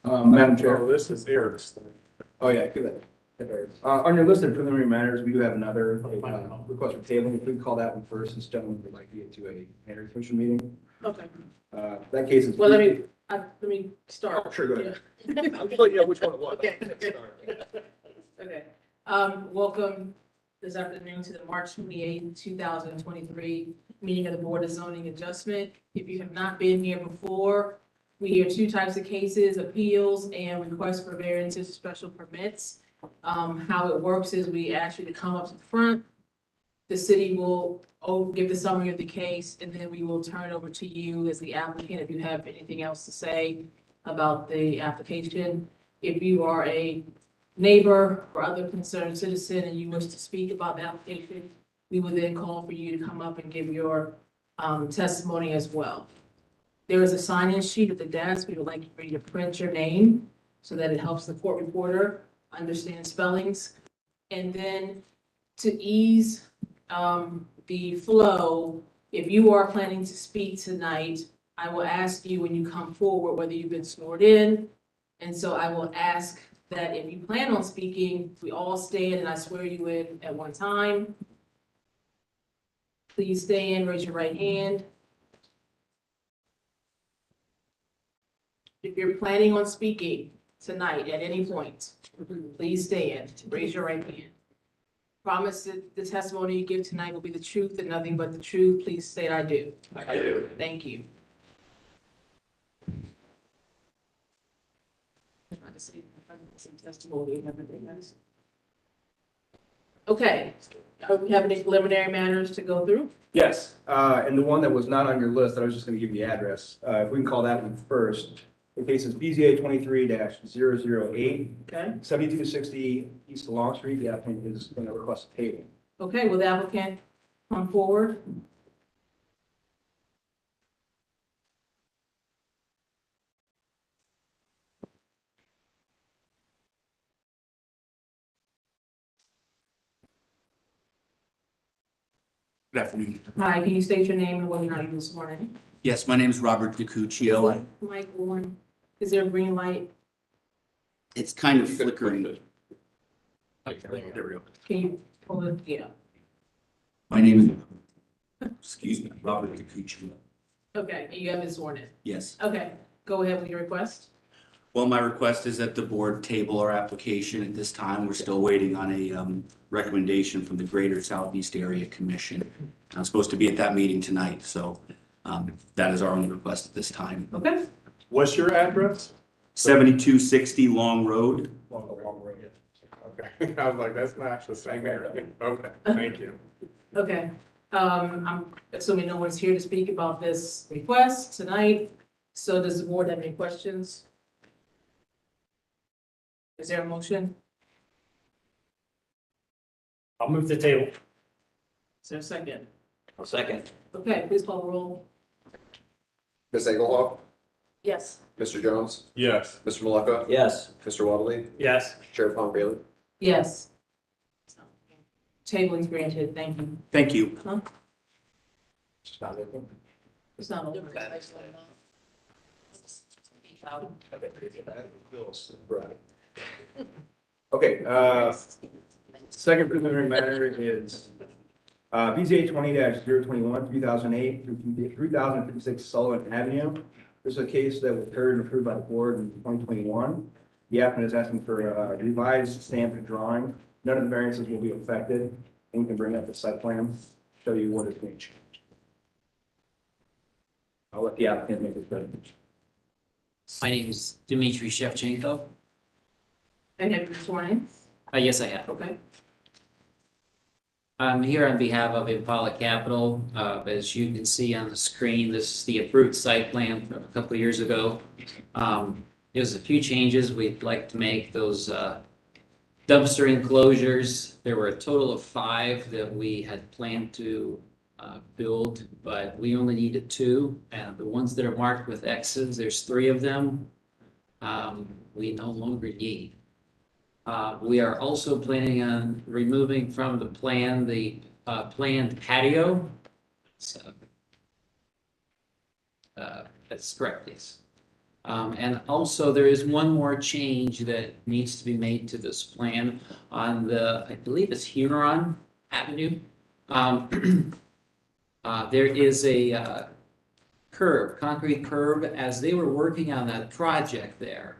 Madam Chair. Oh, this is Eric's. Oh, yeah, good. On your list of preliminary matters, we do have another request for tabling. If we can call that one first, this gentleman would like to get to a mayor commission meeting. Okay, That case is. well, let me start. Oh, sure, go ahead. I'm just letting you know which one it was. Okay. Okay, welcome this afternoon to the March 28th, 2023 meeting of the Board of Zoning Adjustment. If you have not been here before, we hear two types of cases: appeals and requests for variances, special permits. How it works is we ask you to come up to the front. The city will give the summary of the case, and then we will turn over to you as the applicant if you have anything else to say about the application. If you are a neighbor or other concerned citizen and you wish to speak about the application, we will then call for you to come up and give your testimony as well. There is a sign-in sheet at the desk. We would like for you to print your name so that it helps the court reporter understand spellings. And then to ease the flow, if you are planning to speak tonight, I will ask you when you come forward whether you've been sworn in. And so I will ask that if you plan on speaking, we all stand and I swear you in at one time. Please stand, raise your right hand. If you're planning on speaking tonight at any point, please stand, raise your right hand. Promise that the testimony you give tonight will be the truth and nothing but the truth. Please state I do. I do. Thank you. Trying to see some testimony and everything else. Okay, we have any preliminary matters to go through? Yes, and the one that was not on your list, that I was just gonna give you the address, if we can call that one first. The case is BZA 23-008, Okay, 7260 East Long Street. The applicant is going to request a table. okay, will the applicant come forward? Good afternoon. Hi, can you state your name and whether or not you were sworn in? Yes, my name is Robert DiCuccio. Mike, one, is there a green light? It's kind of flickering. There we go. Can you pull it? Yeah. My name is, excuse me, Robert DiCuccio. Okay, and you have been sworn in. Yes. Okay, go ahead with your request. Well, my request is that the board table our application at this time. We're still waiting on a recommendation from the Greater Southeast Area Commission. I'm supposed to be at that meeting tonight, so that is our only request at this time. Okay, What's your address? 7260 Long Road. Okay, I was like, that's not the same area. Okay, thank you. okay. I'm assuming no one's here to speak about this request tonight. So does the board have any questions? Is there a motion? I'll move the table. Is there a second? I'll second. Okay, please call the roll. Ms. Engelhoff, Yes. Mr. Jones, Yes. Mr. Maleka, Yes. Mr. Waddley, Yes. Chair Pom Bailey. Yes. Tabling's granted, thank you. Thank you. It's not open. It's not over. Okay, second preliminary matter is BZA 20-021, 2008 through 3056 Sullivan Avenue. This is a case that was heard and approved by the board in 2021. The applicant is asking for a revised stamp and drawing. None of the variances will be affected, and we can bring up the site plan, show you what is being changed. I'll let the applicant make his presentation. My name is Dmitry Shevchenko. And have you been sworn in? Yes, I have. Okay. I'm here on behalf of Impala Capital. As you can see on the screen, this is the approved site plan from a couple of years ago. There's a few changes we'd like to make. Those dumpster enclosures, there were a total of 5 that we had planned to build, but we only needed 2. And the ones that are marked with X's, there's 3 of them. We no longer need. We are also planning on removing from the plan the planned patio. So, That's correct, yes. And also, there is one more change that needs to be made to this plan on the, I believe it's Huron Avenue. There is a curb, concrete curb, as they were working on that project there.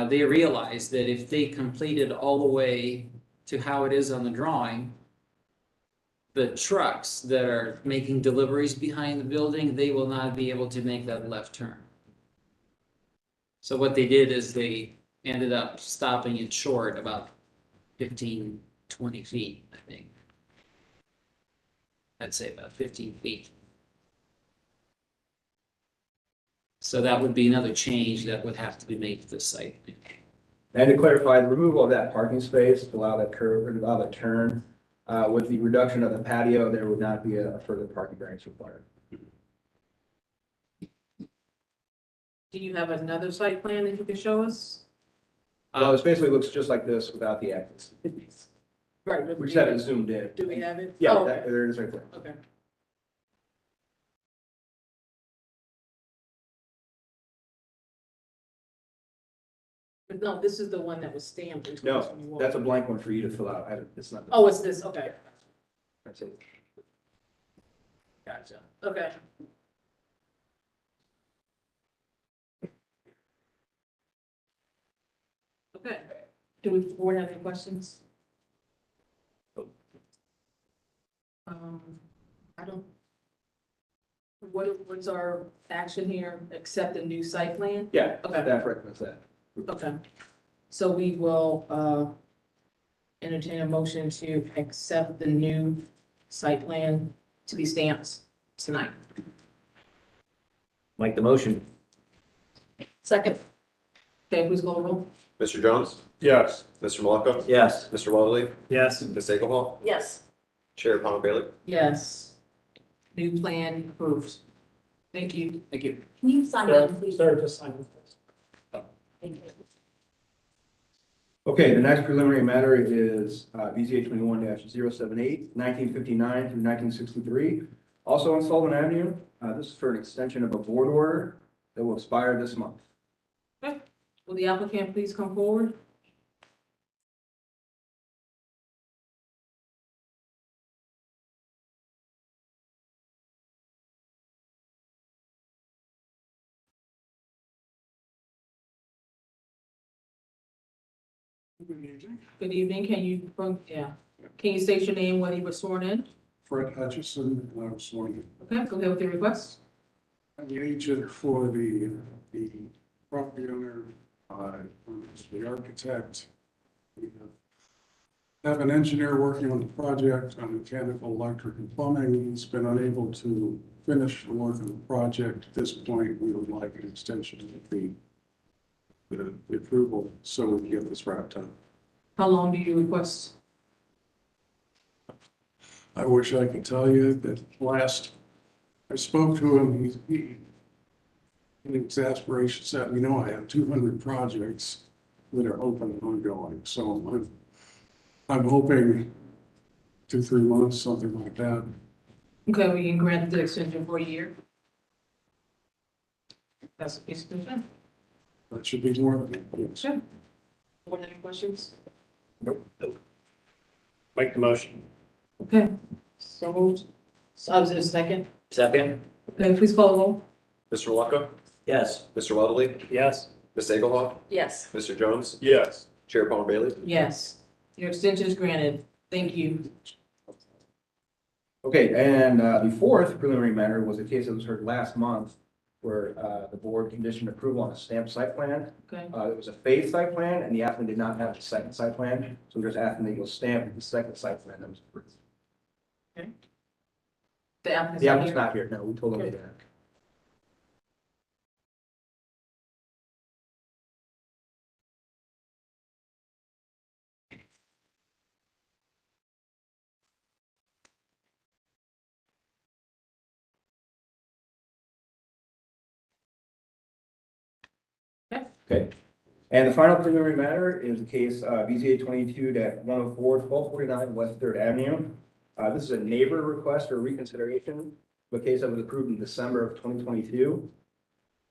They realized that if they completed all the way to how it is on the drawing, the trucks that are making deliveries behind the building, they will not be able to make that left turn. So what they did is they ended up stopping it short about 15, 20 feet, I think. I'd say about 15 feet. So that would be another change that would have to be made to the site. And to clarify, the removal of that parking space to allow that curve, or to allow that turn, with the reduction of the patio, there would not be a further parking variance required. Do you have another site plan that you can show us? Well, this basically looks just like this without the axis. Right. but We just do have we- it zoomed in. Do we have it? Yeah, Oh, there it is right there. okay. But no, this is the one that was stamped. in No, 2021. that's a blank one for you to fill out. It's not. Oh, it's this, okay, That's it. gotcha, okay. Okay, do we, board have any questions? I don't. What's our action here? Accept the new site plan? Yeah, Okay. staff recommends that. Okay, so we will, entertain a motion to accept the new site plan to be stamped tonight. Make the motion. Second. Okay, please call the roll. Mr. Jones? Yes. Mr. Malacca? Yes. Mr. Weatherly? Yes. Ms. Eaglehall? Yes. Chair Pound Bailey? Yes. New plan approved. Thank you. Thank you. Can you sign that, please? Sir, just sign it. Thank you. Okay, the next preliminary matter is BZA 21-078, 1959 through 1963. Also on Sullivan Avenue. This is for an extension of a board order that will expire this month. Will the applicant please come forward? Good evening. Can you, can you state your name, when you were sworn in? Fred Hutchison, and I was sworn in. Okay, go ahead with your request. I'm the agent for the property owner, the architect. We have an engineer working on the project on mechanical, electric, and plumbing. He's been unable to finish the work of the project. At this point, we would like an extension of the approval so we can get this wrapped up. How long do you request? I wish I could tell you that I spoke to him, he in exasperation said, you know, I have 200 projects that are open and ongoing, so I'm hoping 2-3 months, something like that. Okay, we can grant the extension for a year. That's a piece of consent. That should be more than that, yes. Sure. Board, any questions? Make the motion. Okay, so moved. So, is there a second? Second. Okay, please call the roll. Mr. Malacca? Yes. Mr. Weatherly? Yes. Ms. Eaglehall? Yes. Mr. Jones? Yes. Chair Pound Bailey? Yes, your extension is granted. Thank you. Okay, and the fourth preliminary matter was a case that was heard last month where the board conditioned approval on a stamped site plan. Okay, It was a phased site plan, and the applicant did not have a second site plan, so we're just asking that you'll stamp the second site plan that was approved. the applicant's The not applicant's here. not here, no, we told him Okay. that. Okay, and the final preliminary matter is the case BZA 22-104, 1249 West Third Avenue. This is a neighbor request for reconsideration, of a case that was approved in December of 2022.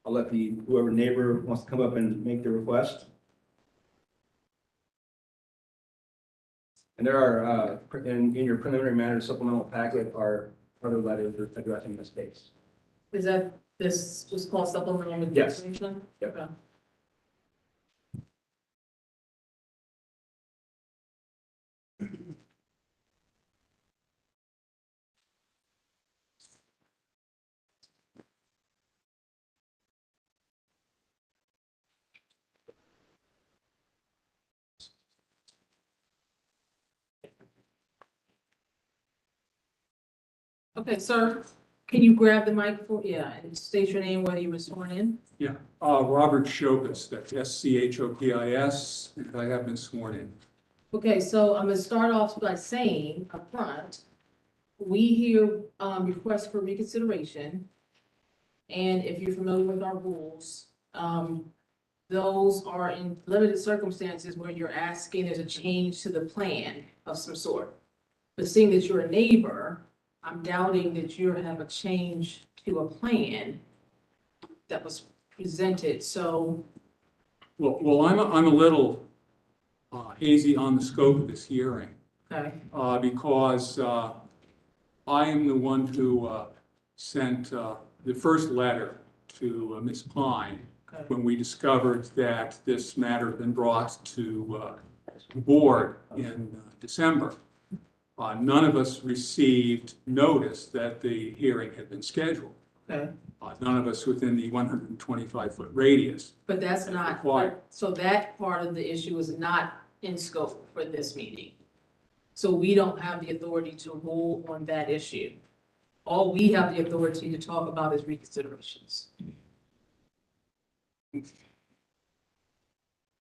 I'll let whoever neighbor wants to come up and make the request. And there are, in your preliminary matters supplemental packet are other letters addressing this case. Is that, this was called supplemental Yes. information? Yep. Okay. Okay, sir, can you grab the microphone? Yeah, and state your name, whether you were sworn in. Robert Shopis, that's Schopis, and I have been sworn in. Okay, so I'm gonna start off by saying up front, we hear, requests for reconsideration. And if you're familiar with our rules, those are in limited circumstances where you're asking there's a change to the plan of some sort. But seeing that you're a neighbor, I'm doubting that you have a change to a plan that was presented, so, Well, I'm a little hazy on the scope of this hearing, okay, because I am the one who sent the first letter to Ms. Pine okay, when we discovered that this matter had been brought to the board in December. None of us received notice that the hearing had been scheduled. okay. None of us within the 125-foot radius. But that's not, Required. so that part of the issue is not in scope for this meeting. So we don't have the authority to rule on that issue. All we have the authority to talk about is reconsiderations.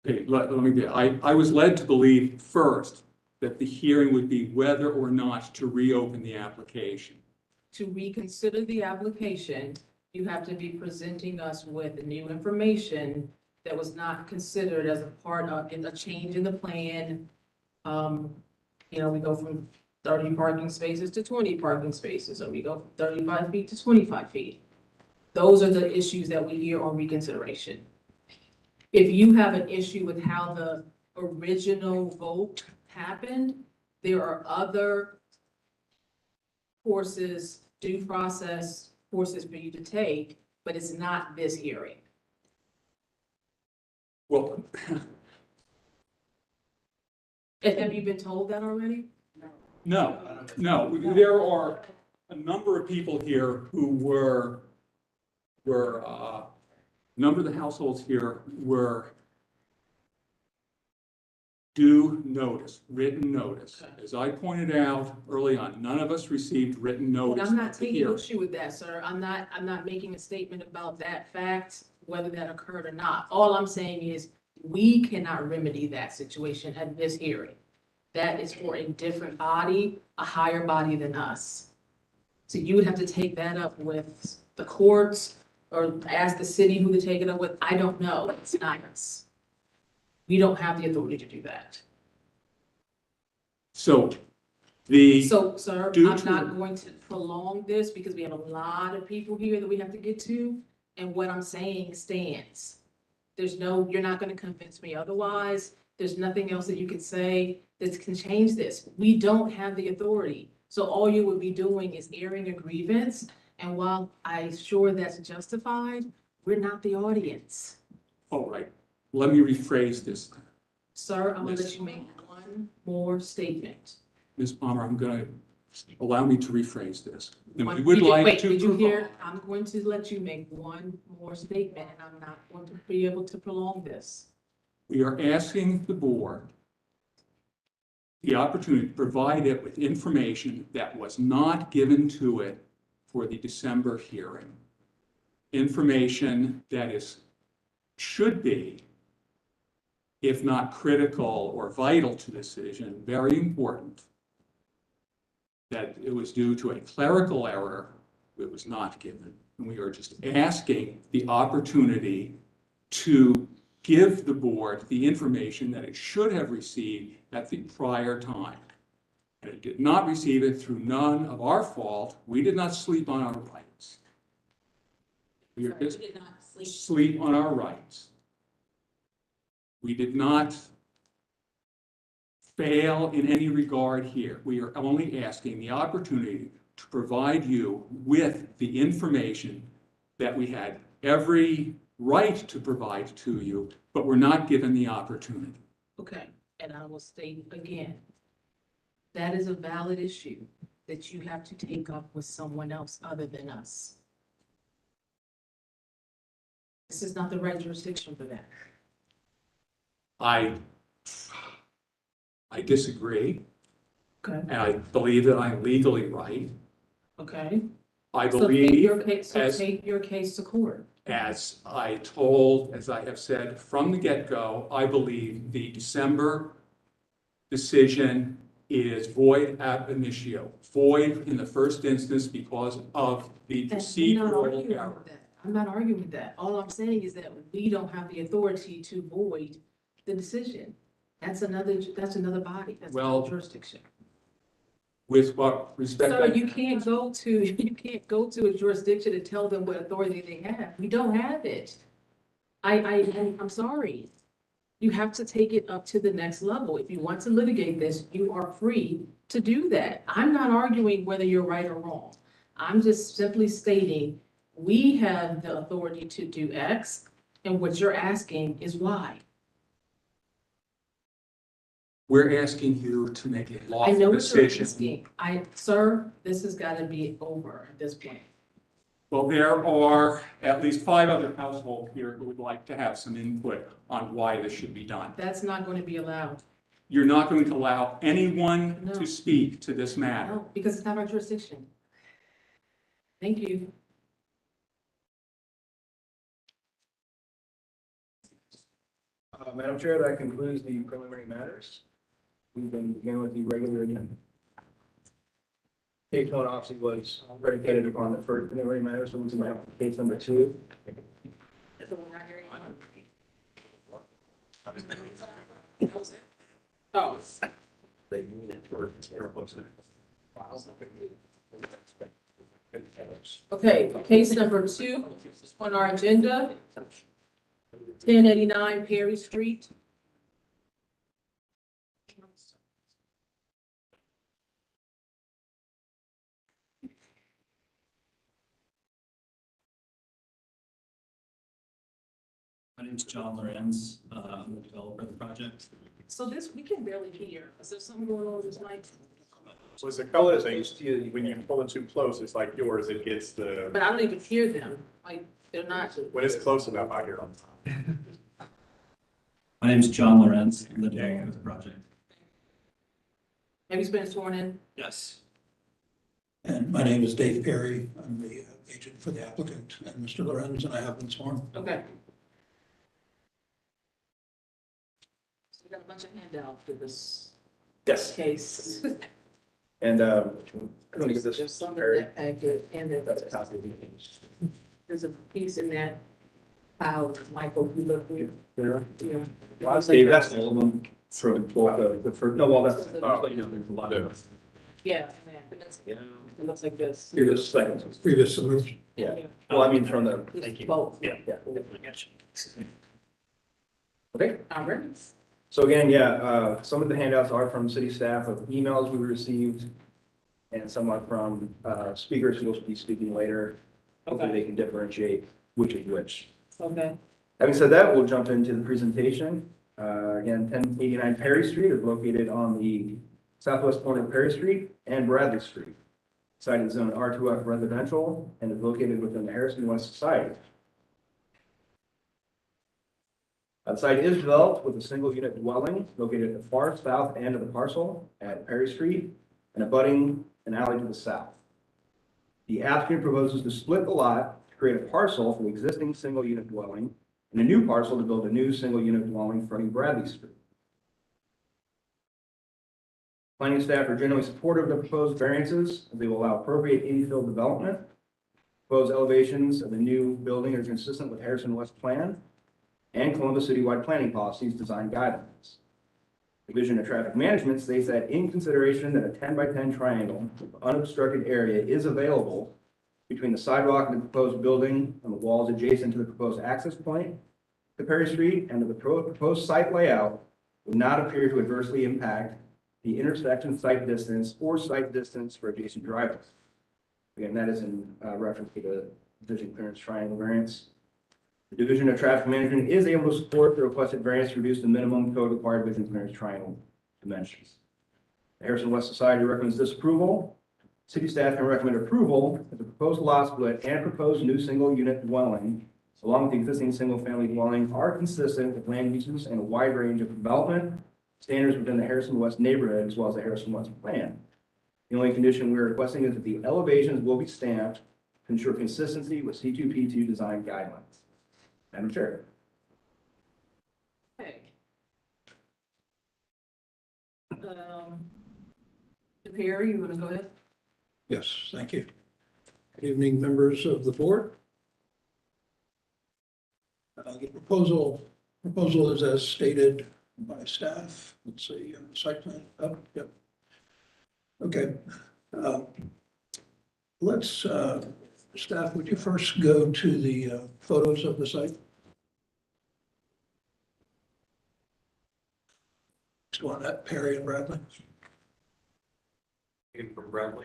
Okay, let me get, I was led to believe first that the hearing would be whether or not to reopen the application. To reconsider the application, you have to be presenting us with new information that was not considered as a part of, in a change in the plan. We go from 30 parking spaces to 20 parking spaces, or we go from 35 feet to 25 feet. Those are the issues that we hear on reconsideration. If you have an issue with how the original vote happened, there are other courses, due process courses for you to take, but it's not this hearing. Well, Have you been told that already? no, there are a number of people here who were, a number of the households here were due notice, written notice. As I pointed out early on, none of us received written And notice I'm not of the taking hearing. issue with that, sir. I'm not making a statement about that fact, whether that occurred or not. All I'm saying is, we cannot remedy that situation at this hearing. That is for a different body, a higher body than us. So you would have to take that up with the courts or ask the city who to take it up with. I don't know. It's not us. We don't have the authority to do that. So the, So, sir, due I'm to- not going to prolong this because we have a lot of people here that we have to get to. And what I'm saying stands. You're not gonna convince me otherwise. There's nothing else that you can say that can change this. We don't have the authority. So all you would be doing is airing a grievance. And while I'm sure that's justified, we're not the audience. all right, let me rephrase this. Sir, I'm gonna Yes. let you make one more statement. Ms. Palmer, I'm going to, allow me to rephrase this. And we Wait, would like to. did you hear? I'm going to let you make one more statement, and I'm not going to be able to prolong this. We are asking the board the opportunity to provide it with information that was not given to it for the December hearing. Information that should be, if not critical or vital to the decision, very important. That it was due to a clerical error, it was not given. And we are just asking the opportunity to give the board the information that it should have received at the prior time. And it did not receive it through none of our fault. We did not sleep on our rights. We are Sorry, just we did not sleep. sleep on our rights. We did not fail in any regard here. We are only asking the opportunity to provide you with the information that we had every right to provide to you, but we're not given the opportunity. Okay, and I will state again, that is a valid issue that you have to take up with someone else other than us. This is not the right jurisdiction for that. I disagree, Okay. and I believe that I'm legally right. Okay. I So take your believe, case, so as- take your case to court. as I have said from the get-go, I believe the December decision is void ab initio, void in the first instance because of the And I'm not procedural arguing error. with that. I'm not arguing with that. All I'm saying is that we don't have the authority to void the decision. That's another body, that's Well, another jurisdiction. With what respect, Sir, you can't go to a jurisdiction and tell them what authority they have. We don't have it. I'm sorry. You have to take it up to the next level. If you want to litigate this, you are free to do that. I'm not arguing whether you're right or wrong. I'm just simply stating, we have the authority to do X, and what you're asking is Y. we're asking you to make a I know lawful what you're decision. asking. Sir, this has got to be over at this point. Well, there are at least 5 other households here who would like to have some input on why this should be done. That's not going to be allowed. You're not going to allow anyone No. to speak to this matter. No, because it's not our jurisdiction. Thank you. Madam Chair, that concludes the preliminary matters. We can begin with the regular agenda. Case one obviously was predicated upon the first preliminary matter, so we can have case number 2. Oh, okay, case number 2 on our agenda, 1089 Perry Street. My name's John Lorenz. I'm the developer of the project. So this, we can barely hear. Is there something going on with this mic? So there's a couple of things, when you pull it too close, it's like yours, it gets the, But I don't even hear them. Like, they're not. when it's close enough, I hear them. My name's John Lorenz. I'm the developer of the project. Have you been sworn in? Yes. And my name is Dave Perry. I'm the agent for the applicant, and Mr. Lorenz and I have been sworn. Okay. So we got a bunch of handouts for this Yes. case. And, I'm going to give There's this some in Perry. that packet, and That's a copy of the there's a piece in that file, Michael, you look here. Yeah. Well, Dave, that's all of them. For the first, no, well, that's, there's a lot of. Yeah, it looks like this. Here, this second. Previous submission. Yeah, well, I mean, from the, Thank you. Both. yeah. I got you. Okay. All right. So again, yeah, some of the handouts are from city staff of emails we received, and some are from speakers who will be speaking later. Hopefully they can differentiate which is which. Okay. Having said that, we'll jump into the presentation. Again, 1089 Perry Street is located on the southwest corner of Perry Street and Bradley Street. Site is zoned R2F residential and is located within the Harrison West Society. The site is developed with a single unit dwelling located at the far south end of the parcel at Perry Street and abutting an alley to the south. The applicant proposes to split the lot to create a parcel for the existing single unit dwelling and a new parcel to build a new single unit dwelling fronting Bradley Street. Planning staff are generally supportive of the proposed variances as they will allow appropriate infill development. Proposed elevations of the new building are consistent with Harrison West Plan and Columbus citywide planning policies design guidelines. Division of Traffic Management states that in consideration that a 10 by 10 triangle of unobstructed area is available between the sidewalk and the proposed building on the walls adjacent to the proposed access point to Perry Street, and the proposed site layout would not appear to adversely impact the intersection site distance or site distance for adjacent driveways. Again, that is in reference to the division clearance triangle variance. The Division of Traffic Management is able to support the requested variance to reduce the minimum code required vision clearance triangle dimensions. The Harrison West Society recommends disapproval. City staff can recommend approval of the proposed lot split and proposed new single-unit dwelling, along with the existing single-family dwelling, are consistent with land uses and a wide range of development standards within the Harrison West neighborhood, as well as the Harrison West plan. The only condition we're requesting is that the elevations will be stamped to ensure consistency with C2P2 design guidelines. Madam Chair. Okay. Mr. Perry, you want to go ahead? Yes, thank you. Good evening, members of the board. The proposal is as stated by staff. Let's see, site plan up, yep. Okay. Let's, staff, would you first go to the photos of the site? Just one at Perry and Bradley. From Bradley.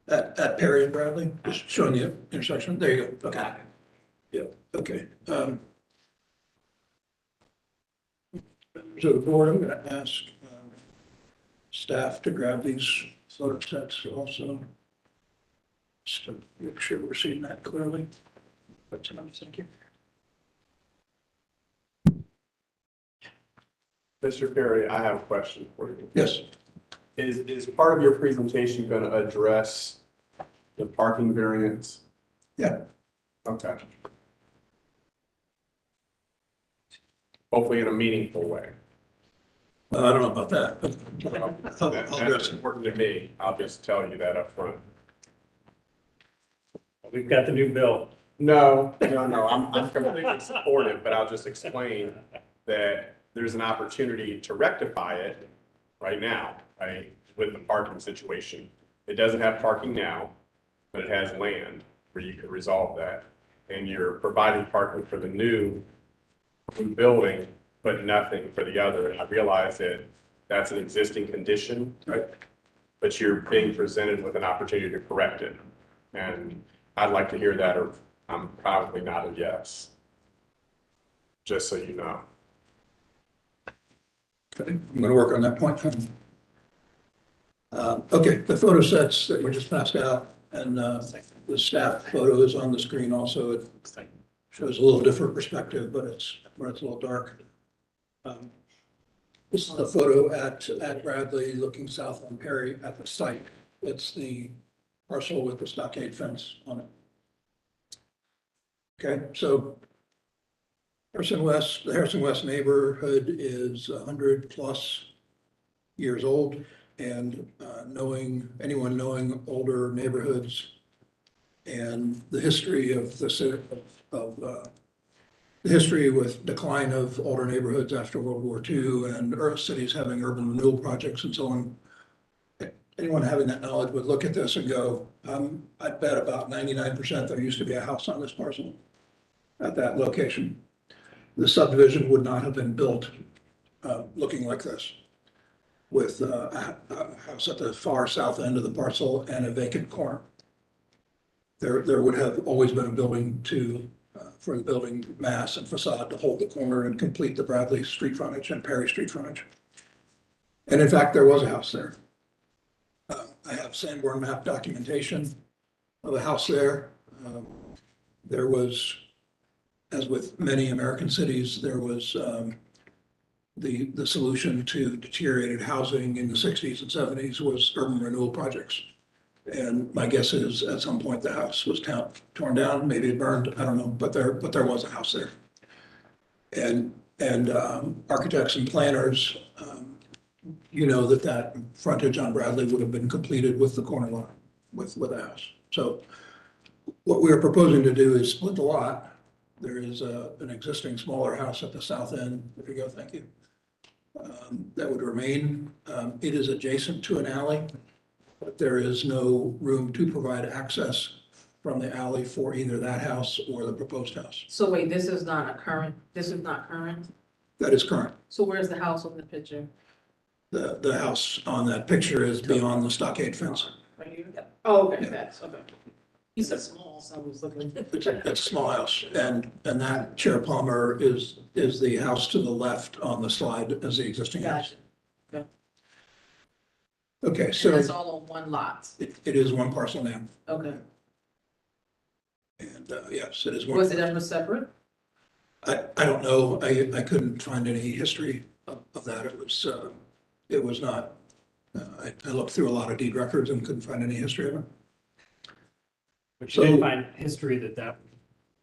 At Perry and Bradley, just showing the intersection. There you go. Okay. Yeah, okay. So the board, I'm going to ask staff to grab these photo sets also. Just to make sure we're seeing that clearly. But thank you. Mr. Perry, I have a question for you. Yes. Is part of your presentation going to address the parking variance? Yeah. Okay. Hopefully in a meaningful way. I don't know about that, but I'll That's address it. important to me. I'll just tell you that up front. We've got the new bill. No, I'm completely supportive, but I'll just explain that there's an opportunity to rectify it right now, right, with the parking situation. It doesn't have parking now, but it has land where you could resolve that. And you're providing parking for the new building, but nothing for the other. And I realize that that's an existing condition, right? But you're being presented with an opportunity to correct it. And I'd like to hear that, or I'm probably not a yes. Just so you know. Okay, I'm going to work on that point. Okay, the photo sets that were just passed out, and the staff photo is on the screen also. It shows a little different perspective, but it's where it's a little dark. This is the photo at Bradley, looking south on Perry at the site. It's the parcel with the stockade fence on it. Okay, so the Harrison West neighborhood is 100+ years old, and anyone knowing older neighborhoods and the history of the history with decline of older neighborhoods after World War II and cities having urban renewal projects and so on. Anyone having that knowledge would look at this and go, I'd bet about 99% there used to be a house on this parcel at that location. The subdivision would not have been built looking like this, with a house at the far south end of the parcel and a vacant corner. There would have always been a building for the building mass and facade to hold the corner and complete the Bradley street frontage and Perry street frontage. And in fact, there was a house there. I have Sanborn map documentation of a house there. There was, as with many American cities, there was the solution to deteriorated housing in the 60s and 70s was urban renewal projects. And my guess is at some point the house was torn down, maybe it burned, I don't know, but there was a house there. And architects and planners, that frontage on Bradley would have been completed with the corner lot, with a house. So what we are proposing to do is split the lot. There is an existing smaller house at the south end. There you go, thank you. That would remain. It is adjacent to an alley, but there is no room to provide access from the alley for either that house or the proposed house. So wait, this is not current? That is current. So where's the house on the picture? The house on that picture is beyond the stockade fence. Right here? Oh, okay, Yeah. that's, okay. You said small, so I was looking. It's a small house, and that Chair Palmer is the house to the left on the slide as the existing house. Gotcha. Okay, And so that's all on one lot? it is one parcel now, Okay. and yes, it is one. Was it ever separate? I don't know, I couldn't find any history of that, it was not. I looked through a lot of deed records and couldn't find any history of it. But you So- did find history that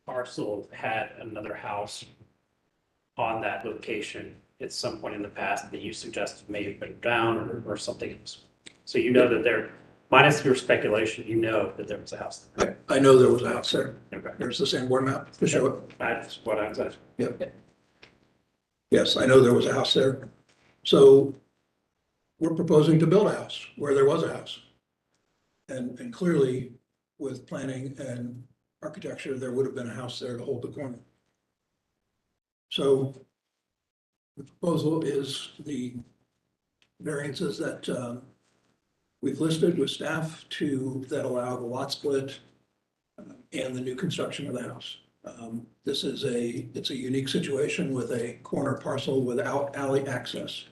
parcel had another house on that location at some point in the past that you suggested may have been down or something else. So you know that there, minus your speculation, you know that there was a house there. I know there was a house there. Okay. There's the Sanborn map to show it. That's what I was asking. Yep. Yes, I know there was a house there. So we're proposing to build a house where there was a house. And clearly, with planning and architecture, there would have been a house there to hold the corner. So the proposal is the variances that we've listed with staff that allow the lot split and the new construction of the house. It's a unique situation with a corner parcel without alley access.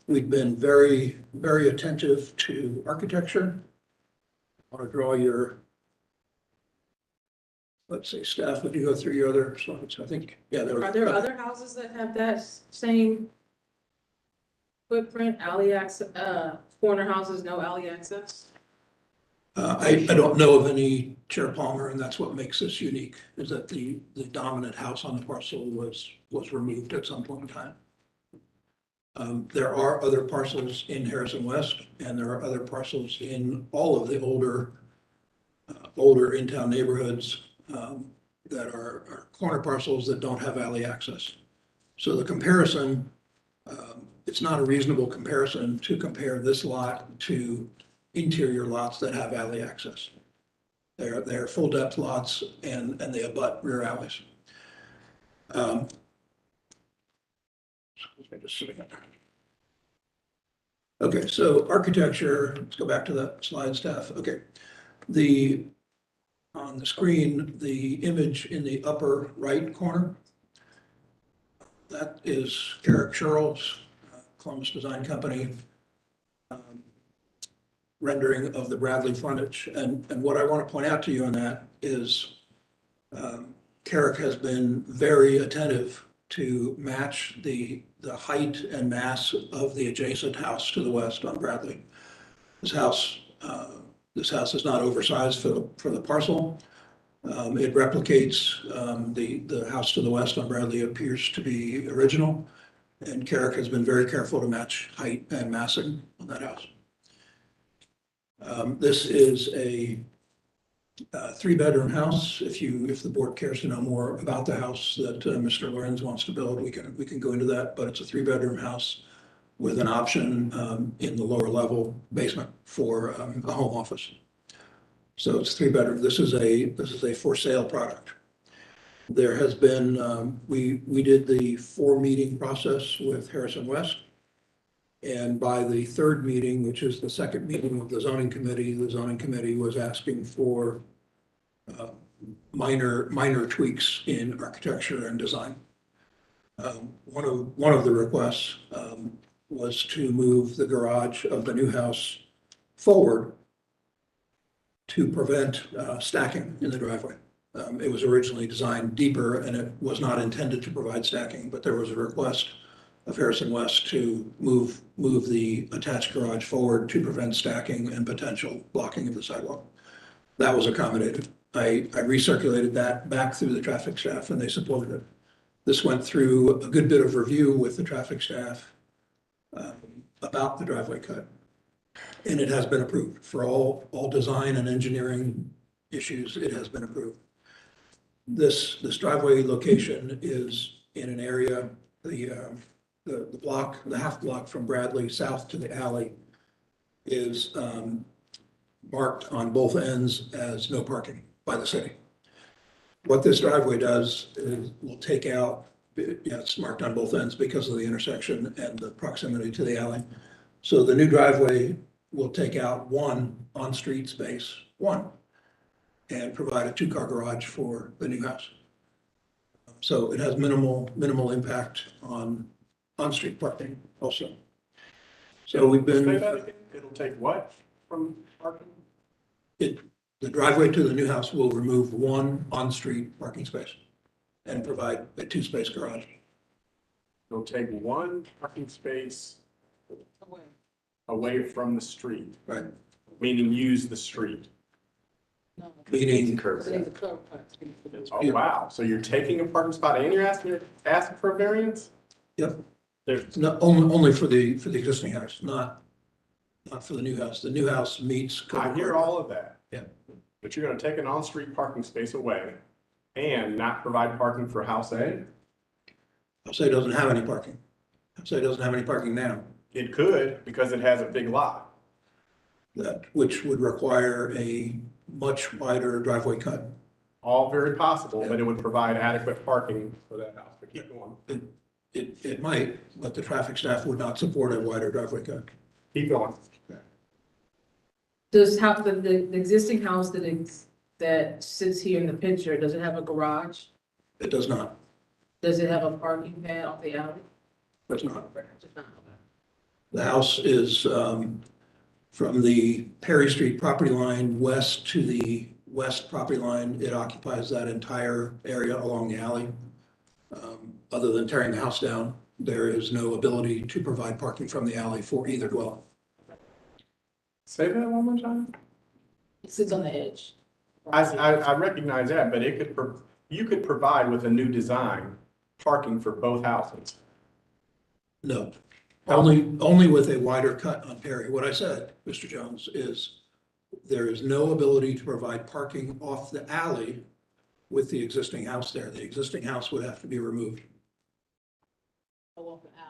We've been very, very attentive to architecture. I want to draw your, let's say, staff, would you go through your other slides? I think, yeah. Are there other houses that have that same footprint, alley access, corner houses, no alley access? I don't know of any, Chair Palmer, and that's what makes this unique, is that the dominant house on the parcel was removed at some point in time. There are other parcels in Harrison West, and there are other parcels in all of the older in-town neighborhoods that are corner parcels that don't have alley access. So the comparison, it's not a reasonable comparison to compare this lot to interior lots that have alley access. They're full depth lots and they abut rear alleys. Okay, so architecture, let's go back to that slide, staff. Okay. On the screen, the image in the upper right corner, that is Carrick Sherrill's Columbus Design Company rendering of the Bradley frontage. And what I want to point out to you on that is Carrick has been very attentive to match the height and mass of the adjacent house to the west on Bradley. This house is not oversized for the parcel. It replicates the house to the west on Bradley appears to be original, and Carrick has been very careful to match height and massing on that house. This is a 3-bedroom house. If the board cares to know more about the house that Mr. Lorenz wants to build, we can go into that, but it's a 3-bedroom house with an option in the lower level basement for a home office. So it's 3-bedroom. This is a for sale product. There has been, we did the 4-meeting process with Harrison West. And by the 3rd meeting, which is the 2nd meeting of the zoning committee was asking for minor tweaks in architecture and design. One of the requests was to move the garage of the new house forward to prevent stacking in the driveway. It was originally designed deeper and it was not intended to provide stacking, but there was a request of Harrison West to move the attached garage forward to prevent stacking and potential blocking of the sidewalk. That was accommodated. I recirculated that back through the traffic staff and they supported it. This went through a good bit of review with the traffic staff about the driveway cut. And it has been approved for all design and engineering issues. It has been approved. This driveway location is in an area, the half block from Bradley south to the alley is marked on both ends as no parking by the city. What this driveway does is will take out, yeah, it's marked on both ends because of the intersection and the proximity to the alley. So the new driveway will take out one on-street space, and provide a two-car garage for the new house. So it has minimal impact on on-street parking also. So we've Say been, that again? It'll take what from parking? the driveway to the new house will remove one on-street parking space and provide a two-space garage. It'll take one parking space away from the street, Right. meaning use the street. Meaning, Oh, wow. So you're taking a parking spot and you're asking for a variance? yep, There's, no, only for the existing house, not for the new house. The new house meets. I hear all of that. Yeah. But you're gonna take an on-street parking space away and not provide parking for house A? House A doesn't have any parking. House A doesn't have any parking now, It could, because it has a big lot. which would require a much wider driveway cut. All very possible, but it would provide adequate parking for that house. But keep going. It might, but the traffic staff would not support a wider driveway cut. Keep going. Does have the existing house that sits here in the picture, does it have a garage? It does not, Does it have a parking pad off the alley? does not. The house is from the Perry Street property line west to the west property line. It occupies that entire area along the alley. Other than tearing the house down, there is no ability to provide parking from the alley for either dwelling. Say that one more time. It sits on the edge. I recognize that, but you could provide with a new design, parking for both houses. No, only with a wider cut on Perry. What I said, Mr. Jones, is there is no ability to provide parking off the alley with the existing house there. The existing house would have to be removed.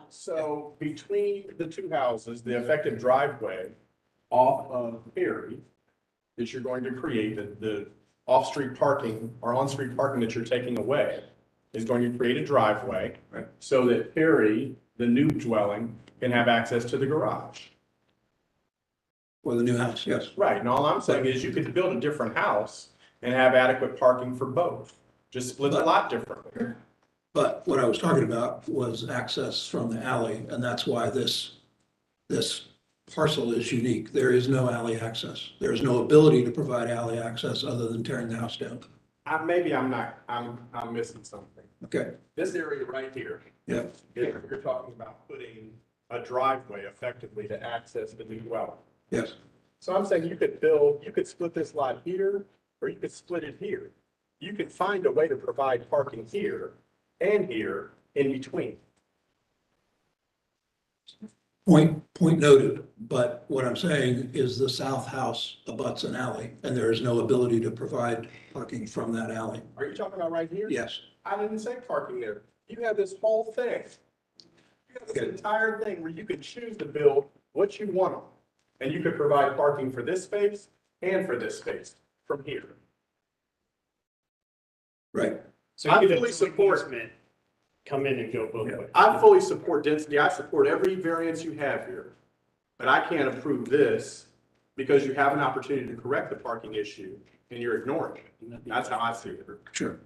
So between the two houses, the effective driveway off of Perry that you're going to create, the off-street parking or on-street parking that you're taking away is going to create a driveway so that Perry, the new dwelling, can have access to the garage. For the new house, yes. Right, and all I'm saying is you could build a different house and have adequate parking for both. Just split the lot differently. But what I was talking about was access from the alley, and that's why this parcel is unique. There is no alley access. There is no ability to provide alley access other than tearing the house down. Maybe I'm missing something. Okay, This area right here. yeah, You're talking about putting a driveway effectively to access the new dwelling. yes. So I'm saying you could split this lot here, or you could split it here. You could find a way to provide parking here and here in between. Point noted, but what I'm saying is the south house abuts an alley, and there is no ability to provide parking from that alley. Are you talking about right here? Yes, I didn't say parking there. You have this whole thing. You have this Okay. entire thing where you could choose to build what you want on. And you could provide parking for this space and for this space from here. right. so I you could fully have joint support- easement, come in and go both ways. I fully support density. I support every variance you have here. But I can't approve this because you have an opportunity to correct the parking issue and you're ignoring it. That's how I see it. Sure.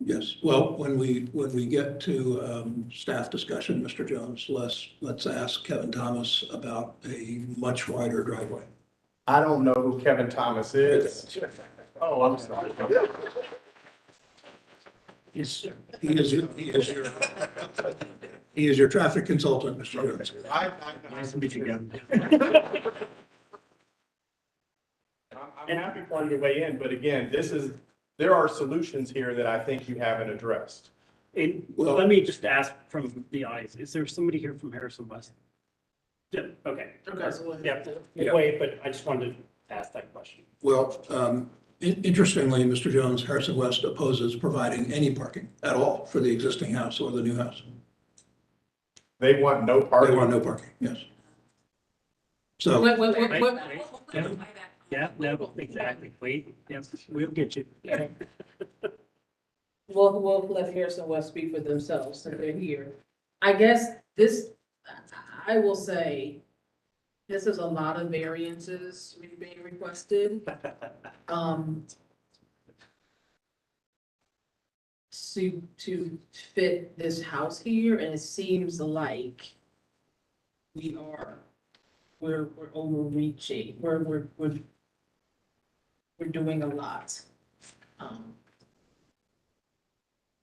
Yes, well, when we get to staff discussion, Mr. Jones, let's ask Kevin Thomas about a much wider driveway. I don't know who Kevin Thomas is. Oh, I'm sorry. He is your traffic consultant, Mr. Jones. Nice to meet you again. I'm happy for you to weigh in, but again, there are solutions here that I think you haven't addressed. And Well- let me just ask from the audience, is there somebody here from Harrison West? Yeah, okay. Yeah, wait, but I just wanted to ask that question. Well, interestingly, Mr. Jones, Harrison West opposes providing any parking at all for the existing house or the new house. They want no They parking. want no parking, yes. So, What, Wait, Yeah, no, exactly. Wait, yes, we'll get you. We'll let Harrison West speak for themselves since they're here. I guess this, I will say, this is a lot of variances being requested. To fit this house here, and it seems like we're overreaching, we're doing a lot.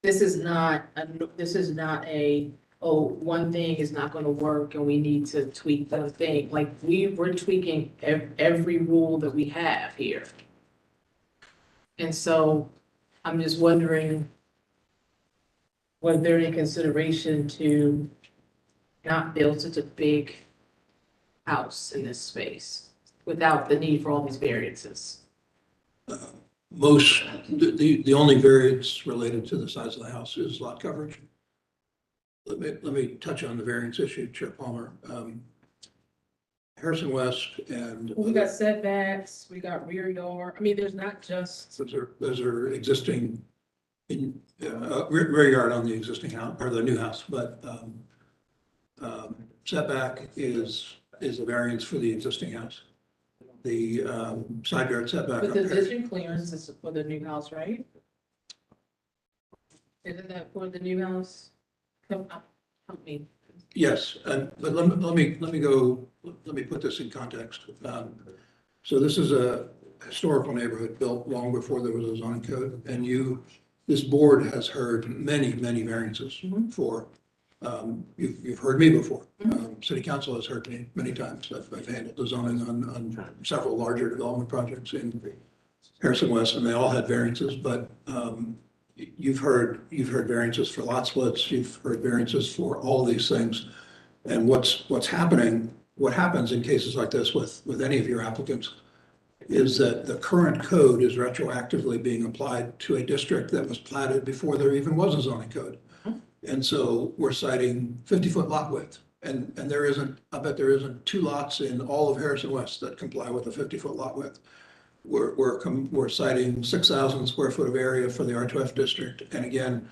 This is not a, oh, one thing is not gonna work and we need to tweak the thing. Like, we're tweaking every rule that we have here. And so I'm just wondering, was there any consideration to not build such a big house in this space without the need for all these variances? The only variance related to the size of the house is lot coverage. Let me touch on the variance issue, Chair Palmer. Harrison West and. We got setbacks, we got rear yard, I mean, there's not just, Those are existing in, rear yard on the existing house, or the new house, but, setback is a variance for the existing house. The, side yard setback. but the addition clearance is for the new house, right? Isn't that for the new house? Help me. Yes, but let me put this in context. So this is a historical neighborhood built long before there was a zoning code, and this board has heard many variances for, you've heard me before. City council has heard me many times. I've handled the zoning on several larger development projects in Harrison West, and they all had variances, but, you've heard variances for lot splits, you've heard variances for all these things. And what happens in cases like this with any of your applicants is that the current code is retroactively being applied to a district that was platted before there even was a zoning code. And so we're citing 50-foot lot width. And I bet there isn't two lots in all of Harrison West that comply with a 50-foot lot width. We're citing 6,000 square foot of area for the R2F district. And again,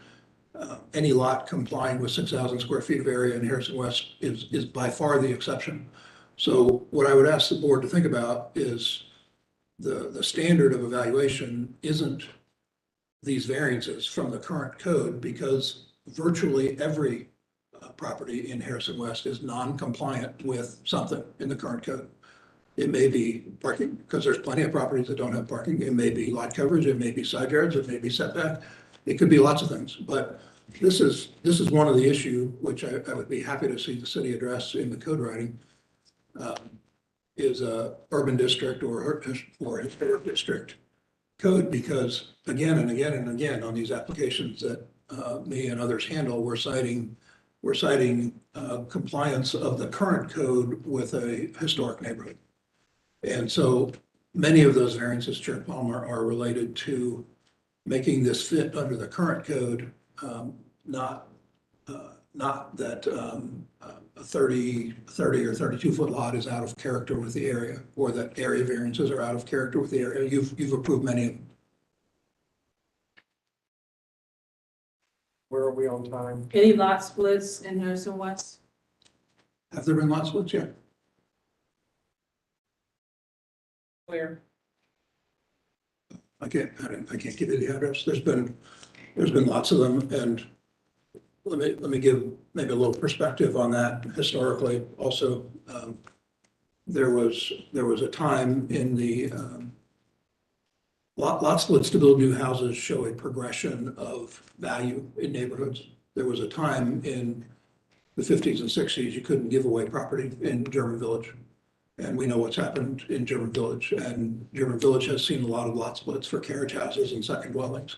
any lot complying with 6,000 square feet of area in Harrison West is by far the exception. So what I would ask the board to think about is the standard of evaluation isn't these variances from the current code, because virtually every property in Harrison West is non-compliant with something in the current code. It may be parking, because there's plenty of properties that don't have parking. It may be lot coverage, it may be side yards, it may be setback. It could be lots of things, but this is one of the issue which I would be happy to see the city address in the code writing, is a urban district or historic district code, because again and again and again on these applications that me and others handle, we're citing compliance of the current code with a historic neighborhood. And so many of those variances, Chair Palmer, are related to making this fit under the current code, not that a 30 or 32-foot lot is out of character with the area, or that area variances are out of character with the area. You've approved many of them. Where are we on time? Any lot splits in Harrison West? Have there been lot splits yet? Where? I can't give you the address. There's been lots of them, and let me give maybe a little perspective on that historically. Also, there was a time in the lot splits to build new houses show a progression of value in neighborhoods. There was a time in the 50s and 60s you couldn't give away property in German Village. And we know what's happened in German Village, and German Village has seen a lot of lot splits for carriage houses and second dwellings.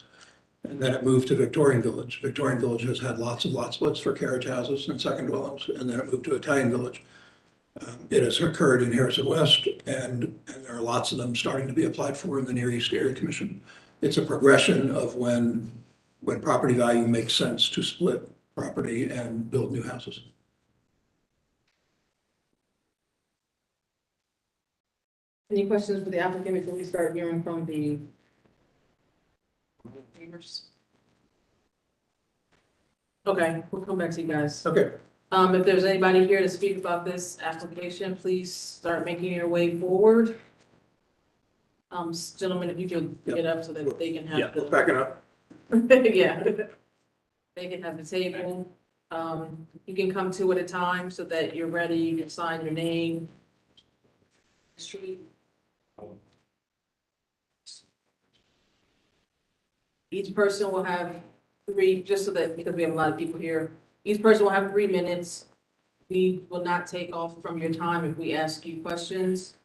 And then it moved to Victorian Village. Victorian Village has had lots of lot splits for carriage houses and second dwellings, and then it moved to Italian Village. It has occurred in Harrison West, and there are lots of them starting to be applied for in the Near East Area Commission. It's a progression of when property value makes sense to split property and build new houses. Any questions for the applicant before we start hearing from the neighbors? Okay, we'll come back to you guys. Okay. If there's anybody here to speak about this application, please start making your way forward. Gentlemen, if you could get up so that they can have the. Backing up. Yeah. They can have the table. You can come two at a time so that you're ready. You can sign your name. Street. Each person will have three, just so that, because we have a lot of people here, each person will have 3 minutes. We will not take off from your time if we ask you questions.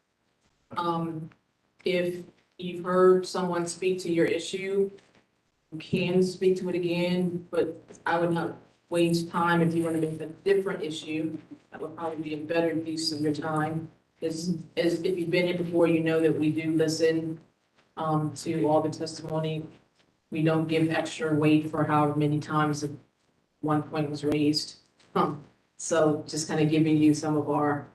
If you've heard someone speak to your issue, you can speak to it again, but I would not waste time if you want to make a different issue. That would probably be a better use of your time. As if you've been here before, you know that we do listen to all the testimony. We don't give extra weight for however many times one point was raised. So just kind of giving you some of our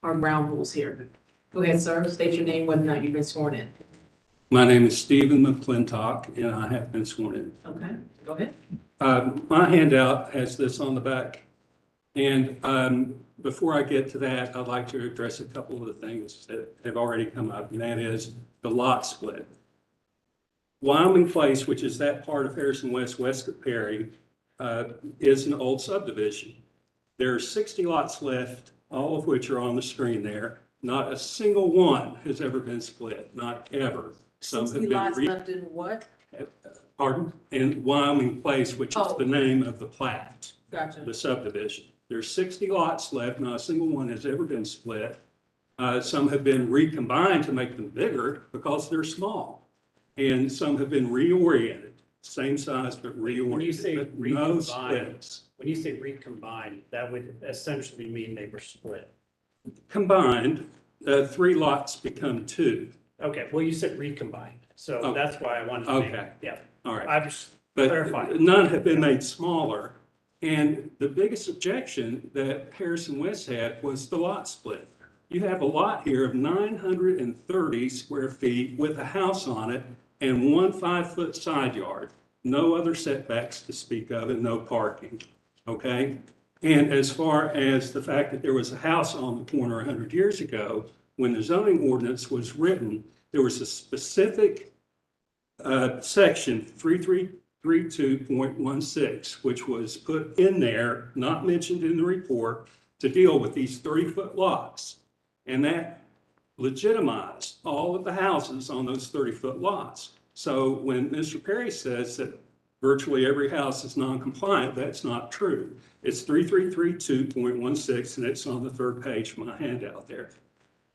ground rules here. Go ahead, sir. State your name, whether or not you've been sworn in. My name is Stephen McClintock, and I have been sworn in. Okay, go ahead. My handout has this on the back. And before I get to that, I'd like to address a couple of the things that have already come up, and that is the lot split. Wyoming Place, which is that part of Harrison west of Perry, is an old subdivision. There are 60 lots left, all of which are on the screen there. Not a single one has ever been split, not ever. Some have 60 been lots left in what? Pardon? In Wyoming Place, which is the name of the plat, Gotcha. the subdivision. There's 60 lots left, not a single one has ever been split. Some have been recombined to make them bigger because they're small. And some have been reoriented, same size but reoriented. When you say but no recombined, splits. when you say recombined, that would essentially mean they were split. Combined, 3 lots become 2. Okay, well, you said recombined, so Okay. that's why I wanted to make, Okay. yeah. All right. I just But clarifying. none have been made smaller. And the biggest objection that Harrison West had was the lot split. You have a lot here of 930 square feet with a house on it and 1 5-foot side yard. No other setbacks to speak of and no parking, okay? And as far as the fact that there was a house on the corner 100 years ago, when the zoning ordinance was written, there was a specific section 3332.16, which was put in there, not mentioned in the report, to deal with these 30-foot lots. And that legitimized all of the houses on those 30-foot lots. So when Mr. Perry says that virtually every house is non-compliant, that's not true. It's 3332.16, and it's on the 3rd page of my handout there.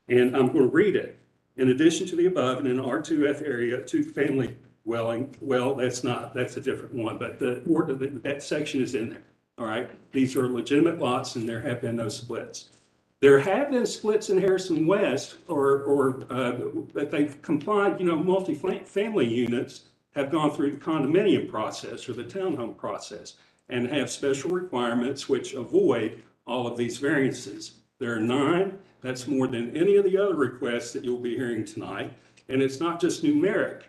And I'm going to read it. In addition to the above, in an R2F area, 2-family dwelling, well, that's not, that's a different one, but that section is in there, all right? These are legitimate lots, and there have been no splits. There have been splits in Harrison West, but they've complied, multifamily units have gone through the condominium process or the townhome process and have special requirements which avoid all of these variances. There are 9. That's more than any of the other requests that you'll be hearing tonight. And it's not just numeric,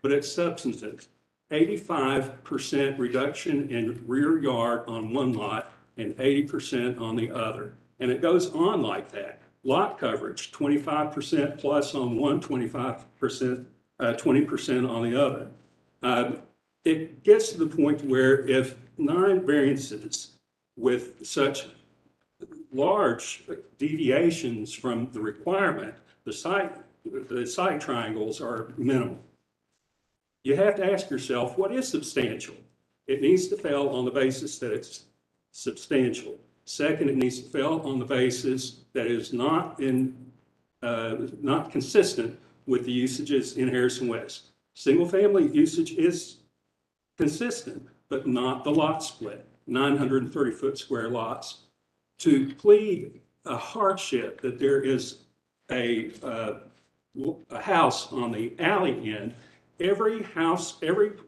but it's substantive. 85% reduction in rear yard on one lot and 80% on the other. And it goes on like that. Lot coverage, 25% plus on one, 25%, 20% on the other. It gets to the point where if 9 variances with such large deviations from the requirement, the site triangles are minimal. You have to ask yourself, what is substantial? It needs to fail on the basis that it's substantial. Second, it needs to fail on the basis that is not consistent with the usages in Harrison West. Single-family usage is consistent, but not the lot split, 930-foot square lots. To plead a hardship that there is a house on the alley end, every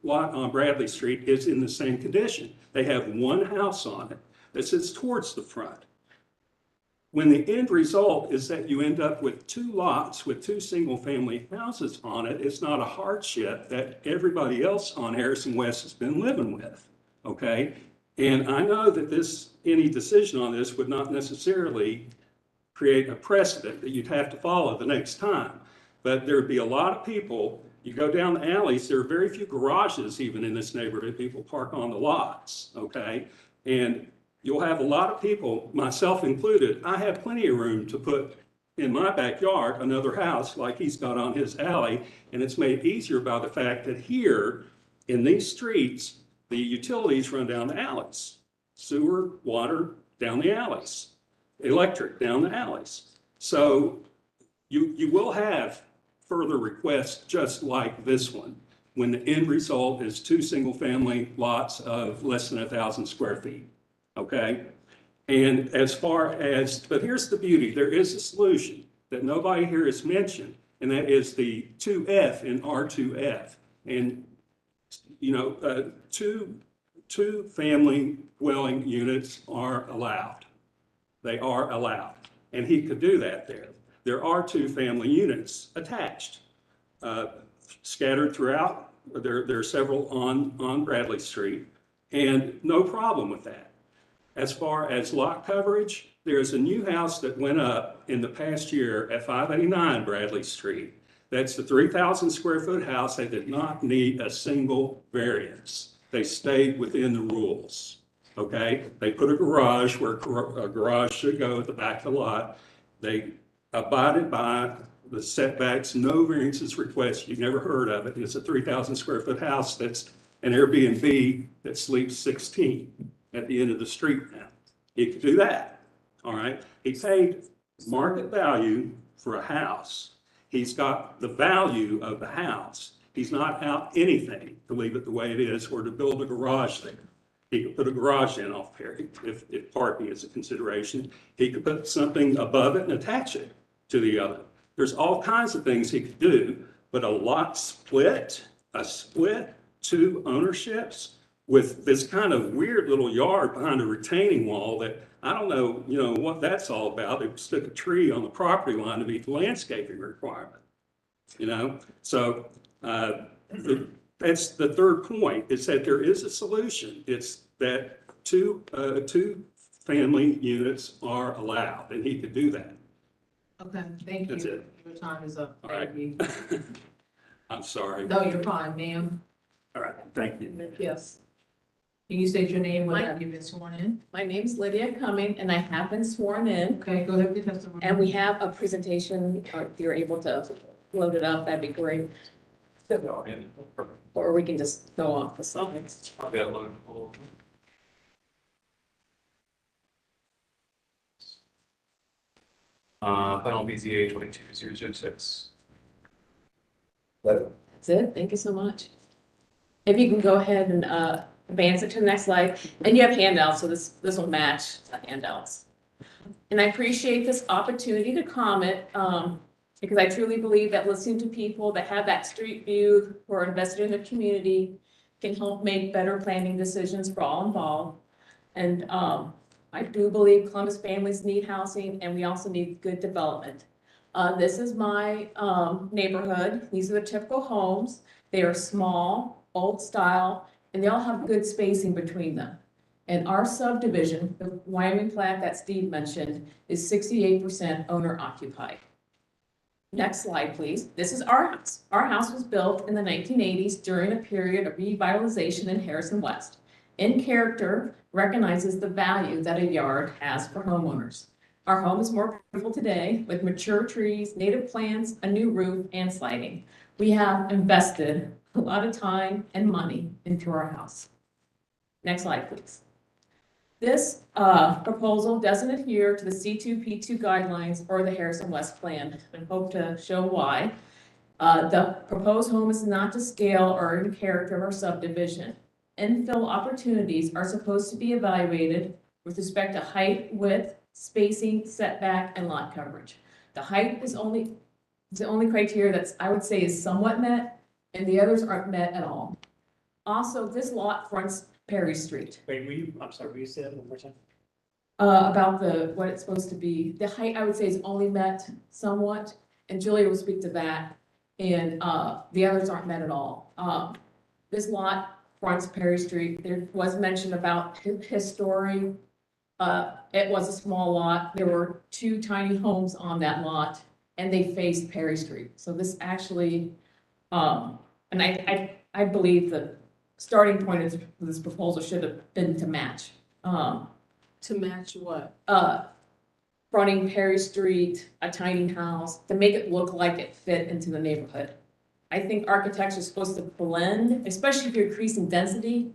lot on Bradley Street is in the same condition. They have one house on it that sits towards the front. when the end result is that you end up with 2 lots with 2 single-family houses on it, it's not a hardship that everybody else on Harrison West has been living with, okay? And I know that any decision on this would not necessarily create a precedent that you'd have to follow the next time. But there'd be a lot of people, you go down the alleys, there are very few garages even in this neighborhood, people park on the lots, okay? And you'll have a lot of people, myself included, I have plenty of room to put in my backyard another house like he's got on his alley, and it's made easier by the fact that here in these streets, the utilities run down the alleys. Sewer, water, down the alleys. Electric, down the alleys. So you will have further requests just like this one, when the end result is 2 single-family lots of less than 1,000 square feet, okay? And but here's the beauty, there is a solution that nobody here has mentioned, and that is the 2F in R2F. And, you know, two family dwelling units are allowed. They are allowed, and he could do that there. There are 2 family units attached, scattered throughout. There are several on Bradley Street, and no problem with that. As far as lot coverage, there's a new house that went up in the past year at 589 Bradley Street. That's the 3,000 square foot house. They did not need a single variance. They stayed within the rules. Okay, they put a garage where a garage should go at the back of the lot. They abided by the setbacks, no variances requested. You've never heard of it. It's a 3,000 square foot house that's an Airbnb that sleeps 16 at the end of the street now. He could do that, all right? He paid market value for a house. He's got the value of the house. He's not out anything to leave it the way it is or to build a garage there. He could put a garage in off Perry if parking is a consideration. He could put something above it and attach it to the other. There's all kinds of things he could do, but a split, 2 ownerships with this kind of weird little yard behind a retaining wall that I don't know, you know, what that's all about. They stuck a tree on the property line to meet the landscaping requirement, you know? So, that's the third point, is that there is a solution. It's that two family units are allowed, and he could do that. Okay, thank you. That's it. Your time is up. All right. Thank you. I'm sorry. No, you're fine, ma'am. All right, thank you. Yes. Can you state your name without you've been sworn in? My name's Lydia Cumming, and I have been sworn in, Okay, go ahead with your testimony. and we have a presentation, or if you're able to load it up, that'd be great. Or we can just go off the slides. Final BZA 22006. That's it, thank you so much. If you can go ahead and advance it to the next slide, and you have handouts, so this will match the handouts. And I appreciate this opportunity to comment, because I truly believe that listening to people that have that street view, who are invested in the community, can help make better planning decisions for all involved. And I do believe Columbus families need housing, and we also need good development. This is my neighborhood. These are the typical homes. They are small, old style, and they all have good spacing between them. And our subdivision, the Wyoming plat that Steve mentioned, is 68% owner occupied. Next slide, please. This is our house. Our house was built in the 1980s during a period of revitalization in Harrison West. In character, recognizes the value that a yard has for homeowners. Our home is more beautiful today with mature trees, native plants, a new roof, and siding. We have invested a lot of time and money into our house. Next slide, please. This proposal doesn't adhere to the C2P2 guidelines or the Harrison West plan, and hope to show why. The proposed home is not to scale or in character of our subdivision. Infill opportunities are supposed to be evaluated with respect to height, width, spacing, setback, and lot coverage. The height is the only criteria that's, I would say, is somewhat met, and the others aren't met at all. Also, this lot fronts Perry Street. Wait, I'm sorry, will you say that one more time? about what it's supposed to be. The height, I would say, is only met somewhat, and Julia will speak to that. And, the others aren't met at all. This lot fronts Perry Street. There was mention about his story. It was a small lot. There were 2 tiny homes on that lot, and they faced Perry Street. So this actually, and I believe the starting point of this proposal should have been to match. To match what? Fronting Perry Street, a tiny house, to make it look like it fit into the neighborhood. I think architecture is supposed to blend, especially if you're increasing density.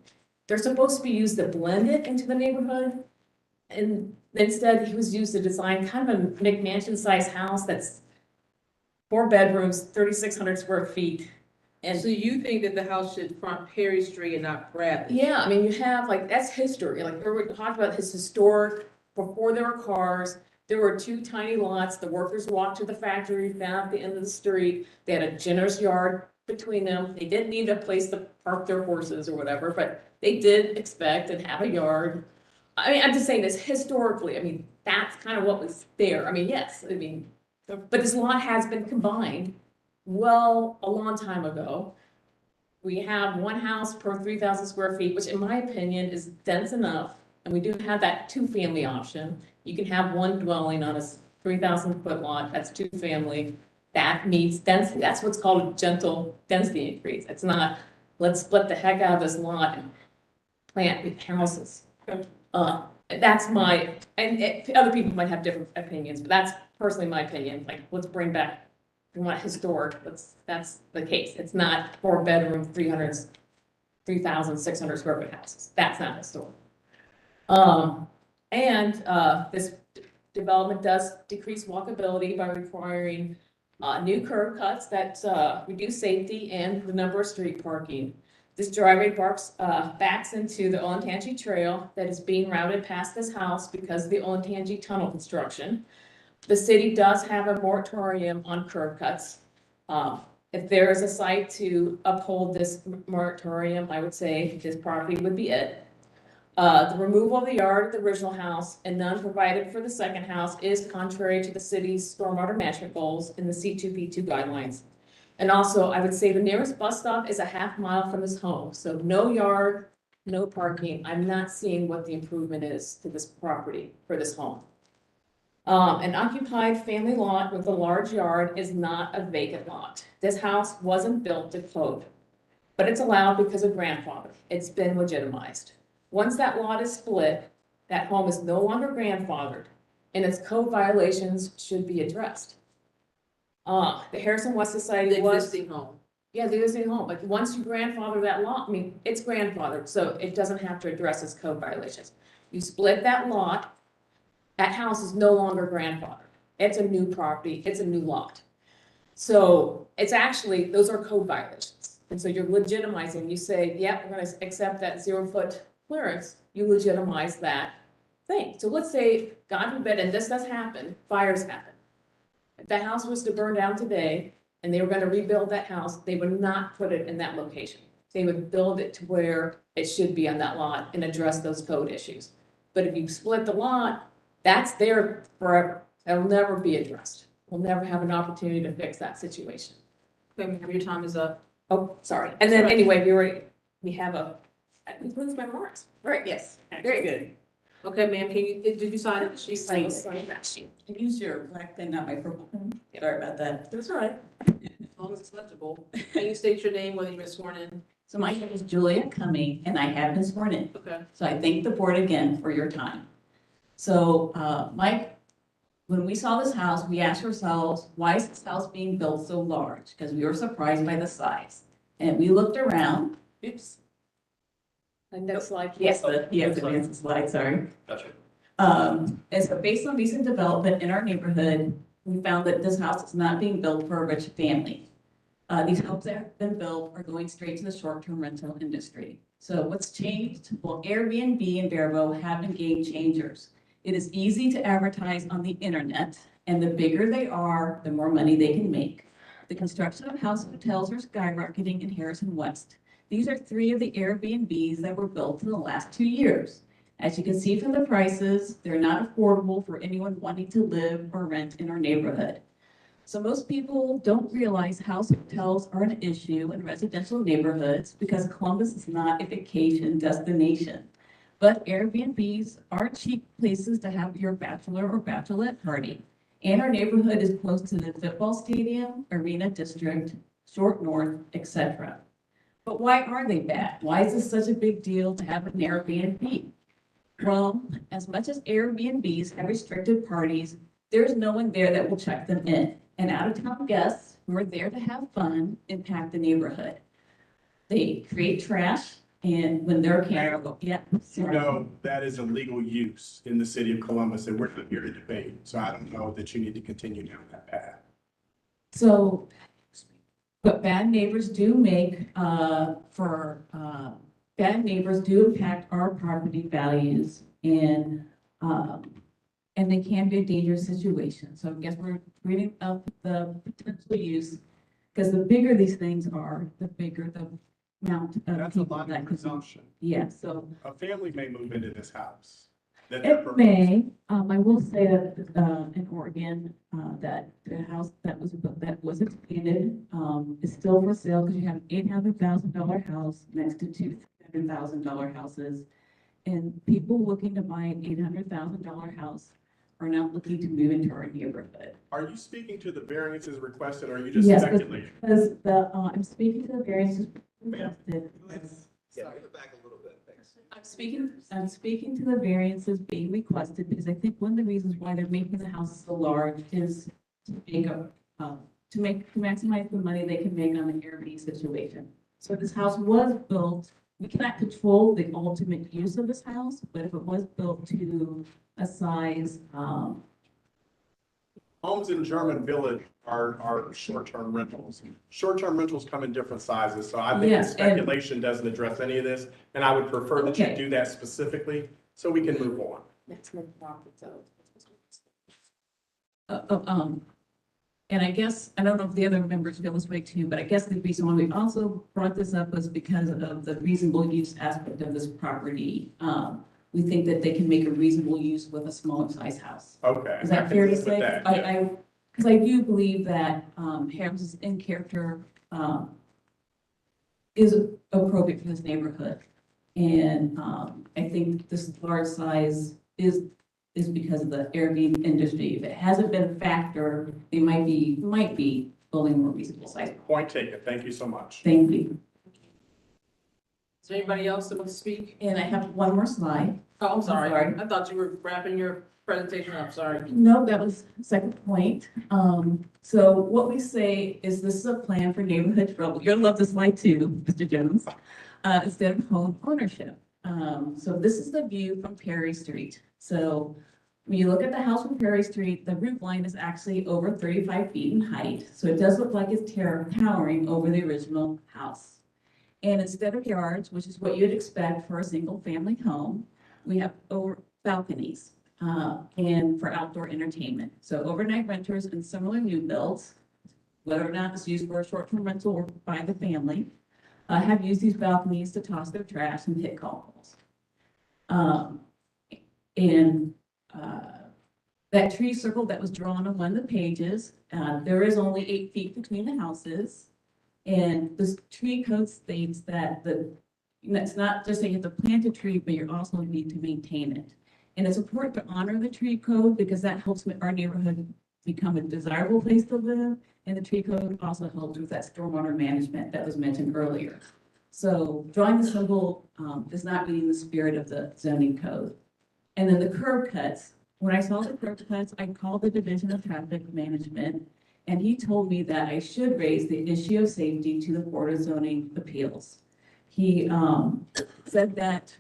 They're supposed to be used to blend it into the neighborhood. And instead, he was used to design kind of a McMansion-sized house that's 4 bedrooms, 3,600 square feet. And So you think that the house should front Perry Street and not Bradley? yeah, I mean, you have, like, that's history, like, we were talking about his historic, before there were cars, there were 2 tiny lots, the workers walked to the factory, down at the end of the street, they had a generous yard between them, they didn't need a place to park their horses or whatever, but they did expect and have a yard. I mean, I'm just saying this historically, I mean, that's kind of what was there, I mean, yes, I mean, but this lot has been combined, well, a long time ago. We have 1 house per 3,000 square feet, which in my opinion is dense enough. And we do have that 2-family option. You can have 1 dwelling on a 3,000 foot lot, that's 2-family. That meets density, that's what's called a gentle density increase. It's not, let's split the heck out of this lot and plant houses. That's my, and other people might have different opinions, but that's personally my opinion. Like, let's bring back, if you want historic, that's the case. It's not 4 bedroom, 3,600 square foot houses. That's not historic. This development does decrease walkability by requiring new curb cuts that reduce safety and the number of street parking. This driveway backs into the Olentangy Trail that is being routed past this house because of the Olentangy Tunnel construction. The city does have a moratorium on curb cuts. If there is a site to uphold this moratorium, I would say this property would be it. The removal of the yard of the original house and none provided for the second house is contrary to the city's stormwater management goals in the C2P2 guidelines. And also, I would say the nearest bus stop is a ½ mile from his home, so no yard, no parking. I'm not seeing what the improvement is to this property for this home. An occupied family lot with a large yard is not a vacant lot. This house wasn't built to code, but it's allowed because of grandfather. It's been legitimized. Once that lot is split, that home is no longer grandfathered, and its code violations should be addressed. The Harrison West Society The was. existing home. Yeah, the existing home, like, once you grandfather that lot, I mean, it's grandfathered, so it doesn't have to address its code violations. You split that lot, that house is no longer grandfathered. It's a new property, it's a new lot. So it's actually, those are code violations. And so you're legitimizing, you say, yeah, we're gonna accept that 0-foot clearance, you legitimize that thing. So let's say, God forbid, and this does happen, fires happen. If the house was to burn down today and they were gonna rebuild that house, they would not put it in that location. They would build it to where it should be on that lot and address those code issues. But if you split the lot, that's there forever. That'll never be addressed. We'll never have an opportunity to fix that situation. Okay, ma'am, your time is up. Oh, sorry. And then anyway, we have that concludes my remarks. Right, yes, very good. Okay, ma'am, did you sign it? She signed it. Sign that sheet. Use your black pen, not my purple pen. Sorry about that. That's all right. As long as it's legible. Can you state your name, whether you've been sworn in? So my name is Julia Cumming, and I have been sworn in. Okay. So I thank the board again for your time. So, Mike, when we saw this house, we asked ourselves, why is this house being built so large? Because we were surprised by the size. And we looked around. Oops. And next slide. Yes, advance the slide, sorry. Gotcha. And so based on recent development in our neighborhood, we found that this house is not being built for a rich family. These homes that have been built are going straight to the short-term rental industry. So what's changed? Well, Airbnb and Vrbo have been game changers. It is easy to advertise on the internet, and the bigger they are, the more money they can make. The construction of house hotels are skyrocketing in Harrison West. These are 3 of the Airbnbs that were built in the last 2 years. As you can see from the prices, they're not affordable for anyone wanting to live or rent in our neighborhood. So most people don't realize house hotels are an issue in residential neighborhoods because Columbus is not a vacation destination. But Airbnbs are cheap places to have your bachelor or bachelorette party. And our neighborhood is close to the football stadium, arena district, short north, etc. But why are they bad? Why is this such a big deal to have an Airbnb? Well, as much as Airbnbs have restricted parties, there's no one there that will check them in. And out-of-town guests who are there to have fun impact the neighborhood. They create trash, and when they're careful, yeah. You know, that is a legal use in the city of Columbus, and we're not here to debate. So I don't know that you need to continue down that path. So, what bad neighbors do make, bad neighbors do impact our property values and they can be a dangerous situation. So I guess we're reading up the potential use, because the bigger these things are, the bigger the amount of That's a people lot that of could. presumption. Yeah, so A family may move into this house. that they're it may, I will say that, in Oregon, that the house that was expanded, is still for sale, because you have $800,000 house next to $200,000 houses. And people looking to buy an $800,000 house are not looking to move into our neighborhood. Are you speaking to the variances requested, or are you just Yes, speculating? because I'm speaking to the variances requested. Yeah, give it back a little bit, thanks. I'm speaking to the variances being requested, because I think one of the reasons why they're making the house so large is to maximize the money they can make on the Airbnb situation. So this house was built, we cannot control the ultimate use of this house, but if it was built to a size, Homes in German Village are short-term rentals. Short-term rentals come in different sizes, so I think the Yes, and- speculation doesn't address any of this. And I would prefer that you Okay. do that specifically, so we can move on. and I guess, I don't know if the other members feel this way too, but I guess the reason why we also brought this up was because of the reasonable use aspect of this property. We think that they can make a reasonable use with a smaller size house. Okay. Is I that can fair to live with say? that, yeah. Because I do believe that Harris's in character is appropriate for this neighborhood. And I think this large size is because of the Airbnb industry. If it hasn't been a factor, they might be building more reasonable size. Point taken. Thank you so much. Thank you. Is there anybody else that wants to speak? And I have one more slide. Oh, I'm sorry. Sorry. I thought you were wrapping your presentation up, sorry. No, that was the second point. So what we say is this is a plan for neighborhood development. You're gonna love this slide too, Mr. Jones. Instead of home ownership. So this is the view from Perry Street. So when you look at the house from Perry Street, the roof line is actually over 35 feet in height. So it does look like it's towering over the original house. And instead of yards, which is what you'd expect for a single family home, we have over balconies. And for outdoor entertainment. So overnight renters and similar new builds, whether or not it's used for a short-term rental or by the family, have used these balconies to toss their trash and hit golf balls. That tree circle that was drawn on one of the pages, there is only 8 feet between the houses. And this tree code states that it's not just that you have to plant a tree, but you also need to maintain it. And it's important to honor the tree code because that helps our neighborhood become a desirable place to live. And the tree code also helps with that stormwater management that was mentioned earlier. So drawing the symbol is not meeting the spirit of the zoning code. And then the curb cuts, when I saw the curb cuts, I called the Division of Traffic Management, and he told me that I should raise the issue of safety to the Board of Zoning Appeals. He said that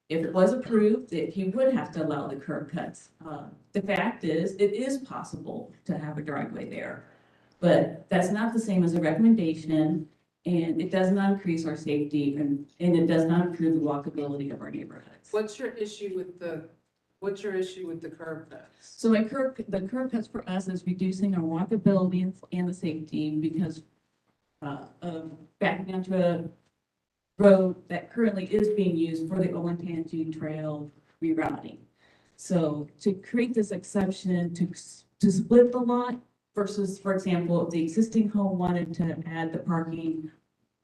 if it was approved, that he would have to allow the curb cuts. The fact is, it is possible to have a driveway there, but that's not the same as a recommendation, and it does not increase our safety, and it does not improve the walkability of our neighborhoods. What's your issue with the curb cuts? So the curb cuts for us is reducing our walkability and the safety because of backing onto a road that currently is being used for the Olentangy Trail rerouting. So to create this exception to split the lot versus, for example, if the existing home wanted to add the parking,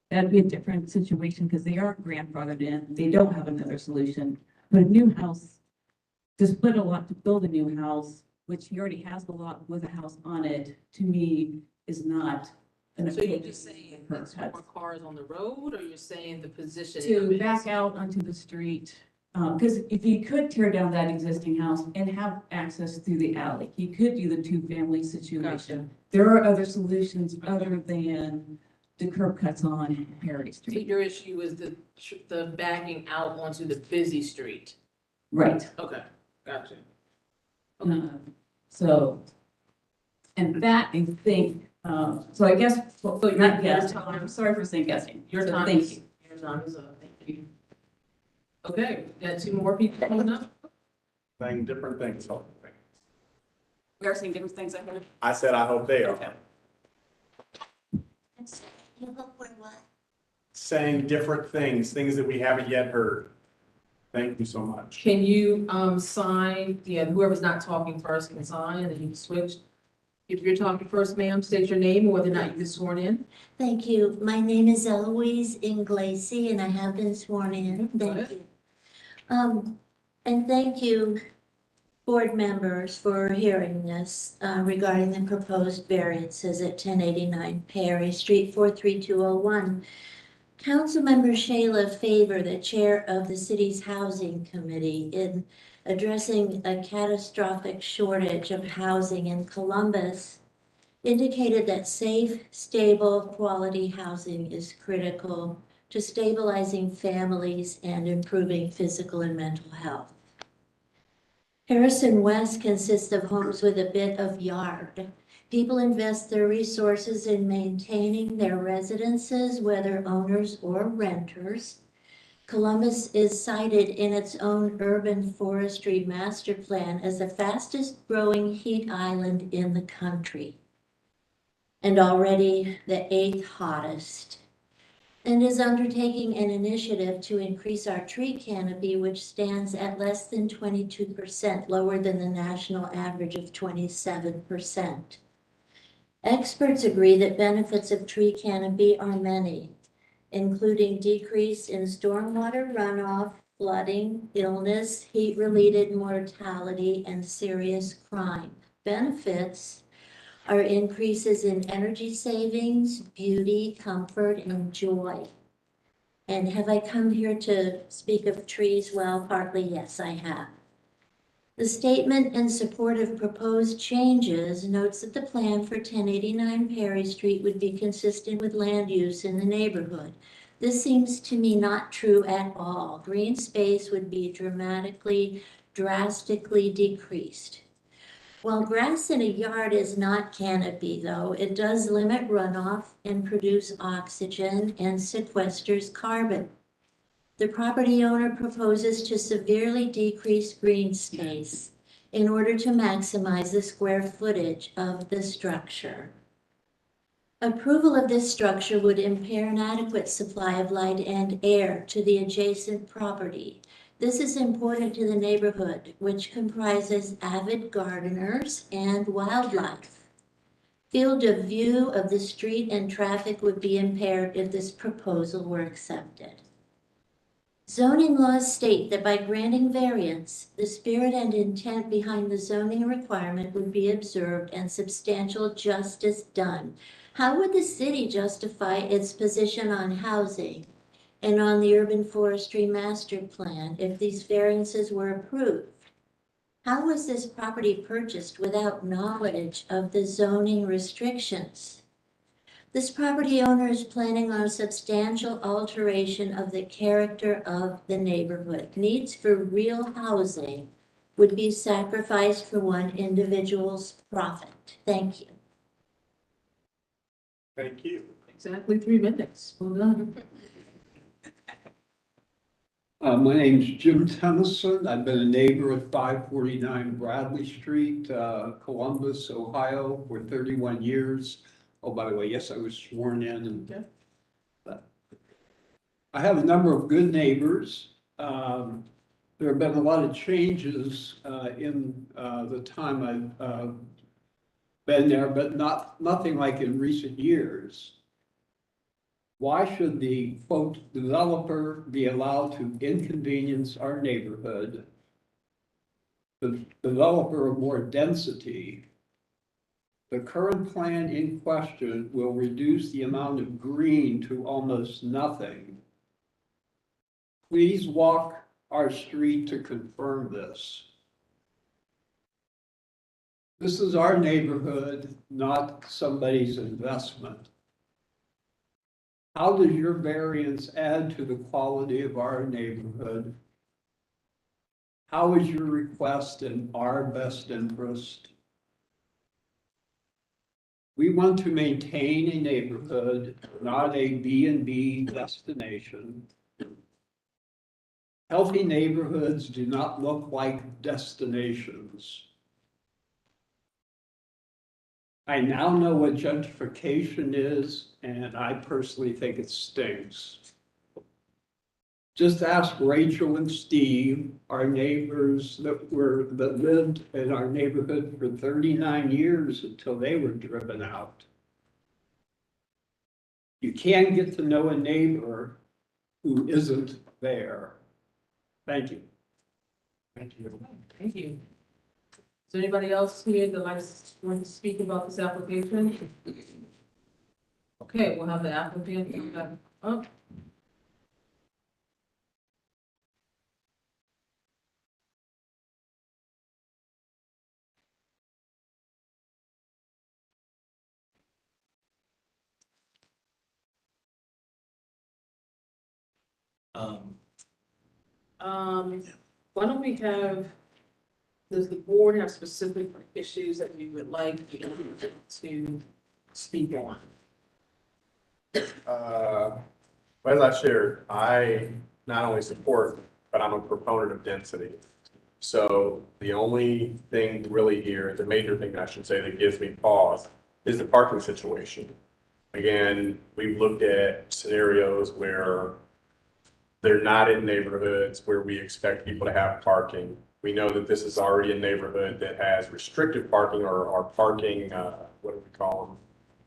that'd be a different situation because they are grandfathered in. They don't have another solution. But a new house, to split a lot to build a new house, which he already has the lot with a house on it, to me is not an. So you're just saying there's more cars on the road, or you're saying the position? To back out onto the street, because if you could tear down that existing house and have access through the alley, you could do the two-family situation. There are other solutions other than the curb cuts on Perry So Street. your issue is the backing out onto the busy street? Right. Okay, gotcha. So, and that I think, so I guess, well, So not your guess, time- I'm sorry for saying guessing. Your So time thank is, you. your time is up, thank you. Okay, got two more people coming up? Saying different things. We are seeing different things, I heard. I said, I hope they are. Okay. Saying different things, things that we haven't yet heard. Thank you so much. Can you, sign, whoever's not talking first can sign, and then you can switch? If you're talking first, ma'am, state your name, or whether or not you've been sworn in. Thank you. My name is Eloise Inglesi, and I have been sworn in. Go Thank ahead. you. And thank you, board members, for hearing this regarding the proposed variances at 1089 Perry Street, 43201. Councilmember Shayla Favor, the chair of the city's housing committee, in addressing a catastrophic shortage of housing in Columbus, indicated that safe, stable, quality housing is critical to stabilizing families and improving physical and mental health. Harrison West consists of homes with a bit of yard. People invest their resources in maintaining their residences, whether owners or renters. Columbus is cited in its own urban forestry master plan as the fastest growing heat island in the country, and already the 8th hottest, and is undertaking an initiative to increase our tree canopy, which stands at less than 22%, lower than the national average of 27%. Experts agree that benefits of tree canopy are many, including decrease in stormwater runoff, flooding, illness, heat-related mortality, and serious crime. Benefits are increases in energy savings, beauty, comfort, and joy. And have I come here to speak of trees? Well, partly yes, I have. The statement in support of proposed changes notes that the plan for 1089 Perry Street would be consistent with land use in the neighborhood. This seems to me not true at all. Green space would be drastically decreased. While grass in a yard is not canopy, though, it does limit runoff and produce oxygen and sequesters carbon. The property owner proposes to severely decrease green space in order to maximize the square footage of the structure. Approval of this structure would impair an adequate supply of light and air to the adjacent property. This is important to the neighborhood, which comprises avid gardeners and wildlife. Field of view of the street and traffic would be impaired if this proposal were accepted. Zoning laws state that by granting variance, the spirit and intent behind the zoning requirement would be observed and substantial justice done. How would the city justify its position on housing and on the urban forestry master plan if these variances were approved? How was this property purchased without knowledge of the zoning restrictions? This property owner is planning on a substantial alteration of the character of the neighborhood. Needs for real housing would be sacrificed for one individual's profit. Thank you. Thank you. Exactly 3 minutes. Well done. My name's Jim Tennyson. I've been a neighbor at 549 Bradley Street, Columbus, Ohio, for 31 years. Oh, by the way, yes, I was sworn in and I have a number of good neighbors. There have been a lot of changes in the time I've been there, but nothing like in recent years. Why should the quote developer be allowed to inconvenience our neighborhood? The developer of more density. The current plan in question will reduce the amount of green to almost nothing. Please walk our street to confirm this. This is our neighborhood, not somebody's investment. How does your variance add to the quality of our neighborhood? How is your request in our best interest? We want to maintain a neighborhood, not a B&B destination. Healthy neighborhoods do not look like destinations. I now know what gentrification is, and I personally think it stinks. Just ask Rachel and Steve, our neighbors that lived in our neighborhood for 39 years until they were driven out. You can't get to know a neighbor who isn't there. Thank you. Thank you. Thank you. Is there anybody else here that likes to speak about this application? Okay, we'll have the applicant come back up. Why don't we have, does the board have specific issues that you would like to speak on? As I shared, I not only support, but I'm a proponent of density. So the only thing really here, the major thing I should say that gives me pause is the parking situation. Again, we've looked at scenarios where they're not in neighborhoods where we expect people to have parking. We know that this is already a neighborhood that has restricted parking or parking, what do we call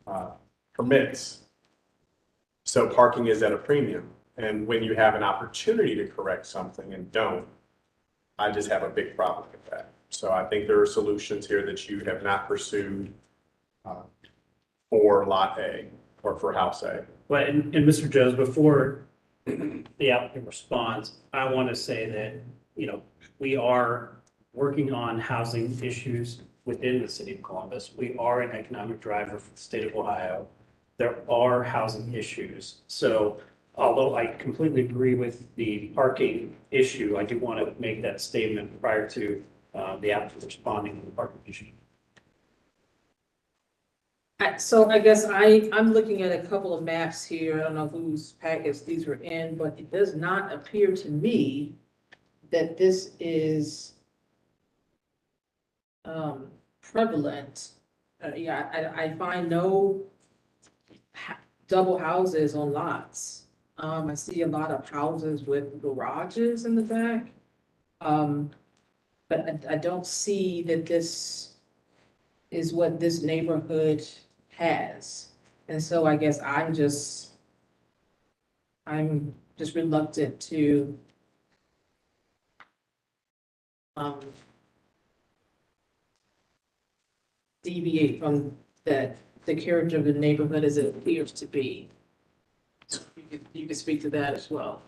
them? Permits. So parking is at a premium. And when you have an opportunity to correct something and don't, I just have a big problem with that. So I think there are solutions here that you have not pursued for Lot A or for House A. Well, and Mr. Jones, before the applicant responds, I want to say that, you know, we are working on housing issues within the city of Columbus. We are an economic driver for the state of Ohio. There are housing issues. So although I completely agree with the parking issue, I do want to make that statement prior to the applicant responding to the parking issue. So I guess I'm looking at a couple of maps here. I don't know whose packets these were in, but it does not appear to me that this is prevalent. Yeah, I find no double houses on lots. I see a lot of houses with garages in the back. But I don't see that this is what this neighborhood has. And so I guess I'm just reluctant to deviate from the character of the neighborhood as it appears to be. You can speak to that as well.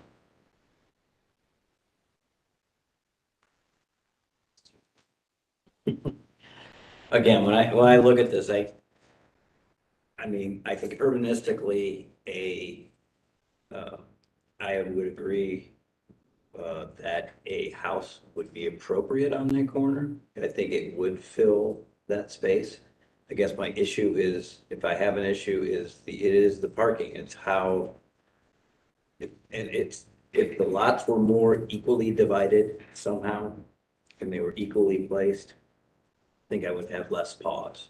Again, when I look at this, I mean, I think urbanistically, I would agree that a house would be appropriate on that corner. I think it would fill that space. I guess my issue is, if I have an issue, it is the parking. It's how, if the lots were more equally divided somehow, and they were equally placed, I think I would have less pause.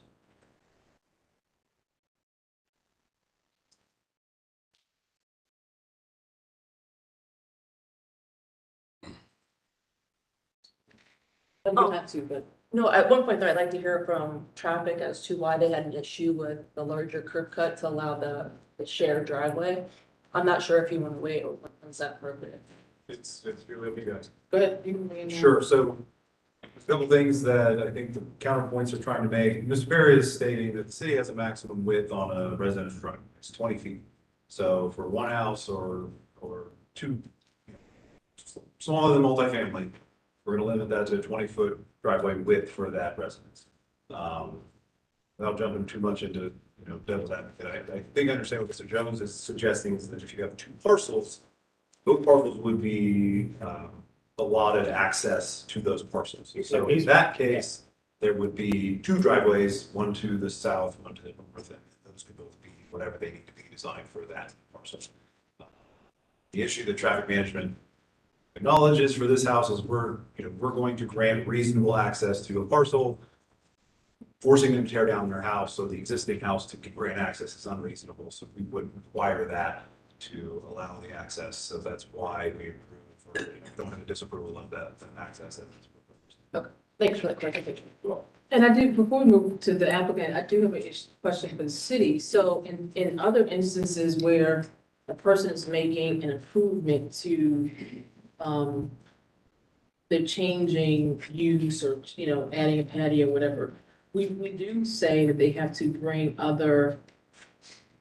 I don't have to, but. No, at one point, I'd like to hear from traffic as to why they had an issue with the larger curb cut to allow the shared driveway. I'm not sure if you want to wait or when's that appropriate. It's really up to you guys. Go ahead. You can weigh in now. Sure, so a couple things that I think the counterpoints are trying to make. Mr. Perry is stating that the city has a maximum width on a residential driveway, it's 20 feet. So for one house or two, smaller than multifamily, we're gonna limit that to a 20-foot driveway width for that residence. Without jumping too much into, devil's advocate, I think I understand what Mr. Jones is suggesting is that if you have two parcels, those parcels would be allotted access to those parcels. So in that case, there would be two driveways, one to the south, one to the north, and those could both be whatever they need to be designed for that parcel. The issue that traffic management acknowledges for this house is we're going to grant reasonable access to a parcel, forcing them to tear down their house, so the existing house to grant access is unreasonable. So we would require that to allow the access. So that's why we approve, or don't have a disapproval of that access. Okay, thanks for that clarification. And I do, before we move to the applicant, I do have a question for the city. So in other instances where a person is making an improvement to, they're changing use or, adding a patio, whatever, we do say that they have to bring other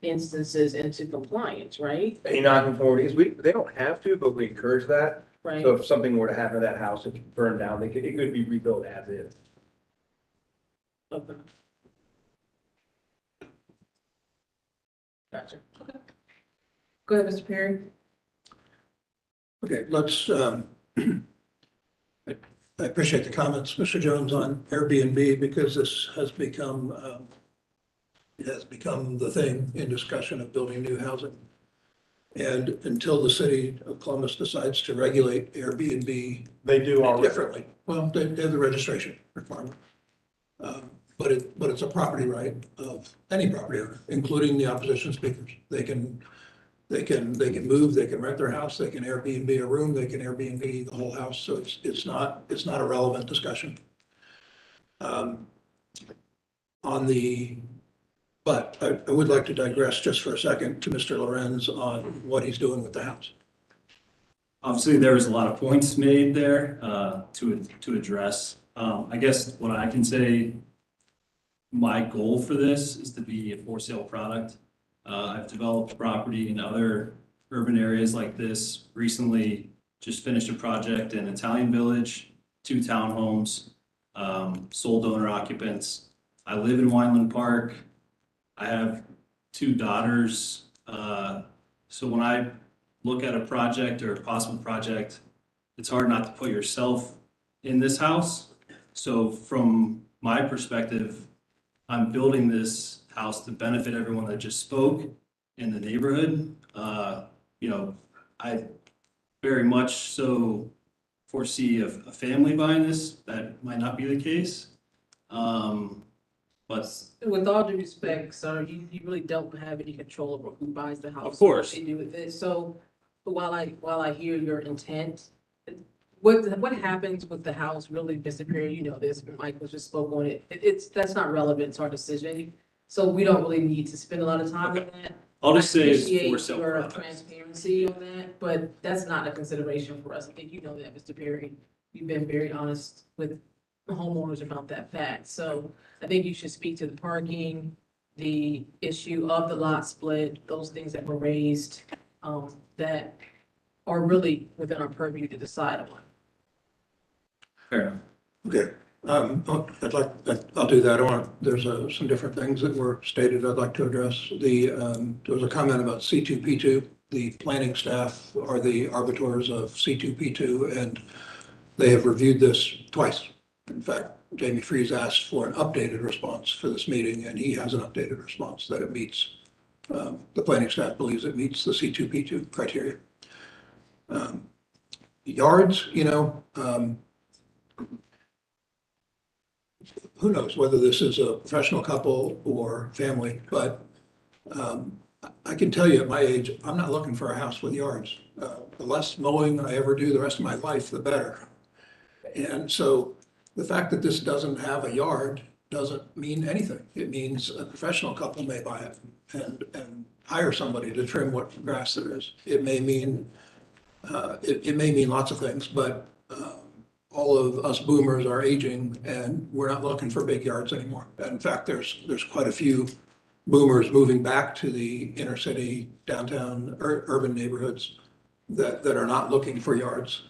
instances into compliance, right? Any non-conformities, they don't have to, but we encourage that. Right. So if something were to happen to that house, if it burned down, it could be rebuilt as is. Okay. Gotcha. Okay. Go ahead, Mr. Perry. Okay, let's, I appreciate the comments, Mr. Jones, on Airbnb, because this has become, it has become the thing in discussion of building new housing. And until the city of Columbus decides to regulate Airbnb. They do already. Differently. Well, they have the registration requirement. But it's a property right of any property owner, including the opposition speakers. They can move, they can rent their house, they can Airbnb a room, they can Airbnb the whole house. So it's not a relevant discussion. But I would like to digress just for a second to Mr. Lorenz on what he's doing with the house. Obviously, there was a lot of points made there to address. I guess what I can say, my goal for this is to be a for sale product. I've developed property in other urban areas like this. Recently, just finished a project in Italian Village, 2 townhomes, sole owner occupants. I live in Wineland Park. I have 2 daughters. So when I look at a project or a possible project, it's hard not to put yourself in this house. So from my perspective, I'm building this house to benefit everyone that just spoke in the neighborhood. I very much so foresee a family buying this. That might not be the case. But with all due respect, sir, you really don't have any control over who buys the house. Of course. What they do with it. So while I hear your intent, what happens with the house really disappearing? You know this, Mike was just spoke on it. That's not relevant to our decision. So we don't really need to spend a lot of time on that. I'll just say it's Appreciate for sale your products. transparency on that, but that's not a consideration for us. I think you know that, Mr. Perry. You've been very honest with homeowners about that fact. So I think you should speak to the parking, the issue of the lot split, those things that were raised, that are really within our purview to decide on. Fair enough. Okay, I'll do that. There's some different things that were stated I'd like to address. There was a comment about C2P2. The planning staff are the arbiters of C2P2, and they have reviewed this twice. In fact, Jamie Freeze asked for an updated response for this meeting, and he has an updated response that it meets. The planning staff believes it meets the C2P2 criteria. Yards, who knows whether this is a professional couple or family, but I can tell you at my age, I'm not looking for a house with yards. The less mowing I ever do the rest of my life, the better. And so The fact that this doesn't have a yard doesn't mean anything. It means a professional couple may buy it and hire somebody to trim what grass there is. It may mean, it may mean lots of things, but all of us boomers are aging and we're not looking for big yards anymore. In fact, there's quite a few boomers moving back to the inner city, downtown, urban neighborhoods that are not looking for yards.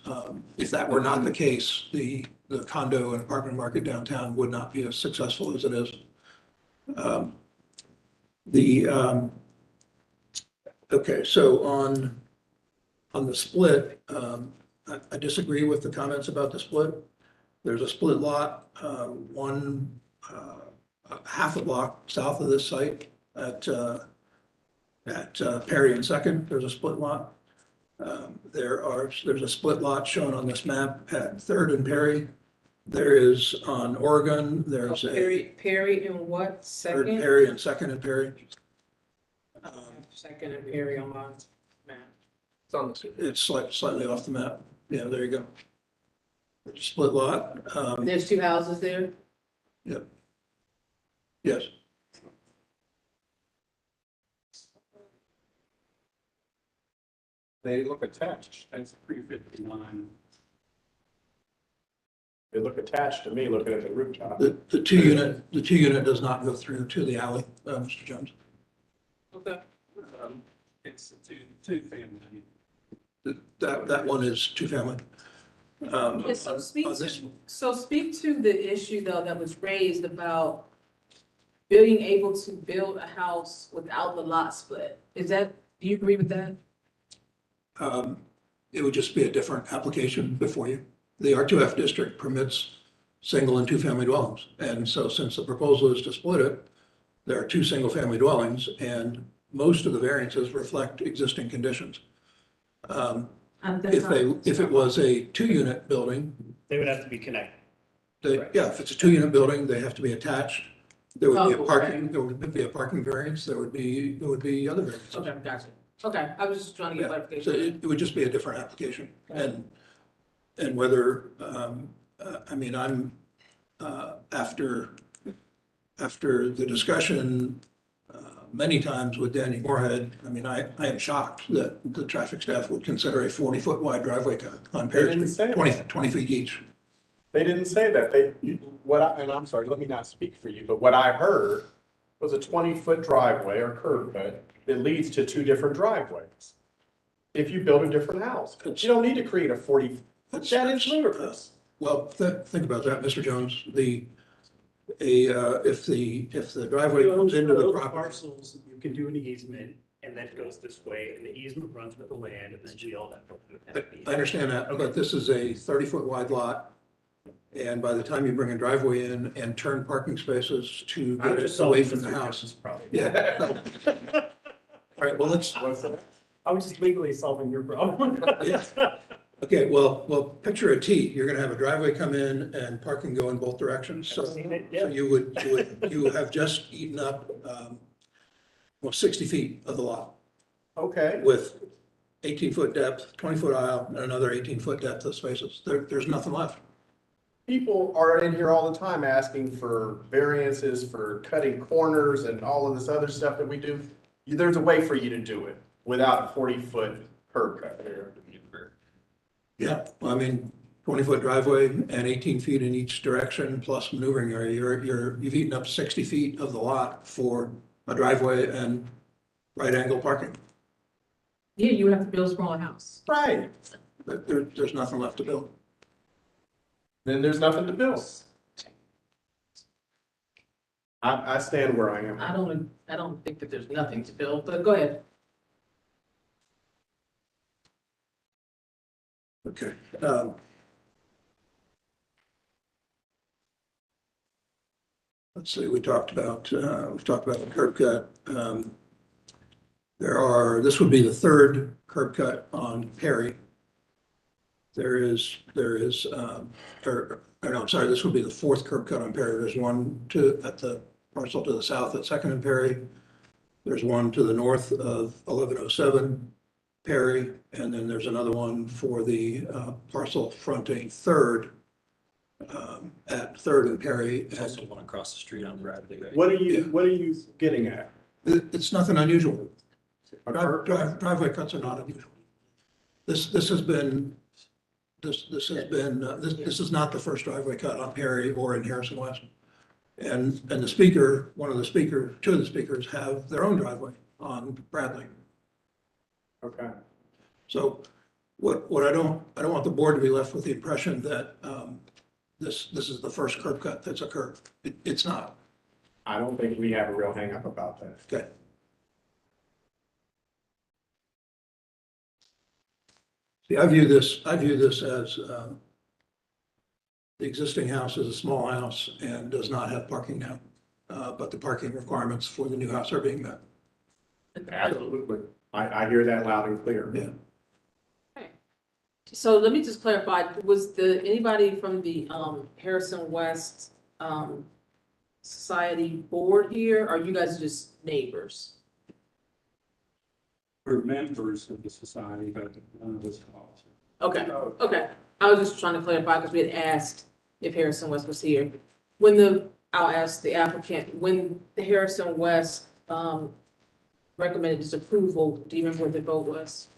If that were not the case, the condo and apartment market downtown would not be as successful as it is. Okay, so on the split, I disagree with the comments about the split. There's a split lot, half a block south of this site at Perry and Second. There's a split lot. There's a split lot shown on this map at Third and Perry. There is on Oregon, there's Perry and what, Third second? Perry and Second and Perry. Second and Perry on my map. It's slightly off the map. Yeah, there you go. Split lot. There's two houses there? Yep. Yes. They look attached. That's 359. They look attached to me, looking at the rooftop. The two unit does not go through to the alley, Mr. Jones. Okay. It's two family. That one is two family. Yeah, so speak to the issue though that was raised about being able to build a house without the lot split. Do you agree with that? It would just be a different application before you. The R2F district permits single and two family dwellings. And so since the proposal is to split it, there are two single family dwellings and most of the variances reflect existing conditions. If it was a 2-unit building, They would have to be connected. yeah, if it's a 2-unit building, they have to be attached. There would be a Oh, parking, there would be a parking variance, there would be other variances. Okay, gotcha. Okay, I was just trying to get Yeah, clarification. so it would just be a different application and whether, I mean, I'm, after the discussion, many times with Danny Moorhead, I mean, I am shocked that the traffic staff would consider a 40-foot wide driveway on Perry Street, 20 feet each. They didn't say that. And I'm sorry, let me not speak for you, but what I heard was a 20-foot driveway or curb cut that leads to two different driveways. If you build a different house, you don't need to create a 40, that is ludicrous. Well, think about that, Mr. Jones. If the driveway comes into the property. Parcels, you can do an easement, and then it goes this way, and the easement runs with the land, and then you all that. I understand that, but this is a 30-foot wide lot. And by the time you bring a driveway in and turn parking spaces to get it away from the house. Yeah. All right, well, I was just legally solving your problem. Yeah. Okay, well, picture a T. You're gonna have a driveway come in and parking go in both directions. So you have just eaten up, 60 feet of the lot Okay. with 18-foot depth, 20-foot aisle, and another 18-foot depth of spaces. There's nothing left. People are in here all the time asking for variances for cutting corners and all of this other stuff that we do. There's a way for you to do it without a 40-foot curb cut. Yeah, well, I mean, 20-foot driveway and 18 feet in each direction plus maneuvering area. You've eaten up 60 feet of the lot for a driveway and right angle parking. Yeah, you would have to build a smaller house. Right. There's nothing left to build. Then there's nothing to build. I stand where I am. I don't think that there's nothing to build, but go ahead. Okay. Let's see, we've talked about the curb cut. This would be the third curb cut on Perry. I'm sorry, this would be the fourth curb cut on Perry. There's one at the parcel to the south at Second and Perry. There's one to the north of 1107 Perry, and then there's another one for the parcel fronting Third at Third and Perry. There's also one across the street on Bradley, right? What are you getting at? It's nothing unusual. A curb cut? Driveway cuts are not unusual. This has been, this is not the first driveway cut on Perry or in Harrison West. And the speaker, two of the speakers have their own driveway on Bradley. Okay. So what I don't want the board to be left with the impression that, this is the first curb cut that's occurred. It's not. I don't think we have a real hang up about that. Okay. See, I view this as, the existing house is a small house and does not have parking now. But the parking requirements for the new house are being met. Absolutely. I hear that loud and clear. Yeah. So let me just clarify, was anybody from the Harrison West Society board here, or are you guys just neighbors? We're members of the society, but none of us officers. Okay, okay. I was just trying to clarify because we had asked if Harrison West was here. I'll ask the applicant, when the Harrison West recommended disapproval, do you remember what the vote was?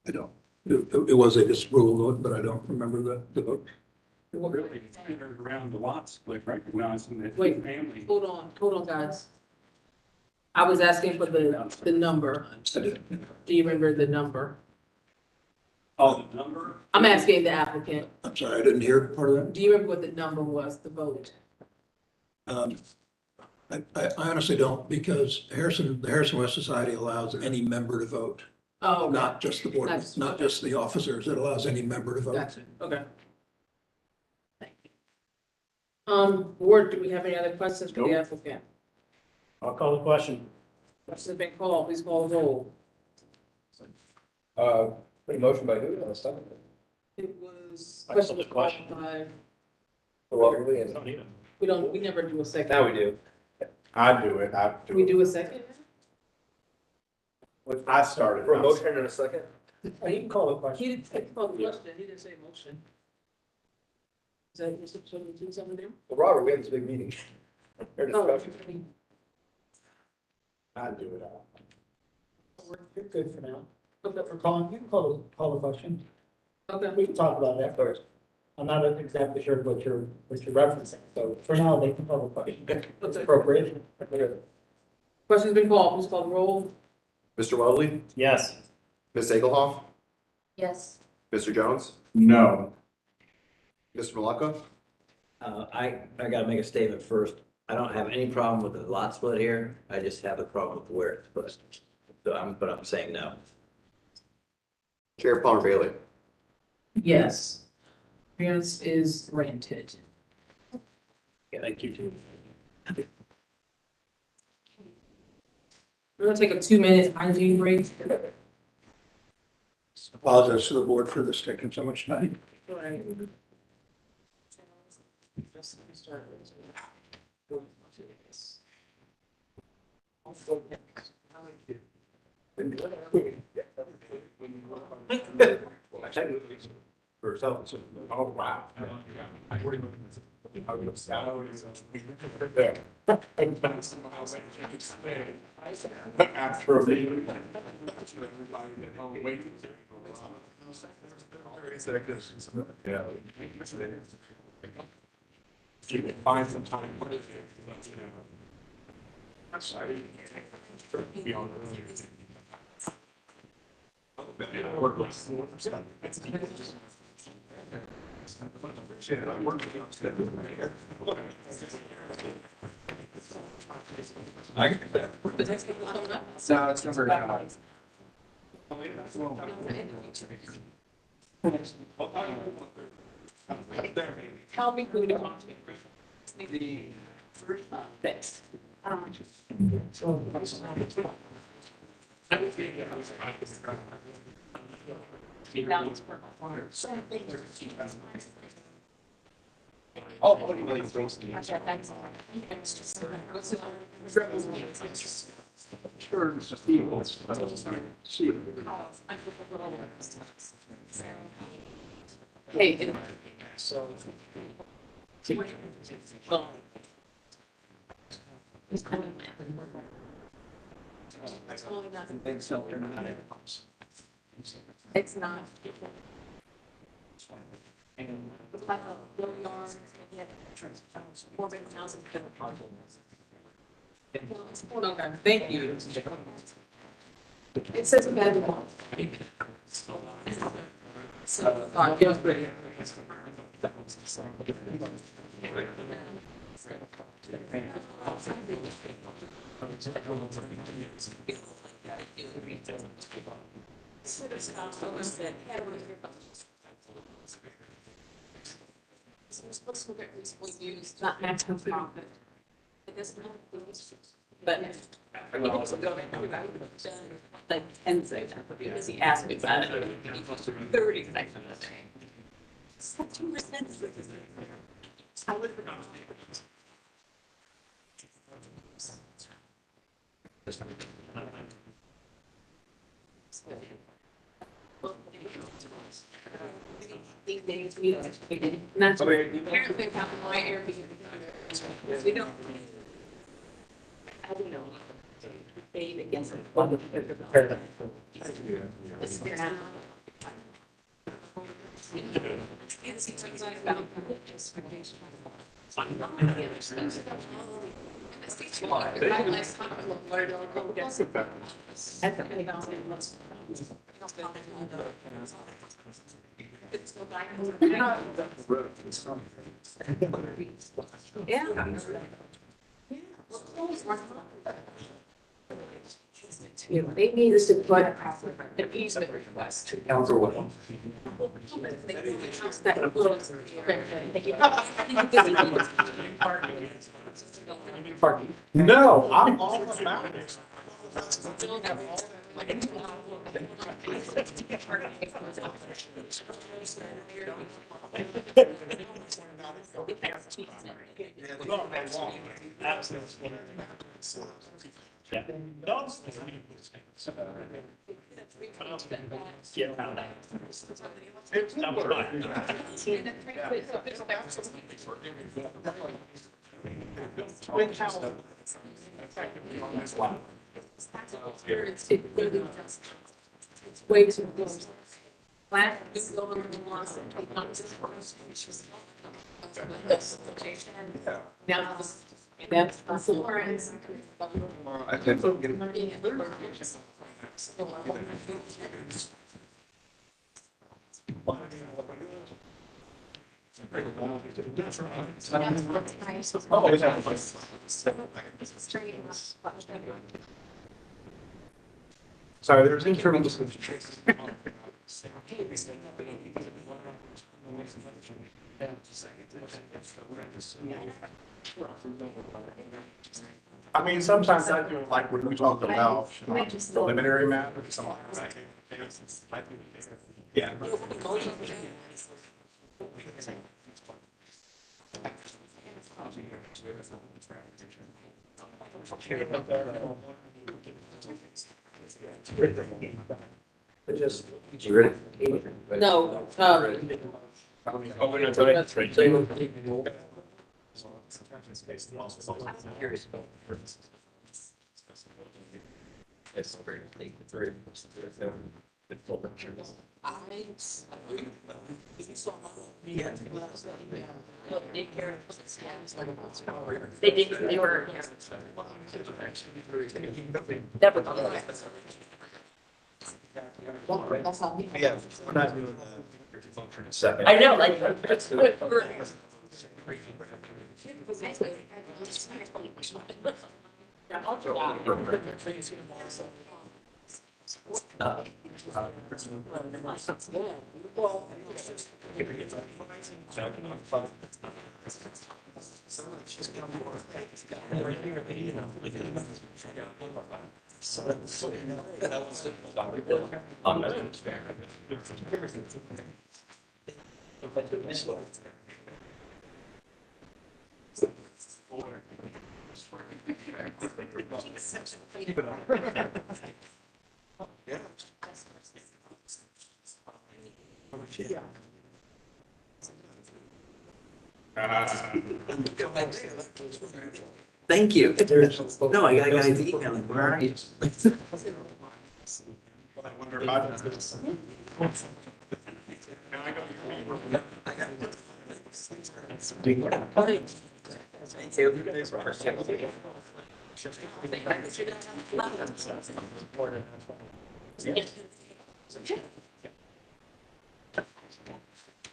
I don't. It was a disapproval vote, but I don't remember the vote. Really, around the lot split, recognizing that Wait, family. hold on, guys. I was asking for the number. Do you remember the number? Oh, the number? I'm asking the applicant. I'm sorry, I didn't hear part of that. Do you remember what the number was, the vote? I honestly don't, because the Harrison West Society allows any member to vote. Oh, okay. Not just the board, not just the officers. It allows any member to vote. Gotcha, okay. Thank you. Board, do we have any other questions for the applicant? I'll call the question. Question has been called, please call the roll. Pretty motion by who? On the second. It was, I question called was the called question. by, we never do a second. Now we do. I do it. Do we do a second? I started. For a motion and a second? You can call the question. He didn't call the question, he didn't say motion. Is that, is something there? Well, Robert, we had this big meeting. Or Oh, discussion. I do it. You're good for now. okay, For calling, you can call the question. okay. We can talk about that first. I'm not exactly sure what you're referencing, so for now, they can call the question. That's appropriate. Question's been called, please call the roll. Mr. Webley, Yes. Ms. Egelhoff, Yes. Mr. Jones, No. Mr. Malacca, I gotta make a statement first. I don't have any problem with the lot split here. I just have a problem with where it's put. So I'm saying no. Chair Palmer Bailey. Yes. Variance is granted. Thank you. We're gonna take a 2-minute hygiene break. Apologize to the board for this taking so much time. Right. Oh, wow. Yeah. You can find some time. I get that. So it's number 5. How big do we want to be? Thanks. Oh, what do you really think? Sure, it's just evil. Hey, So. It's not. And like a little yard, yeah, 4,000. Okay, thank you. It says available. So, not maximum profit. But. Like 10 seconds, because he asked me about it. 30 seconds. 2%. I would have forgotten. These days, we don't. That's apparently about my Airbnb. We don't. I don't know. Babe against it. They need us to put an easement request. Council Williams. No, I'm all about it. It's way too close. Flat, this is over the ones that take on now, that's also. I think so. Sorry, there's internal discussion. I mean, sometimes I do like when we talk about preliminary matters. Yeah. No, they did, they were. Never. Yeah, we're not doing the second. I know, like. Thank you. No, I got guys emailing, where are you?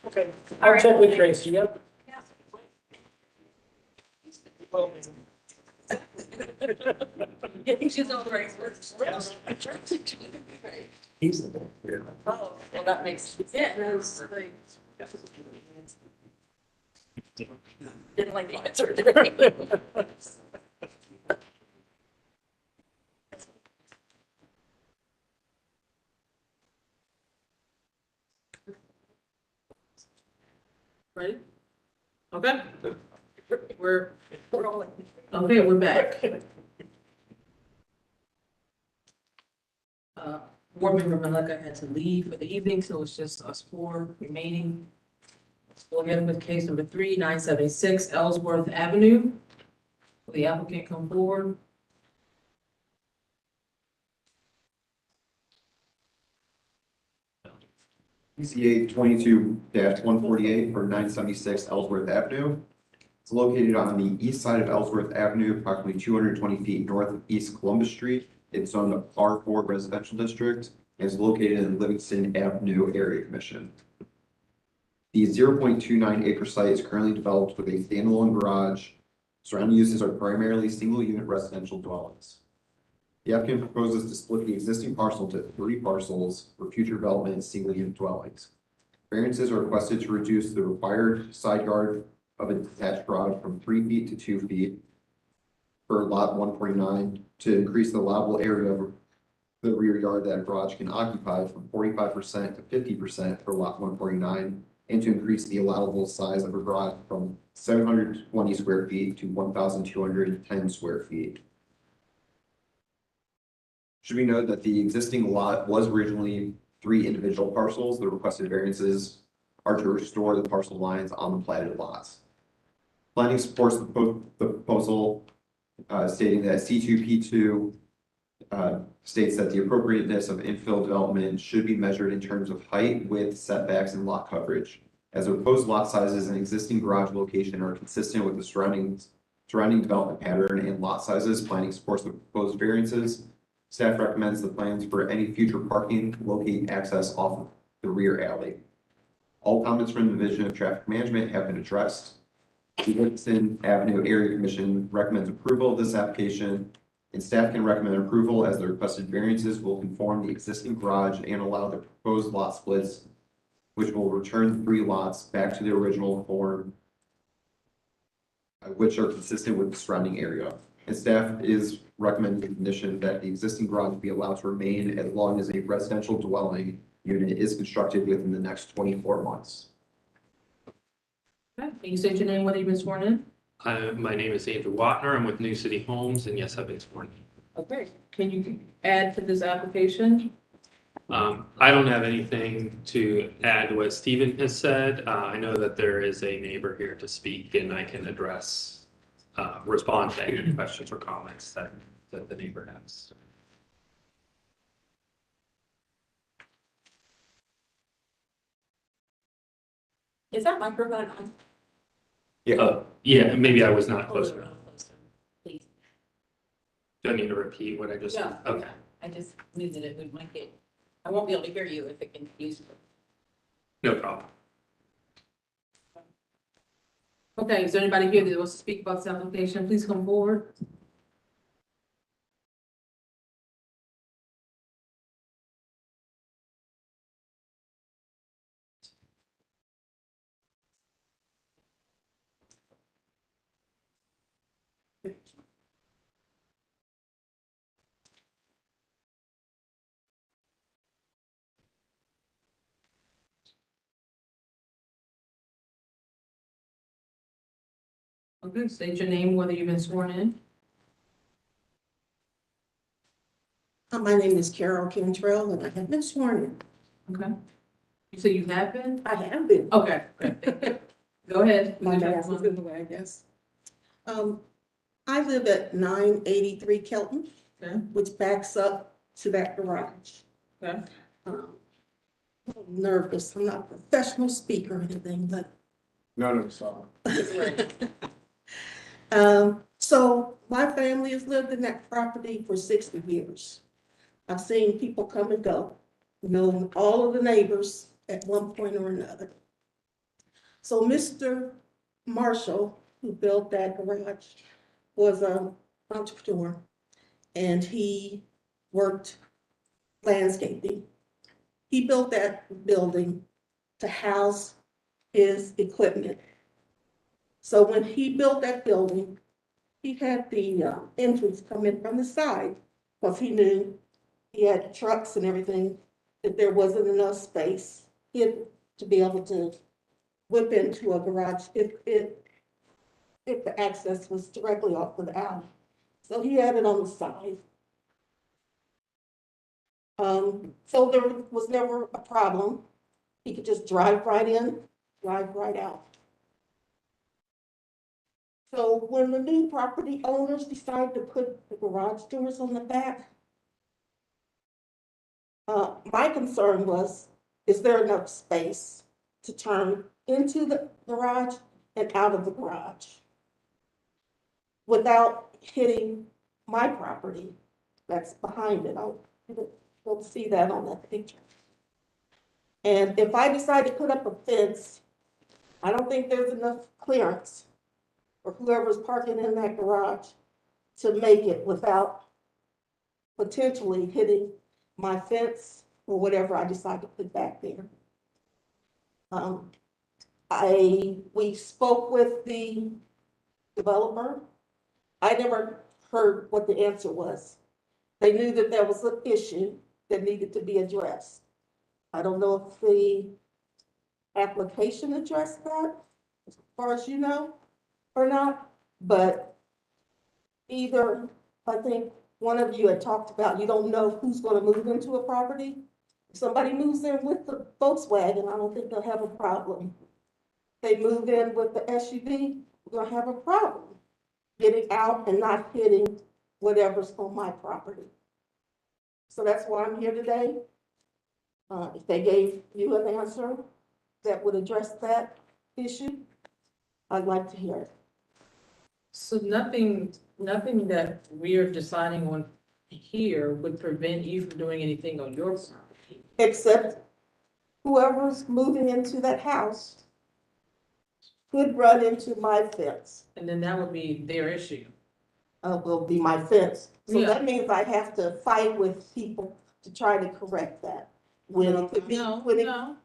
Okay, I'll check with Tracy, yep. She's over it. He's. Oh, well, that makes, yeah, and I was like. Didn't like the answer. Ready? Okay. We're all, okay, we're back. Board member Maleka had to leave for the evening, so it's just us four remaining. Let's go ahead with case number 3976 Ellsworth Avenue. Will the applicant come forward? PCA 22-148 for 976 Ellsworth Avenue. It's located on the east side of Ellsworth Avenue, approximately 220 feet north of East Columbus Street. It's on the R4 residential district and is located in Livingston Avenue Area Commission. The 0.29 acre site is currently developed with a standalone garage. Surrounding uses are primarily single-unit residential dwellings. The applicant proposes to split the existing parcel into 3 parcels for future development in single-unit dwellings. Variances are requested to reduce the required side yard of a detached garage from 3 feet to 2 feet for lot 149, to increase the allowable area of the rear yard that a garage can occupy from 45% to 50% for lot 149, and to increase the allowable size of a garage from 720 square feet to 1,210 square feet. Should we note that the existing lot was originally 3 individual parcels? The requested variances are to restore the parcel lines on the platted lots. Planning supports the proposal, stating that C2P2 states that the appropriateness of infill development should be measured in terms of height, width, setbacks, and lot coverage. As the proposed lot sizes and existing garage location are consistent with the surrounding development pattern and lot sizes, planning supports the proposed variances. Staff recommends the plans for any future parking locate access off of the rear alley. All comments from the Division of Traffic Management have been addressed. The Livingston Avenue Area Commission recommends approval of this application, and staff can recommend approval as the requested variances will conform the existing garage and allow the proposed lot splits, which will return the 3 lots back to the original form, which are consistent with the surrounding area. And staff is recommending the condition that the existing garage be allowed to remain as long as a residential dwelling unit is constructed within the next 24 months. Okay, can you state your name, whether you've been sworn in? My name is Andrew Watner. I'm with New City Homes, and yes, I've been sworn. Okay, can you add to this application? I don't have anything to add to what Stephen has said. I know that there is a neighbor here to speak, and I can respond to any questions or comments that the neighbor has. Is that microphone on? Yeah, maybe I was not Hold close it enough. real close, please. Do I need to repeat what I just said? No, Okay, I just knew that it would might get, I won't be able to hear you if it confuses you. no problem. Okay, is there anybody here that wants to speak about this application? Please come forward. Okay, state your name, whether you've been sworn in. My name is Carol Cantrell, and I have been sworn in. Okay. You say you have been? I have been. Okay, good, thank you. Go ahead. My mask is in the way, I guess. I live at 983 Kelton, Okay. which backs up to that garage. Okay. I'm nervous. I'm not a professional speaker or anything, but No, sorry. so my family has lived in that property for 60 years. I've seen people come and go, know all of the neighbors at one point or another. So Mr. Marshall, who built that garage, was an entrepreneur, and he worked landscaping. He built that building to house his equipment. So when he built that building, he had the entrance come in from the side, because he knew he had trucks and everything, that there wasn't enough space to be able to whip into a garage if the access was directly off of the alley. So he had it on the side. So there was never a problem. He could just drive right in, drive right out. So when the new property owners decided to put the garage doors on the back, my concern was, is there enough space to turn into the garage and out of the garage without hitting my property that's behind it? You'll see that on that picture. And if I decide to put up a fence, I don't think there's enough clearance for whoever's parking in that garage to make it without potentially hitting my fence or whatever I decide to put back there. We spoke with the developer. I never heard what the answer was. They knew that there was an issue that needed to be addressed. I don't know if the application addressed that, as far as you know, or not, but either, I think one of you had talked about, you don't know who's gonna move into a property. If somebody moves in with the Volkswagen, I don't think they'll have a problem. They move in with the SUV, we're gonna have a problem getting out and not hitting whatever's on my property. So that's why I'm here today. If they gave you an answer that would address that issue, I'd like to hear it. So nothing that we're deciding on here would prevent you from doing anything on your property. Except whoever's moving into that house could run into my fence. And then that would be their issue. Will be my fence. So Yeah. that means I have to fight with people to try to correct that. No.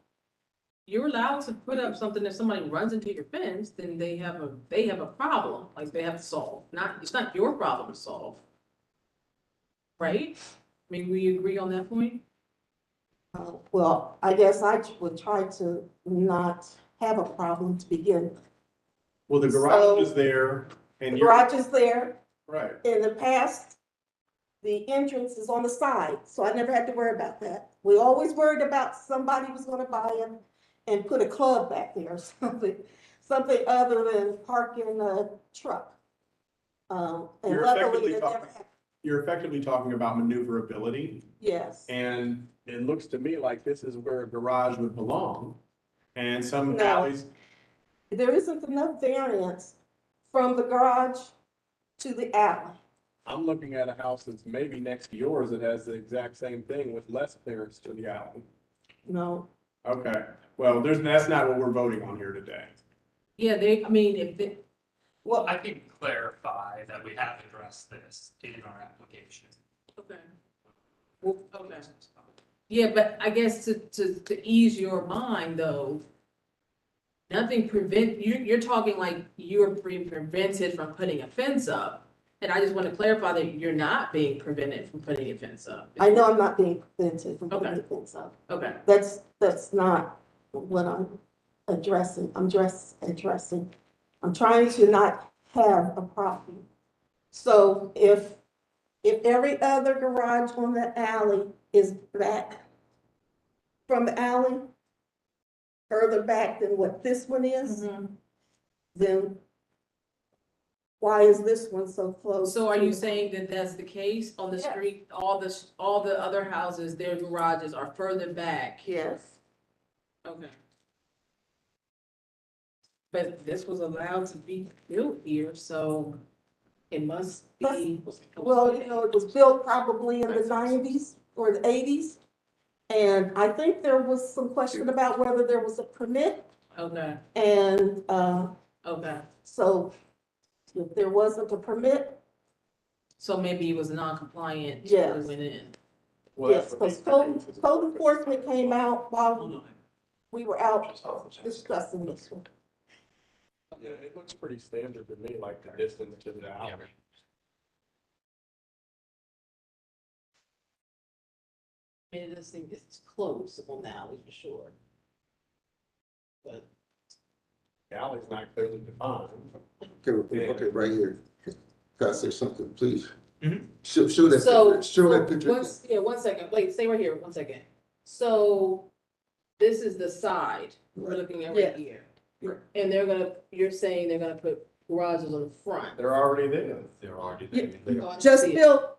You're allowed to put up something, if somebody runs into your fence, then they have a problem, like they have to solve. It's not your problem to solve. Right? I mean, we agree on that point? Well, I guess I would try to not have a problem to begin with. Well, the garage is there and The you're, garage is there. right. In the past, the entrance is on the side, so I never had to worry about that. We always worried about somebody was gonna buy them and put a club back there or something other than parking a truck. And You're luckily, effectively it talking- never happened. You're effectively talking about maneuverability. Yes. And it looks to me like this is where a garage would belong. And some No. alleys, There isn't enough variance from the garage to the alley. I'm looking at a house that's maybe next to yours that has the exact same thing with less clearance to the alley. No. Okay, well, that's not what we're voting on here today. Yeah, Well, I can clarify that we have addressed this in our application. okay. Well, okay. Yeah, but I guess to ease your mind though, you're talking like you're being prevented from putting a fence up. And I just want to clarify that you're not being prevented from putting a fence up. I know I'm not being prevented from putting a fence up. Okay. That's not what I'm addressing. I'm trying to not have a problem. So if every other garage on the alley is back from the alley, further back than what this one is, then why is this one so close? So are to- you saying that that's the case on the Yes. street? All the other houses, their garages are further back? Yes. Okay. But this was allowed to be built here, so it must be. Well, you know, it was built probably in the nineties or the eighties. And I think there was some question about whether there was a permit. Okay, And, okay. so if there wasn't a permit, So maybe it was non-compliant. Yes. when it went in. Well, yes, that's because code enforcement came out while we were out discussing this one. Yeah, it looks pretty standard to me, like the distance to the alley. I mean, this thing is close on the alley for sure. But The alley's not clearly defined. Okay, right here. Can I say something, please? Mhm. Show that, So, picture. Show that picture. one second, wait, stay right here, 1 second. So this is the side we're looking at right Yes. here. And you're saying they're gonna put garages on the front. They're already there. They're already Yeah. there. Oh, I Just see it. built,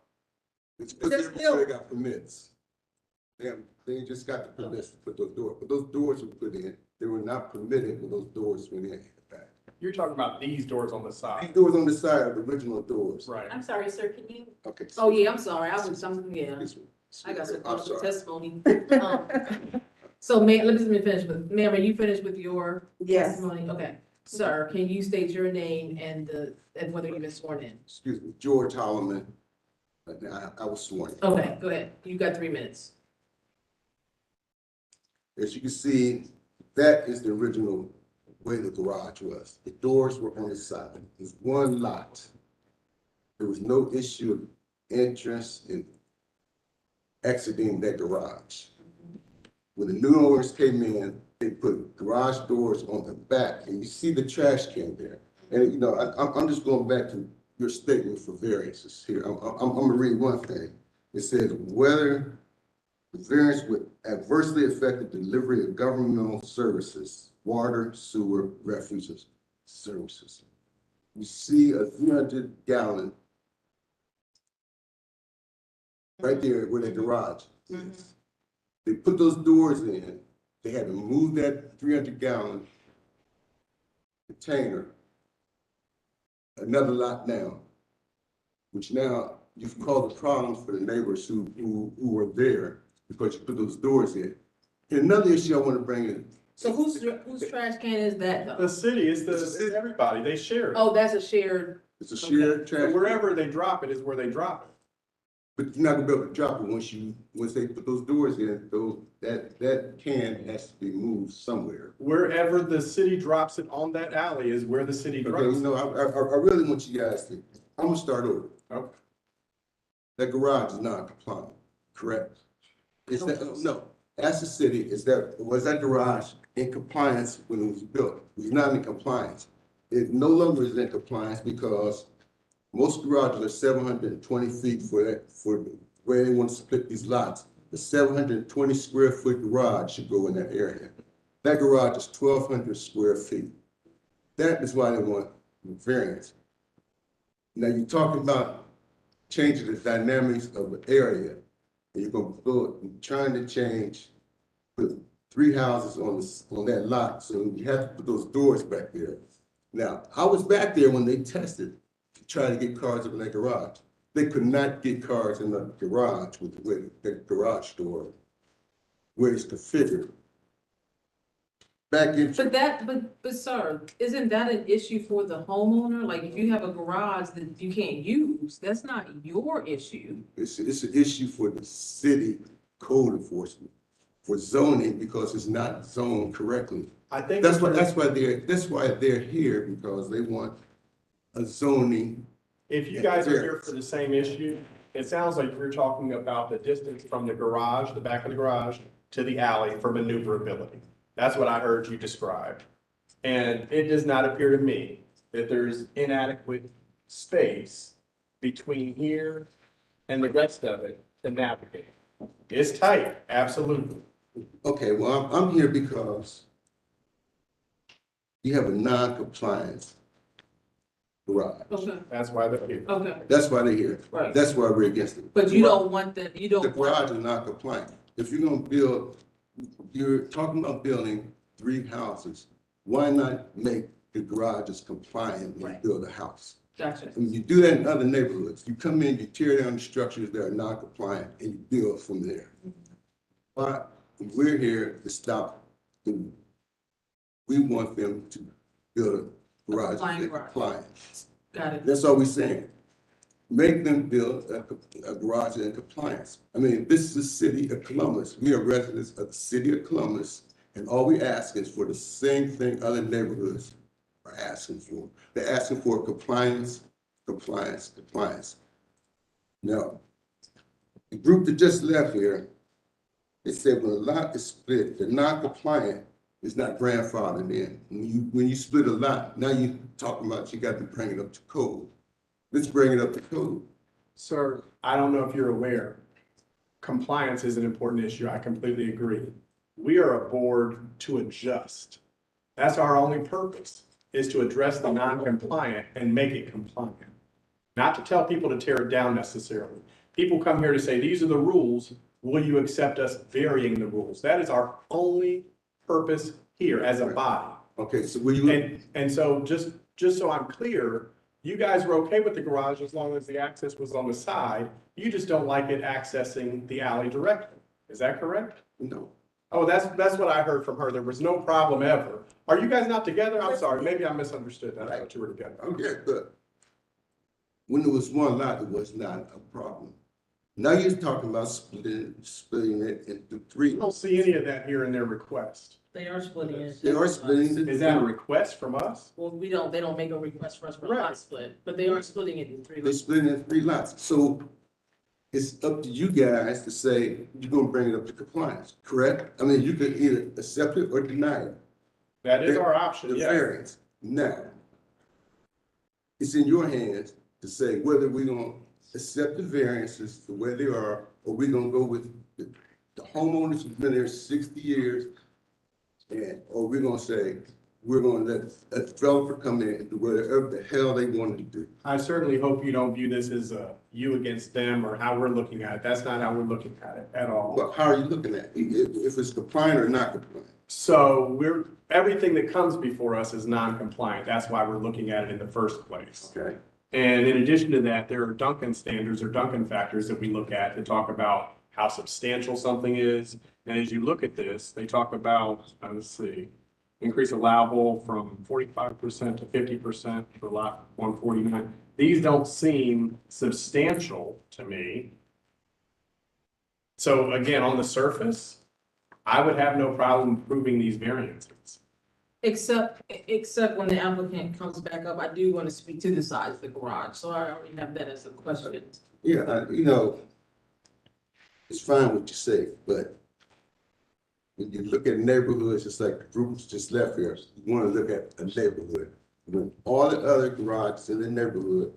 It's because they got permits. They just got the permits to put those doors, but those doors were put in, they were not permitted when those doors went in. You're talking about these doors on the These side. doors on the side are the original doors. Right. I'm sorry, sir, can you? Okay. Oh, yeah, I'm sorry, yeah, I got I'm some sorry. testimony. So, let me finish with, ma'am, are you finished with your yes. testimony? Okay. Sir, can you state your name and whether you've been sworn in? Excuse me, George Holloman. I was sworn in. Okay, go ahead. You got 3 minutes. As you can see, that is the original way the garage was. The doors were on the side. It was one lot. There was no issue of entrance and exiting that garage. When the new owners came in, they put garage doors on the back, and you see the trash can there. And, you know, I'm just going back to your statement for variances here. I'm gonna read one thing. It says, whether the variance would adversely affect the delivery of governmental services, water, sewer, refuges, services. You see a 300-gallon right there where the garage is. They put those doors in, they had to move that 300-gallon container another lot down, which now you've caused a problem for the neighbors who were there because you put those doors in. And another issue I want to bring in. So whose trash can is that The though? city, it's everybody, they share it. Oh, that's a shared, It's a shared So trash. wherever they drop it is where they drop it. But you're not gonna be able to drop it once they put those doors in, that can has to be moved somewhere. Wherever the city drops it on that alley is where the city Okay, drops you it. know, I really want you guys to, I'm gonna start over. Okay. That garage is not compliant, correct? Is that, no, ask the city, was that garage in compliance when it was built? It was not in compliance. It no longer is in compliance because most garages are 720 feet for where they want to split these lots. The 720 square foot garage should go in that area. That garage is 1,200 square feet. That is why they want variance. Now you're talking about changing the dynamics of the area. And you're gonna trying to change, put 3 houses on that lot, so you have to put those doors back there. Now, I was back there when they tested to try to get cars in that garage. They could not get cars in the garage with the garage door where it's configured. Back in. but sir, isn't that an issue for the homeowner? Like if you have a garage that you can't use, that's not your issue. It's an issue for the city code enforcement, for zoning, because it's not zoned correctly. I think That's why they're here, because they want a zoning. if you guys are here for the same issue, it sounds like you're talking about the distance from the garage, the back of the garage, to the alley for maneuverability. That's what I heard you describe. And it does not appear to me that there's inadequate space between here and the rest of it to navigate. It's tight, absolutely. Okay, well, I'm here because you have a non-compliance garage. Okay, That's why they're here. okay, That's why they're here. right. That's why we're against it. But you don't want that, you The don't want, garage is not compliant. If you're gonna build, you're talking about building 3 houses, why not make the garages compliant when you Right. build a house? gotcha. And you do that in other neighborhoods. You come in, you tear down the structures that are not compliant, and you build from there. But we're here to stop them. We want them to build a garage Compliant that's garage. compliant. Got it. That's all we're saying. Make them build a garage in compliance. I mean, this is the city of Columbus. We are residents of the city of Columbus, and all we ask is for the same thing other neighborhoods are asking for. They're asking for compliance, compliance, compliance. Now, the group that just left here, they said when a lot is split, the non-compliant is not grandfathered in. When you split a lot, now you talking about you got to bring it up to code. Let's bring it up to code. Sir, I don't know if you're aware, compliance is an important issue. I completely agree. We are a board to adjust. That's our only purpose, is to address the non-compliant and make it compliant. Not to tell people to tear it down necessarily. People come here to say, these are the rules. Will you accept us varying the rules? That is our only purpose here as a body. Okay, so will you? And so just so I'm clear, you guys were okay with the garage as long as the access was on the side. You just don't like it accessing the alley directly. Is that correct? No. Oh, that's what I heard from her. There was no problem ever. Are you guys not together? I'm sorry. Maybe I misunderstood that. I thought you were together. Okay, but when there was one lot, it was not a problem. Now you're talking about splitting it into 3. I don't see any of that here in their request. They are splitting it. They are splitting it. Is that a request from us? Well, they don't make a request for us for a Right. lot split, but they are splitting it in 3 They lots. split it in 3 lots. So it's up to you guys to say you're gonna bring it up to compliance, correct? I mean, you could either accept it or deny it. That is our option, The yes. variance. Now, it's in your hands to say whether we're gonna accept the variances the way they are, or we're gonna go with the homeowners who've been there 60 years, or we're gonna say, we're gonna let a developer come in and do whatever the hell they want to do. I certainly hope you don't view this as a you against them or how we're looking at it. That's not how we're looking at it at all. But how are you looking at it? If it's compliant or not compliant? So everything that comes before us is non-compliant. That's why we're looking at it in the first place. Okay. And in addition to that, there are Duncan standards or Duncan factors that we look at to talk about how substantial something is. And as you look at this, they talk about, let's see, increase allowable from 45% to 50% for lot 149. These don't seem substantial to me. So again, on the surface, I would have no problem approving these variances. Except when the applicant comes back up, I do want to speak to the size of the garage, so I already have that as a question. Yeah, it's fine what you say, but when you look at neighborhoods, just like the groups just left here, you want to look at a neighborhood. When all the other garages in the neighborhood,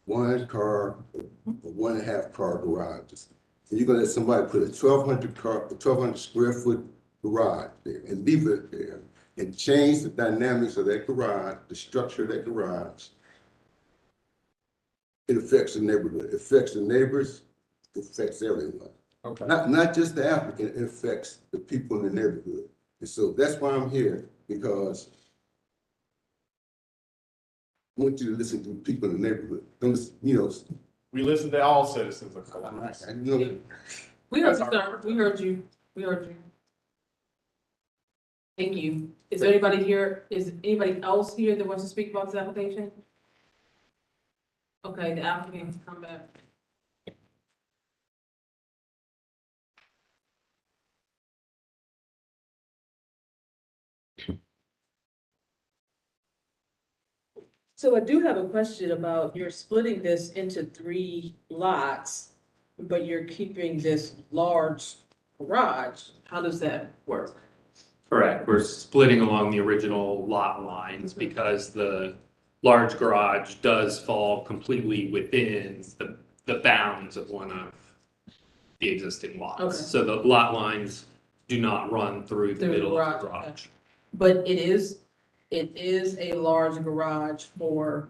1 car or 1.5 car garages. And you're gonna let somebody put a 1,200 square foot garage there and leave it there and change the dynamics of that garage, the structure of that garage. It affects the neighborhood, it affects the neighbors, it affects everyone. Okay. Not just the applicant, it affects the people in the neighborhood. And so that's why I'm here, because I want you to listen to people in the neighborhood. We listen to all citizens of Columbus. We heard you, sir. We heard you. Thank you. Is there anybody here, is anybody else here that wants to speak about this application? Okay, the applicant can come back. So I do have a question about, you're splitting this into 3 lots, but you're keeping this large garage. How does that work? Correct. We're splitting along the original lot lines because the large garage does fall completely within the bounds of one of the existing lots. Okay. So the lot lines do not run through the middle of the garage. But it is it is a large garage for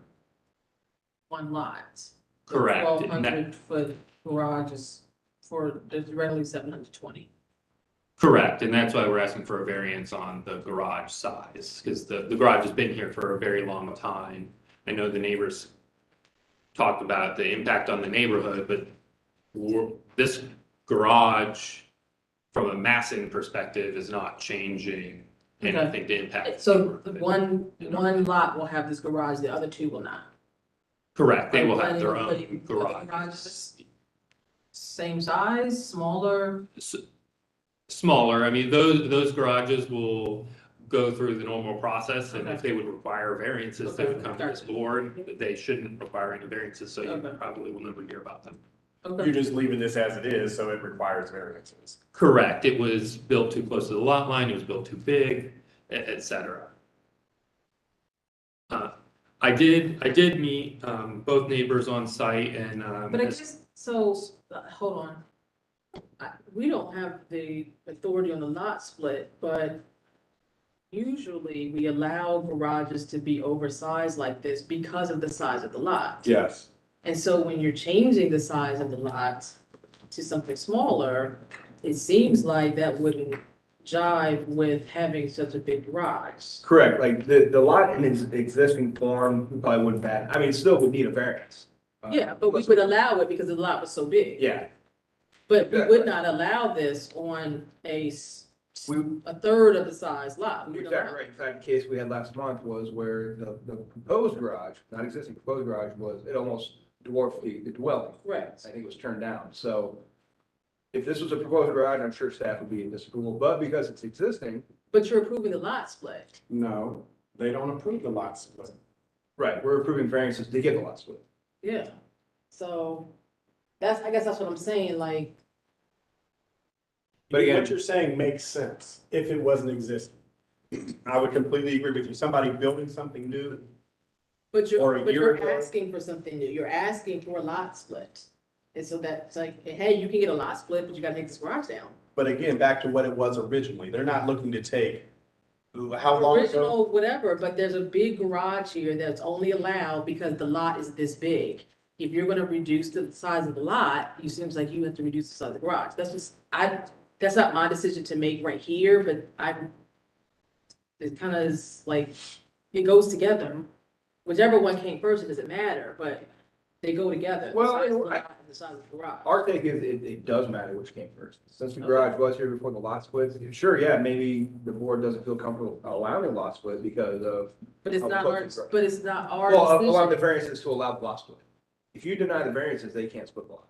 one lot. Correct. 1,200-foot garage is for, there's readily 720. Correct, and that's why we're asking for a variance on the garage size, because the garage has been here for a very long time. I know the neighbors talked about the impact on the neighborhood, but this garage, from a massing perspective, is not changing anything to impact. So the one lot will have this garage, the other two will not. Correct, they Are you will have their planning on own putting other garages. garages? Same size, smaller? Smaller, I mean, those garages will go through the normal process, and if Okay. they would require variances, they would come to this Gotcha. board. They shouldn't require any variances, so you Okay. probably will never hear about them. You're just leaving this as it is, so it requires variances. Correct, it was built too close to the lot line, it was built too big, et cetera. I did meet, both neighbors on site and, But I guess, so, hold on. We don't have the authority on the lot split, but usually we allow garages to be oversized like this because of the size of the lot. Yes. And so when you're changing the size of the lot to something smaller, it seems like that wouldn't jive with having such a big garage. Correct, like the lot in its existing form probably wouldn't matter, I mean, it still would need a variance. Yeah, but we would allow it because the lot was so big. Yeah, But we Exactly. would not allow this on a third of the size lot. We you're would exactly allow right, in fact, the case we had last month was where the proposed garage, not existing proposed garage, was, it almost dwarfed the dwelling. Correct. I think it was turned down, so if this was a proposed garage, I'm sure staff would be in disapproval, but because it's existing. But you're approving the lot split. No, they don't approve the lot split. Right, we're approving variances to get the lot split. Yeah. So I guess that's what I'm saying, like, But again- What you're saying makes sense if it wasn't existing. I would completely agree with you. Somebody building something new, but Or a year you're ago. asking for something new. You're asking for a lot split. And so that's like, hey, you can get a lot split, but you gotta take this garage down. but again, back to what it was originally. They're not looking to take, how long ago? Original, whatever, but there's a big garage here that's only allowed because the lot is this big. If you're gonna reduce the size of the lot, it seems like you have to reduce the size of the garage. That's not my decision to make right here, but it kind of is like, it goes together. Whichever one came first, it doesn't matter, but they go together. Well, The size of the lot and the size of the garage. Our take is it does matter which came first. Since the garage was here before the lot split, sure, yeah, maybe the board doesn't feel comfortable allowing a lot split because of. But it's of not the our, closing but it's not our Well, allow the decision. variances to allow the lot split. If you deny the variances, they can't split the lot.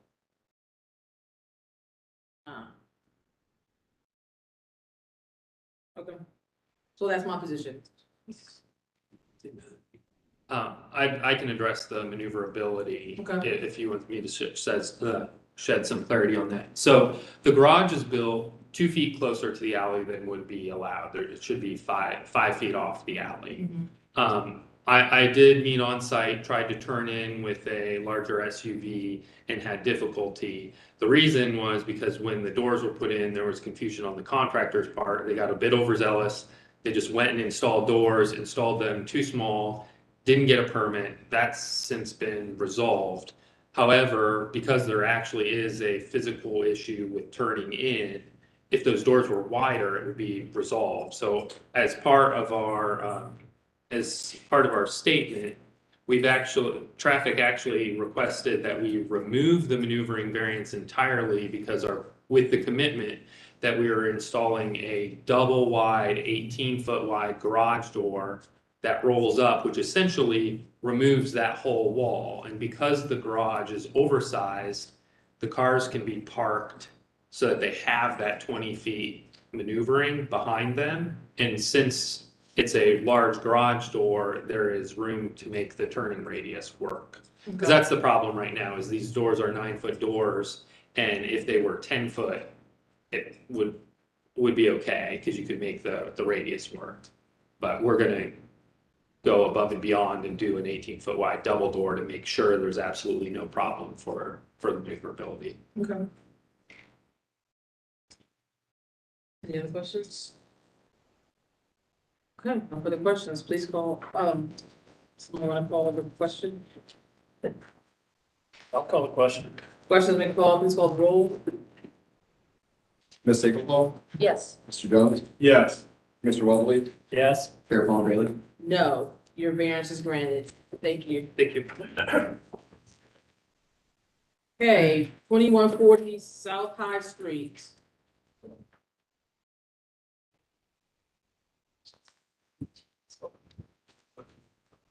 Ah. Okay, so that's my position. I can address the maneuverability Okay. if you want me to shed some clarity on that. So the garage is built 2 feet closer to the alley than would be allowed. It should be 5 feet off the alley. I did meet on site, tried to turn in with a larger SUV and had difficulty. The reason was because when the doors were put in, there was confusion on the contractor's part. They got a bit overzealous. They just went and installed doors, installed them too small, didn't get a permit. That's since been resolved. However, because there actually is a physical issue with turning in, if those doors were wider, it would be resolved. So as part of our statement, traffic actually requested that we remove the maneuvering variance entirely because with the commitment that we are installing a double wide, 18-foot wide garage door that rolls up, which essentially removes that whole wall. And because the garage is oversized, the cars can be parked so that they have that 20 feet maneuvering behind them. And since it's a large garage door, there is room to make the turning radius work. Because that's the problem right now, is these doors are 9-foot doors, and if they were 10 foot, it would be okay, because you could make the radius work. But we're gonna go above and beyond and do an 18-foot wide double door to make sure there's absolutely no problem for the maneuverability. Okay. Any other questions? Okay, no further questions, please call, someone want to call the question? I'll call the question. Questions been called, please call the roll. Ms. Stapleton? Yes. Mr. Jones? Yes. Mr. Weatherly? Yes. Mayor Paul Bailey? No, your variance is granted. Thank you. Thank you. Okay, 2140 South High Street.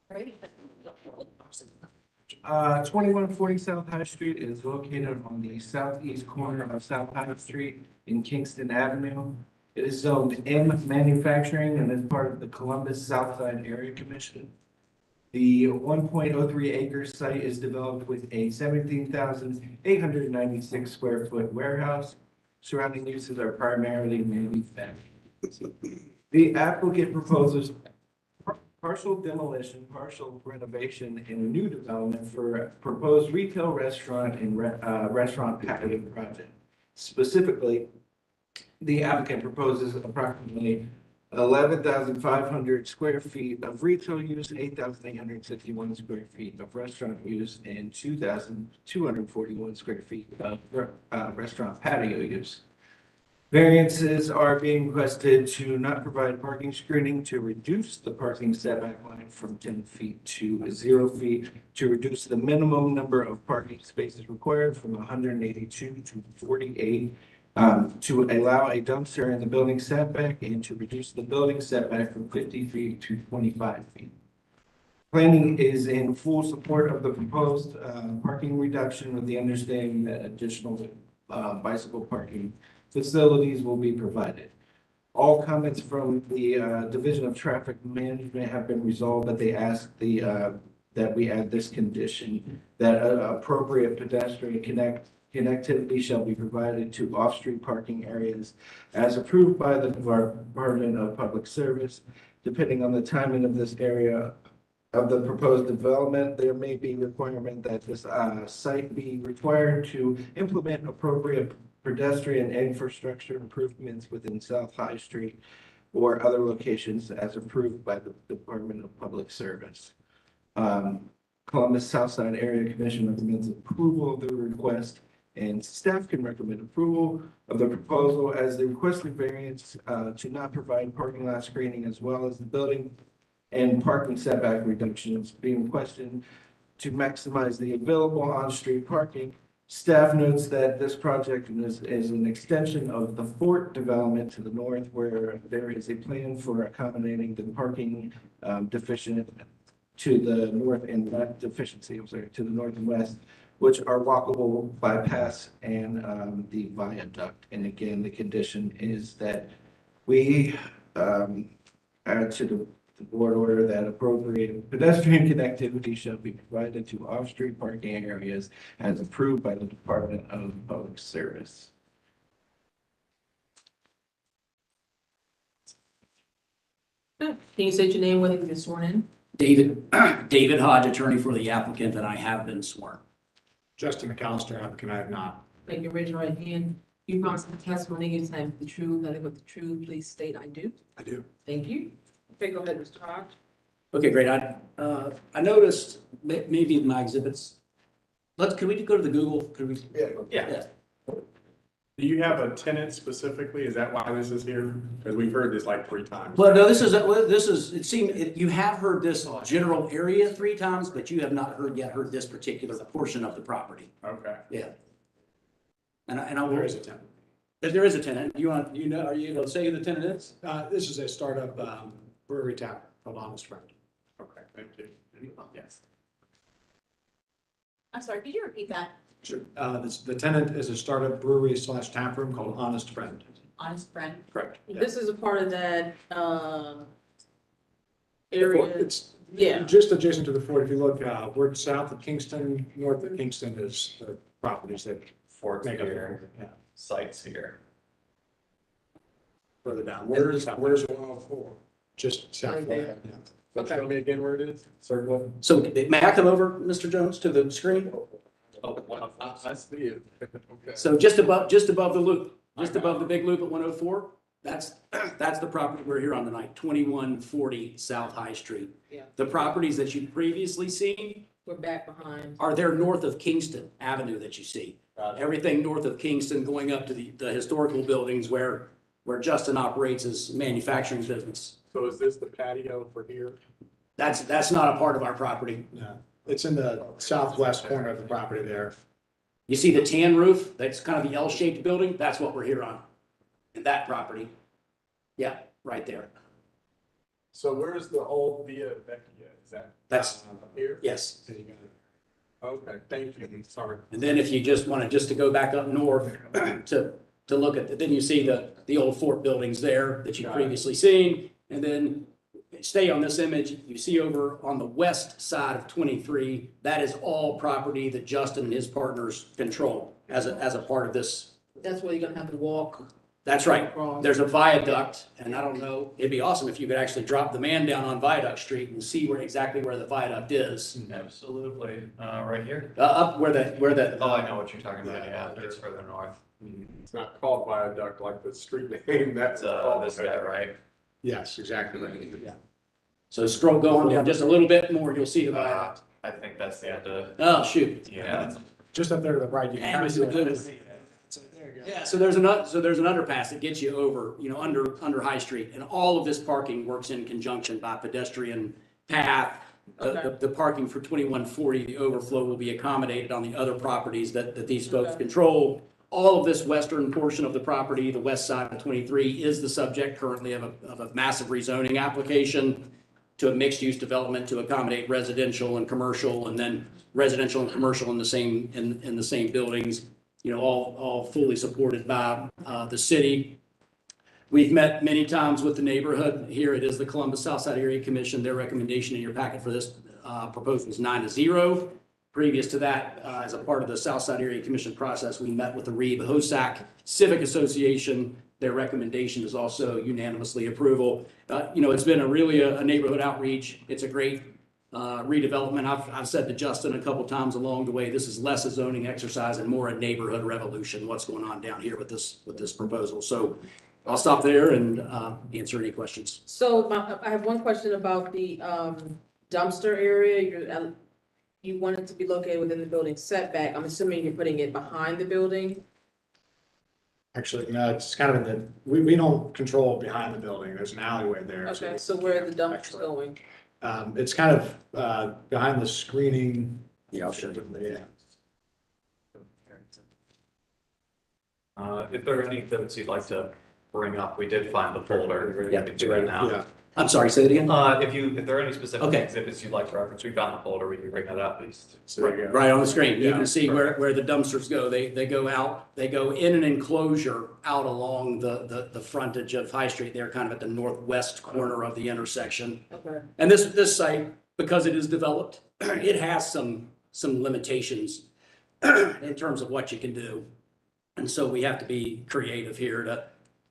Right. 2140 South High Street is located on the southeast corner of South High Street in Kingston Avenue. It is zoned M manufacturing and is part of the Columbus Southside Area Commission. The 1.03 acre site is developed with a 17,896 square foot warehouse. Surrounding uses are primarily manufacturing. The applicant proposes partial demolition, partial renovation, and a new development for a proposed retail restaurant and restaurant patio project. Specifically, the applicant proposes approximately 11,500 square feet of retail use, 8,861 square feet of restaurant use, and 2,241 square feet of restaurant patio use. Variances are being requested to not provide parking screening, to reduce the parking setback line from 10 feet to 0 feet, to reduce the minimum number of parking spaces required from 182 to 48, to allow a dumpster in the building setback, and to reduce the building setback from 50 feet to 25 feet. Planning is in full support of the proposed parking reduction, with the understanding that additional bicycle parking facilities will be provided. All comments from the Division of Traffic Management have been resolved, but they ask that we add this condition, that appropriate pedestrian connectivity shall be provided to off-street parking areas as approved by the Department of Public Service. Depending on the timing of this area of the proposed development, there may be requirement that this site be required to implement appropriate pedestrian infrastructure improvements within South High Street or other locations as approved by the Department of Public Service. Columbus Southside Area Commission recommends approval of the request, and staff can recommend approval of the proposal as the requested variance to not provide parking lot screening, as well as the building and parking setback reductions being questioned to maximize the available on-street parking. Staff notes that this project is an extension of the Fort development to the north, where there is a plan for accommodating the parking deficient to the north and that deficiency, to the north and west, which are walkable bypass and the viaduct. And again, the condition is that we add to the board order that appropriate pedestrian connectivity shall be provided to off-street parking areas as approved by the Department of Public Service. Can you state your name, whether you've been sworn in? David Hodge, attorney for the applicant, and I have been sworn. Justin McAllister, applicant, I have not. Thank you, raise your right hand. You promise the testimony you say the truth, nothing but the truth, please state I do. I do. Thank you. Okay, go ahead, Mr. Hodge. Okay, great. I noticed maybe in my exhibits. Could we go to the Google? Could we? Yeah. Do you have a tenant specifically? Is that why this is here? Because we've heard this like 3 times. Well, no, this is, it seemed, you have heard this general area 3 times, but you have not heard this particular portion of the property. Okay. Yeah. And I will. There is a tenant. There is a tenant. Are you able to say who the tenant is? This is a startup brewery tap called Honest Friend. Okay, thank you. Yes. I'm sorry, could you repeat that? Sure. The tenant is a startup brewery / tap room called Honest Friend. Honest Friend? Correct. This is a part of that, area. It's Yeah. just adjacent to the fort. If you look, we're south of Kingston, north of Kingston is the properties that make up here. Yeah. Sites here. Further down. Where's 104? Just south of that. Yeah. Okay. Show me again where it is. Circle. So may I come over, Mr. Jones, to the screen? I see it. Okay. So just above the loop, just above the big loop at 104? That's the property we're here on tonight, 2140 South High Street. Yeah. The properties that you've previously seen We're back behind. are there north of Kingston Avenue that you see. Everything north of Kingston going up to the historical buildings where Justin operates his manufacturing business. So is this the patio for here? That's not a part of our property. No, it's in the southwest corner of the property there. You see the tan roof? That's kind of the L-shaped building. That's what we're here on. In that property. Yeah, right there. So where's the old Via Vecchia? Is that? That's up here? Yes. Okay, thank you. Sorry. And then if you just wanted to go back up north to look at, then you see the old fort buildings there that you've previously seen. And then stay on this image, you see over on the west side of 23, that is all property that Justin and his partners control as a part of this. That's where you're gonna have to walk. That's right. There's a viaduct, and I don't know, it'd be awesome if you could actually drop the man down on Viaduct Street and see exactly where the viaduct is. Absolutely, right here. Up where the. Oh, I know what you're talking about, yeah, it's further north. It's not called viaduct like the street name, that's. This guy, right? Yes, exactly. Yeah. So scroll going down just a little bit more, you'll see the viaduct. I think that's the end of. Oh, shoot. Yeah. Just up there to the right. You can kind of see it. Yeah, so there's an underpass that gets you over, under High Street, and all of this parking works in conjunction by pedestrian path. The parking for 2140, the overflow will be accommodated on the other properties that these folks control. All of this western portion of the property, the west side of 23, is the subject currently of a massive rezoning application to a mixed-use development to accommodate residential and commercial, and then residential and commercial in the same buildings. All fully supported by the city. We've met many times with the neighborhood. Here it is the Columbus Southside Area Commission. Their recommendation in your packet for this proposal is 9-0. Previous to that, as a part of the Southside Area Commission process, we met with the Reeb-Hosack Civic Association. Their recommendation is also unanimously approval. It's been a neighborhood outreach. It's a great redevelopment. I've said to Justin a couple times along the way, this is less a zoning exercise and more a neighborhood revolution, what's going on down here with this proposal. So I'll stop there and answer any questions. So I have one question about the dumpster area. You want it to be located within the building setback. I'm assuming you're putting it behind the building? Actually, no, it's kind of we don't control behind the building. There's an alleyway there. Okay, so where are the dumpsters going? It's kind of behind the screening. Yeah, I'll show you. Yeah. If there are any exhibits you'd like to bring up, we did find the folder. Yeah, We can do it now. Yeah. I'm sorry, say it again? If there are any specific Okay. exhibits you'd like to reference, we found the folder, we can bring that up at least. Right on the screen. You Yeah, can see where perfect. the dumpsters go. They go out, they go in an enclosure out along the frontage of High Street. They're kind of at the northwest corner of the intersection. Okay. And this site, because it is developed, it has some limitations in terms of what you can do. And so we have to be creative here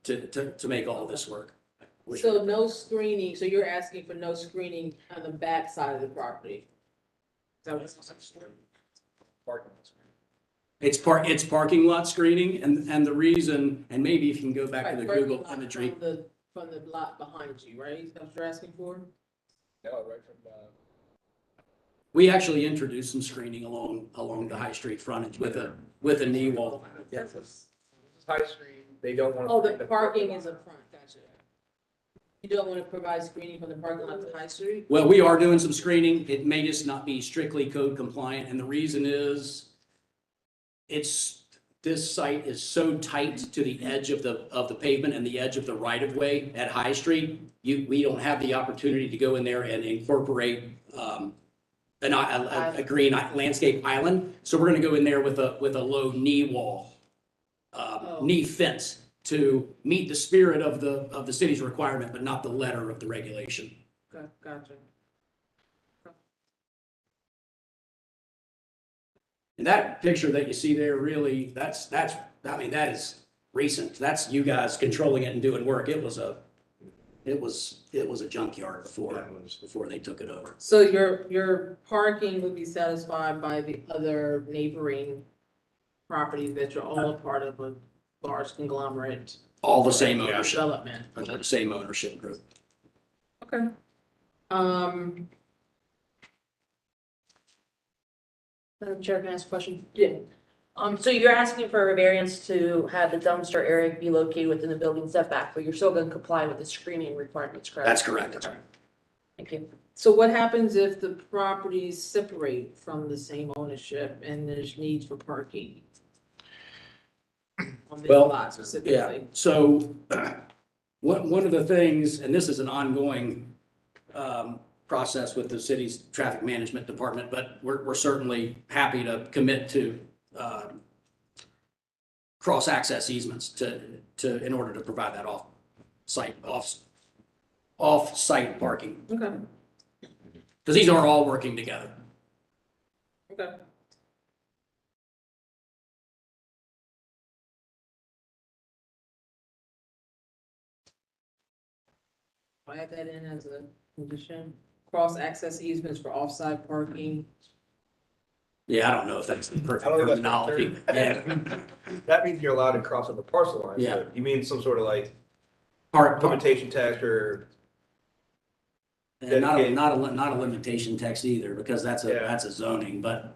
to make all this work. So no screening, so you're asking for no screening on the back side of the property? Is that what It's parking lot screening, and the reason, and maybe if you can go back to the Right, Google parking lot imagery. From the lot behind you, right? That's what you're asking for? No, right from We actually introduced some screening along the High Street frontage with a knee wall. This is High Street, they don't want to. Oh, the parking is up front, gotcha. You don't want to provide screening from the parking lot to High Street? Well, we are doing some screening. It may just not be strictly code compliant, and the reason is this site is so tight to the edge of the pavement and the edge of the right of way at High Street. We don't have the opportunity to go in there and incorporate a green landscape island. So we're gonna go in there with a low knee wall, knee fence to meet the spirit of the city's requirement, but not the letter of the regulation. Gotcha. And that picture that you see there, really, that is recent. That's you guys controlling it and doing work. It was a junkyard before they took it over. So your parking would be satisfied by the other neighboring properties that you're all a part of large conglomerate All the same ownership, development. all the same ownership group. Okay. Madam Chair, can I ask a question? Yeah, So you're asking for a variance to have the dumpster area be located within the building setback, but you're still gonna comply with the screening requirements, correct? That's correct, that's right. Thank you. so what happens if the properties separate from the same ownership and there's needs for parking? On this Well, lot Yeah, specifically? so one of the things, and this is an ongoing process with the city's traffic management department, but we're certainly happy to commit to cross-access easements in order to provide that off-site parking. Okay, Because these are all working together. okay. I add that in as a condition, cross-access easements for off-site parking. Yeah, I don't know if that's the perfect I don't know if terminology. that's Yeah. That means you're allowed to cross over parcel lines. Yeah. but You mean some sort of like Part, limitation text or? and not a limitation text either, because that's Yeah. that's a zoning, but,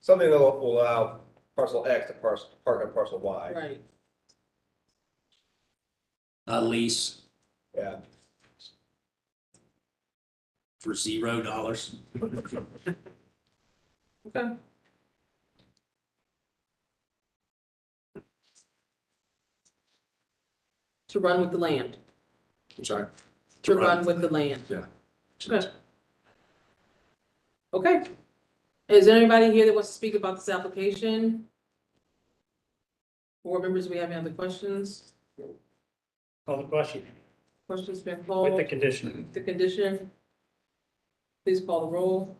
Something that will allow parcel X to park on parcel Y. Right. a lease Yeah. for $0. Okay. To run with the land, I'm sorry. to run with the land. Yeah. Okay. Okay. Is there anybody here that wants to speak about this application? Board members, do we have any other questions? Call the question Questions been called? with the condition. The condition? Please call the roll.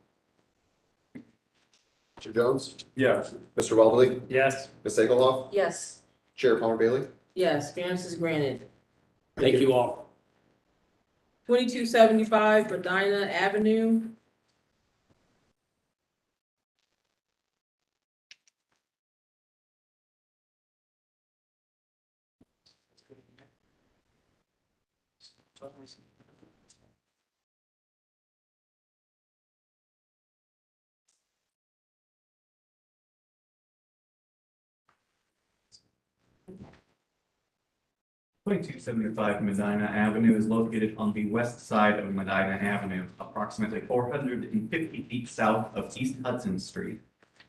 Mr. Jones? Yes. Mr. Walbley? Yes. Ms. Egelhoff? Yes. Chair Palmer Bailey? Yes, variance is granted. Thank you all. 2275 Medina Avenue. Twenty-two seventy-five Medina Avenue is located on the west side of Medina Avenue, approximately 450 feet south of East Hudson Street.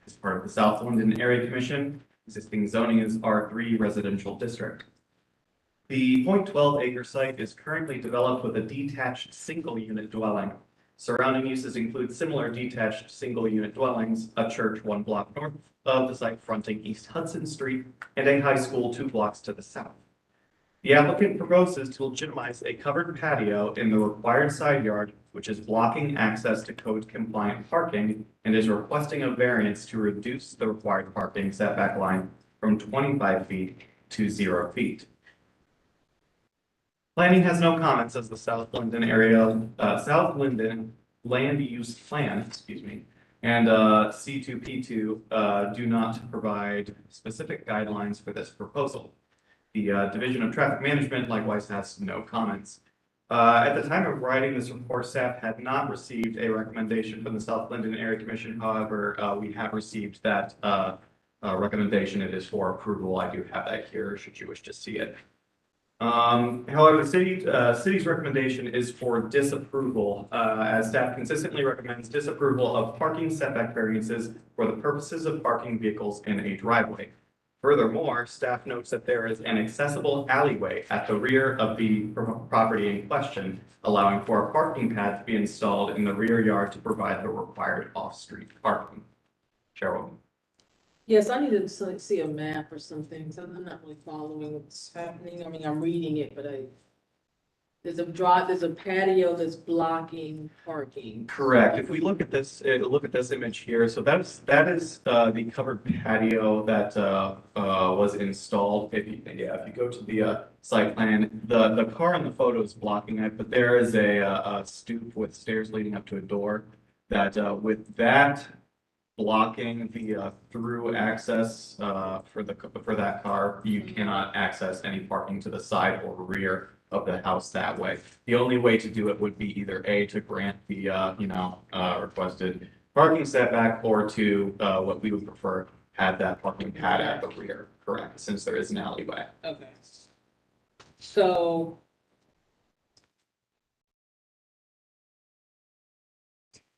As part of the South London Area Commission, existing zoning is R3 residential district. The 0.12 acre site is currently developed with a detached single-unit dwelling. Surrounding uses include similar detached single-unit dwellings, a church 1 block north of the site fronting East Hudson Street, and a high school 2 blocks to the south. The applicant proposes to legitimize a covered patio in the required side yard, which is blocking access to code-compliant parking, and is requesting a variance to reduce the required parking setback line from 25 feet to 0 feet. Planning has no comments as the South Linden South Linden Land Use Plan, and C2P2 do not provide specific guidelines for this proposal. The Division of Traffic Management likewise has no comments. At the time of writing this report, staff had not received a recommendation from the South Linden Area Commission. However, we have received that recommendation. It is for approval. I do have that here should you wish to see it. However, the city's recommendation is for disapproval, as staff consistently recommends disapproval of parking setback variances for the purposes of parking vehicles in a driveway. Furthermore, staff notes that there is an accessible alleyway at the rear of the property in question, allowing for a parking pad to be installed in the rear yard to provide the required off-street parking. Chairwoman. Yes, I need to see a map or something, because I'm not really following what's happening. I mean, I'm reading it, but there's a patio that's blocking parking. Correct. If we look at this image here, so that is the covered patio that was installed. If you go to the site plan, the car in the photo is blocking it, but there is a stoop with stairs leading up to a door that with that blocking the through access for that car. You cannot access any parking to the side or rear of the house that way. The only way to do it would be either A, to grant the requested parking setback, or to what we would prefer, have that parking pad at the rear, correct, since there is an alleyway. Okay. So.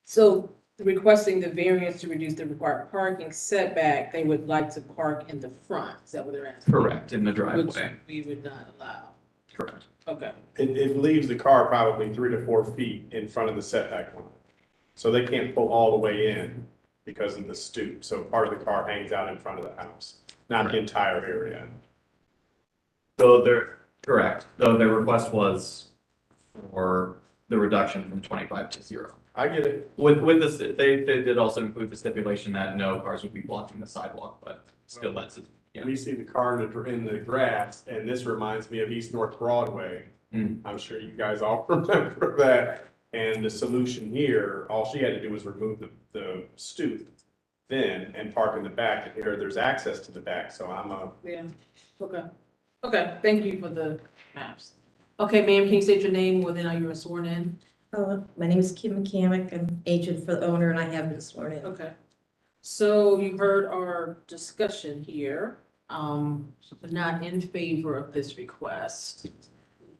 So requesting the variance to reduce the required parking setback, they would like to park in the front, is that what they're asking? Correct, in the Which driveway, we would not allow. correct. Okay. It leaves the car probably 3 to 4 feet in front of the setback line. So they can't pull all the way in because of the stoop. So part of the car hangs out in front of the house, not the entire area. Though correct, though their request was for the reduction from 25 to 0. I get it. With this, they did also include the stipulation that no cars would be blocking the sidewalk, but still that's, We see the car in the grass, and this reminds me of East North Broadway. I'm sure you guys all remember that. And the solution here, all she had to do was remove the stoop then and park in the back. And here there's access to the back, so Yeah, okay. Okay, thank you for the maps. Okay, ma'am, can you state your name, well, then are you sworn in? My name is Kim McCamick. I'm agent for the owner and I have been sworn in. Okay. So you heard our discussion here, not in favor of this request.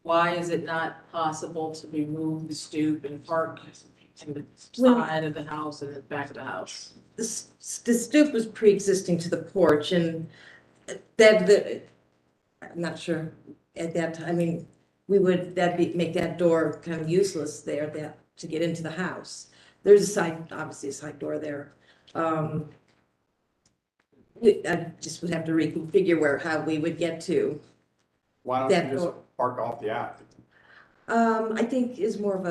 Why is it not possible to remove the stoop and park in the side of the house and the back of the house? The stoop was pre-existing to the porch and I'm not sure at that time, I mean, make that door kind of useless there, to get into the house. There's obviously a side door there. I just would have to reconfigure how we would get to. why don't That you just door. park off the alley? I think is more of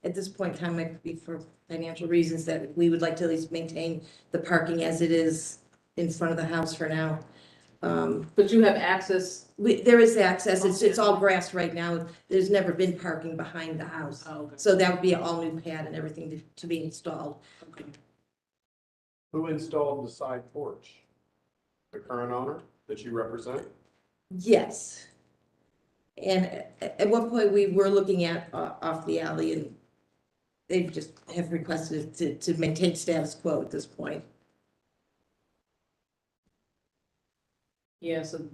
at this point in time, might be for financial reasons that we would like to at least maintain the parking as it is in front of the house for now. But you have access? There is access, it's all grass right now, there's never been parking behind the house. Oh, okay. So that would be an all new pad and everything to be installed. Okay. Who installed the side porch? The current owner that you represent? Yes. And at one point, we were looking at off the alley and they just have requested to maintain status quo at this point. Yeah, so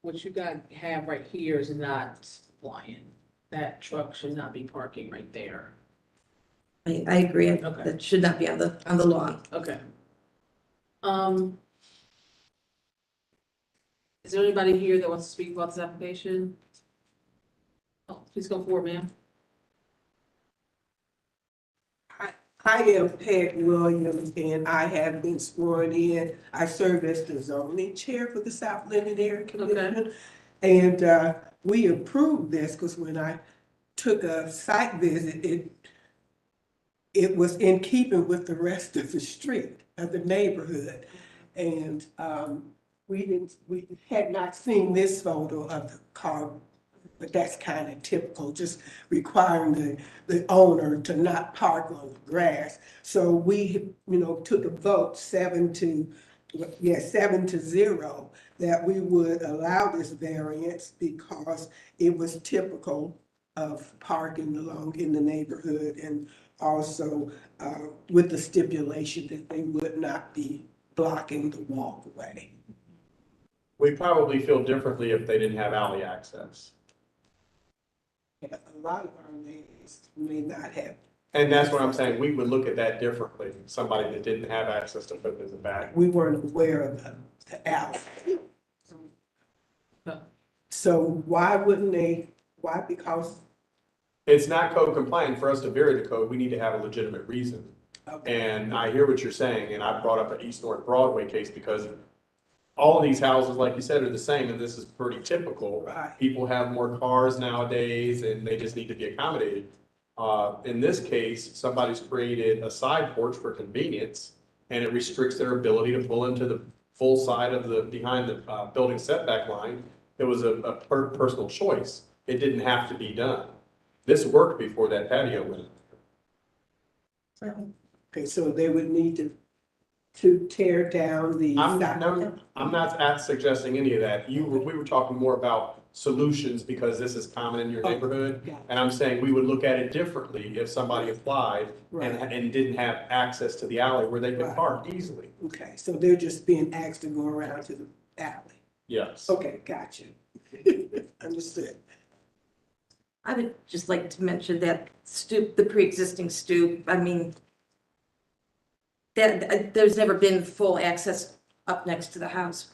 what you have right here is not flying. That truck should not be parking right there. I agree, Okay. that should not be on the lawn. Okay. Is there anybody here that wants to speak about this application? Oh, please come forward, ma'am. I am Peg Williams, and I have been sworn in. I serve as the zoning chair for the South Linden Area Commission. And we approved this because when I took a site visit, it was in keeping with the rest of the street, of the neighborhood. And we had not seen this photo of the car, but that's kind of typical, just requiring the owner to not park on the grass. So we, took a vote 7-0, that we would allow this variance because it was typical of parking along in the neighborhood, and also with the stipulation that they would not be blocking the walkway. We probably feel differently if they didn't have alley access. A lot of our neighbors may not have. And that's what I'm saying, we would look at that differently, somebody that didn't have access to put in the back. We weren't aware of the alley. So why wouldn't they, why? Because. It's not code compliant. For us to vary the code, we need to have a legitimate reason. And I hear what you're saying, and I brought up an East North Broadway case because all of these houses, like you said, are the same, and this is pretty typical. Right. People have more cars nowadays, and they just need to be accommodated. In this case, somebody's created a side porch for convenience, and it restricts their ability to pull into the full side of behind the building setback line. It was a personal choice. It didn't have to be done. This worked before that patio went in. Okay, so they would need to to tear down the. I'm not suggesting any of that. We were talking more about solutions because this is common in your neighborhood. And I'm saying we would look at it differently if somebody applied and didn't have access to the alley where they could park easily. Okay, so they're just being asked to go around to the alley. Yes. Okay, gotcha. Understood. I would just like to mention that stoop, the pre-existing stoop, I mean, that, there's never been full access up next to the house.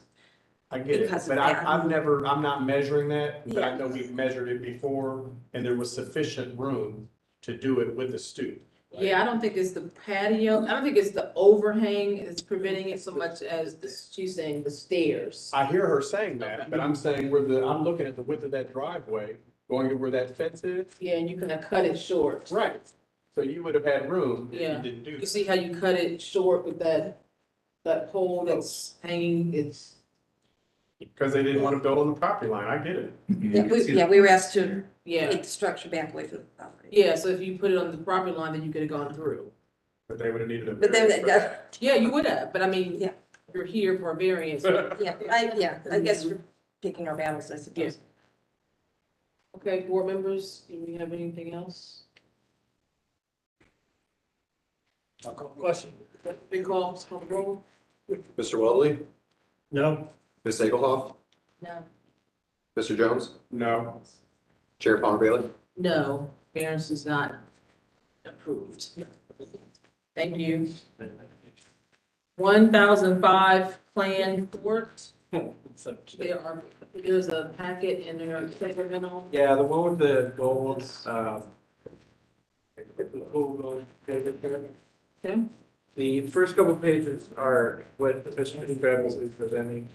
I get it, Because of but that. I'm not measuring that, but I Yeah. know we've measured it before and there was sufficient room to do it with the stoop. Yeah, I don't think it's the patio, I don't think it's the overhang that's preventing it so much as she's saying the stairs. I hear her saying that, but I'm saying I'm looking at the width of that driveway, going to where that fence is. Yeah, and you can cut it short. Right. So you would have had room if Yeah. you didn't do You that. see how you cut it short with that pole that's hanging, it's. Because they didn't want to build on the property line, I get it. We were asked to Yeah. take the structure back away from the property. Yeah, so if you put it on the property line, then you could have gone through. But they would have needed a. But then, variance for that. Yeah, you would have, but I mean, Yeah. you're here for a variance. I guess we're picking our battles, I suppose. Okay, board members, do we have anything else? I'll call the question. Big calls, call the roll. Mr. Weldley? No. Ms. Egelhoff? No. Mr. Jones? No. Chair Palmer Bailey? No, variance is not approved. Thank you. 1005 Plan Court. There's a packet in there, supplemental. Yeah, the one with the gold, Okay. the first couple pages are what Mr. Travis is presenting,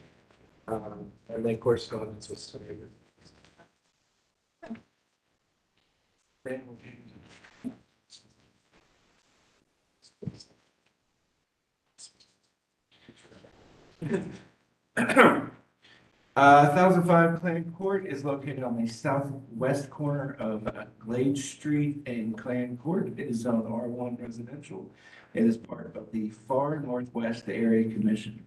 and then correspondence with some. Thousand five Clan Court is located on the southwest corner of Glade Street and Clan Court. It is zone R1 residential. It is part of the Far Northwest Area Commission.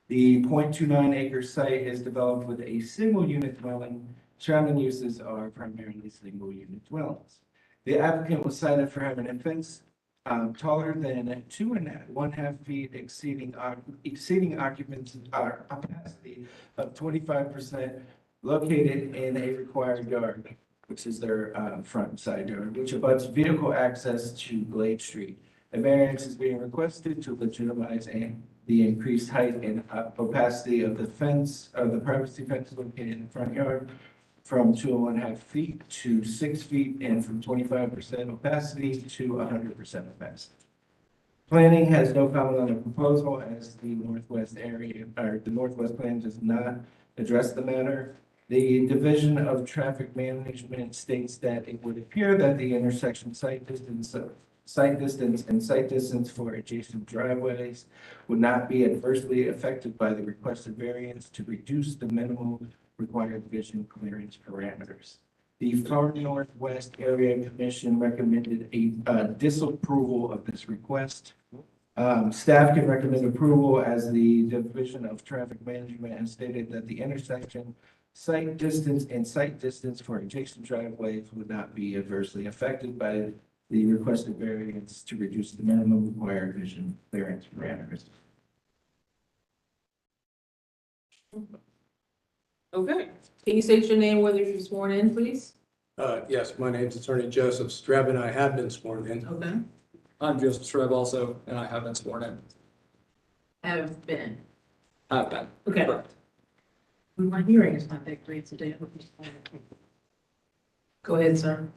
The 0.29 acre site is developed with a single unit dwelling. Surrounding uses are primarily single unit dwellings. The applicant was cited for having a fence taller than 2.5 feet exceeding occupancy capacity of 25% located in a required yard, which is their front and side yard, which abuts vehicle access to Glade Street. A variance is being requested to legitimize the increased height and opacity of the fence, of the privacy fence located in the front yard, from 2.5 feet to 6 feet and from 25% opacity to 100% opacity. Planning has no comment on the proposal as the Northwest area, or the Northwest plan does not address the matter. The Division of Traffic Management states that it would appear that the intersection site distance and site distance for adjacent driveways would not be adversely affected by the requested variance to reduce the minimal required vision clearance parameters. The Far Northwest Area Commission recommended a disapproval of this request. Staff can recommend approval as the Division of Traffic Management has stated that the intersection site distance for adjacent driveways would not be adversely affected by the requested variance to reduce the minimum required vision clearance parameters. Okay, can you state your name, whether you're sworn in, please? Yes, my name's Attorney Joseph Streb, and I have been sworn in. Okay. I'm Joseph Streb also, and I have been sworn in. Have been. Have been. Okay. My hearing is not that great today. Go ahead, sir.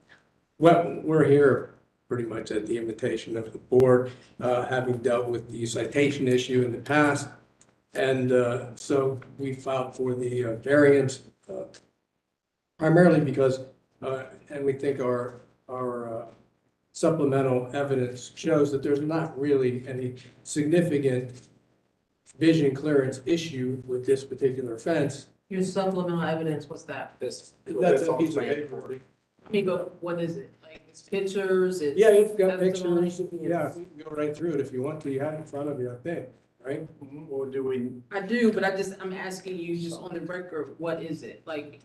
Well, we're here pretty much at the invitation of the board, having dealt with the citation issue in the past. And so we filed for the variance primarily because, and we think our supplemental evidence shows that there's not really any significant vision clearance issue with this particular fence. Your supplemental evidence, what's that? That's a piece of paper. I mean, go, what is it? Like, it's pictures, it's. Yeah, you've got pictures. testimony? Yeah, you can go right through it if you want to. You have it in front of you, I think. right? Or do we, I do, but I'm asking you just on the record, what is it? Like,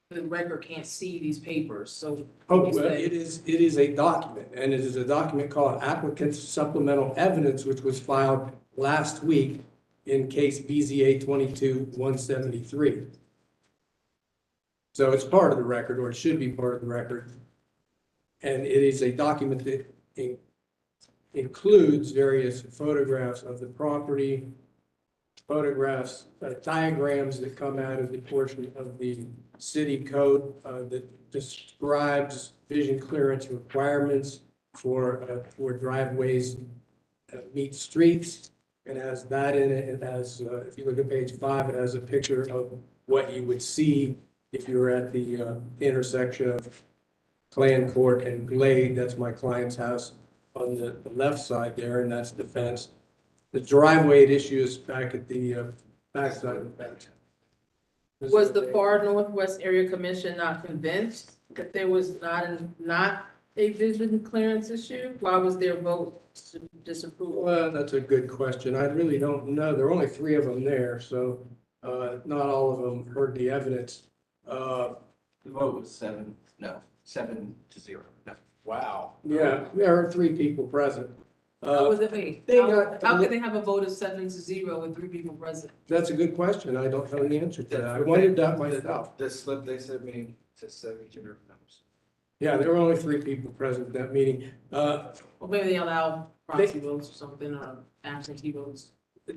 the record can't see these papers, so. Oh, you well, say- it is a document, and it is a document called Applicant's Supplemental Evidence, which was filed last week in case BZA 22-173. So it's part of the record, or it should be part of the record. And it is a document that includes various photographs of the property, photographs, diagrams that come out of the portion of the city code that describes vision clearance requirements for driveways that meet streets. It has that in it. It has, if you look at page 5, it has a picture of what you would see if you were at the intersection of Clan Court and Glade. That's my client's house on the left side there, and that's the fence. The driveway issue is back at the back side of the fence. Was the Far Northwest Area Commission not convinced that there was not a vision clearance issue? Why was their vote to disapprove? Well, that's a good question. I really don't know. There are only 3 of them there, so not all of them heard the evidence. The vote was 7-0. No. Wow. Yeah, there are 3 people present. How was it made? They How got- how could they have a vote of 7-0 with 3 people present? That's a good question. I don't know the answer to that. I wondered that myself. The slip they sent me to 72 members. Yeah, there were only 3 people present at that meeting. Or maybe they allow proxy votes or something, or absentee votes.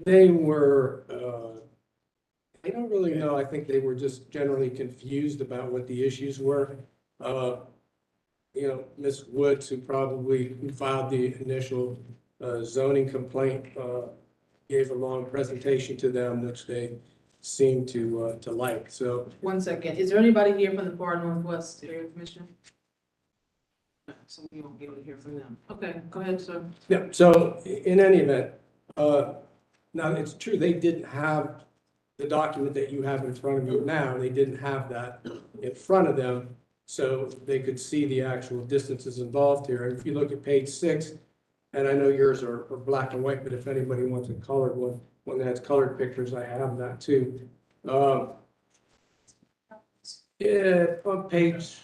They were, I don't really know. I think they were just generally confused about what the issues were. You know, Ms. Woods, who filed the initial zoning complaint, gave a long presentation to them, which they seemed to like. So 1 second, is there anybody here from the Far Northwest Area Commission? No, so we won't be able to hear from them. Okay, go ahead, sir. yeah, so in any event, now it's true, they didn't have the document that you have in front of you now. They didn't have that in front of them, so they could see the actual distances involved here. And if you look at page 6, and I know yours are black and white, but if anybody wants a colored one that has colored pictures, I have that too. Yeah, on page,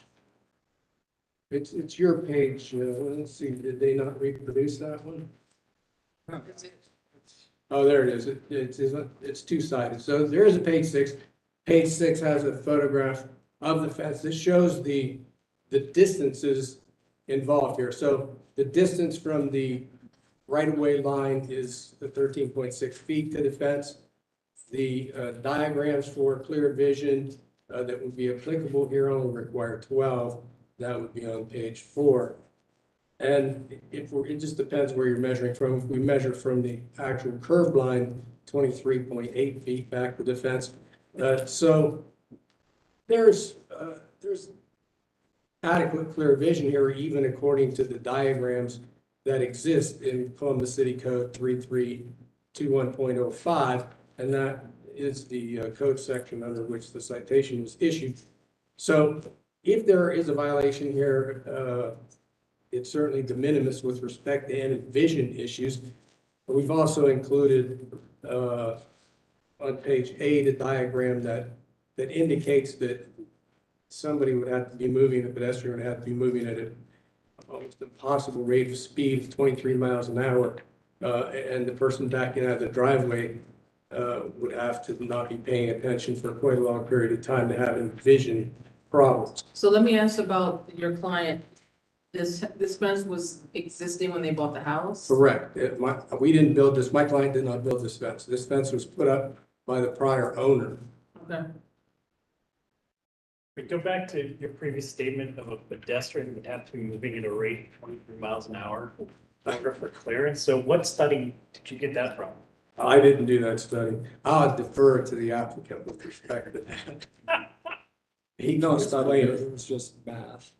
it's your page, let's see, did they not reproduce that one? Oh, there it is. It's 2-sided. So there is a page 6. Page 6 has a photograph of the fence. This shows the distances involved here. So the distance from the right-of-way line is the 13.6 feet to the fence. The diagrams for clear vision that would be applicable here only require 12. That would be on page 4. And it just depends where you're measuring from. If we measure from the actual curved line, 23.8 feet back to the fence. So there's adequate clear vision here, even according to the diagrams that exist in Columbus City Code 3321.05, and that is the code section under which the citation was issued. So if there is a violation here, it's certainly de minimis with respect to any vision issues. But we've also included on page 8 a diagram that indicates that somebody would have to be moving, a pedestrian would have to be moving at an almost impossible rate of speed of 23 miles an hour, and the person backing out of the driveway would have to not be paying attention for quite a long period of time to having vision problems. So let me ask about your client. This fence was existing when they bought the house? Correct. We didn't build this. My client did not build this fence. This fence was put up by the prior owner. Okay. We go back to your previous statement of a pedestrian would have to be moving at a rate of 23 miles an hour for clearance. So what study did you get that from? I didn't do that study. I'll defer to the applicant with respect to that. He knows explain it. It was just math.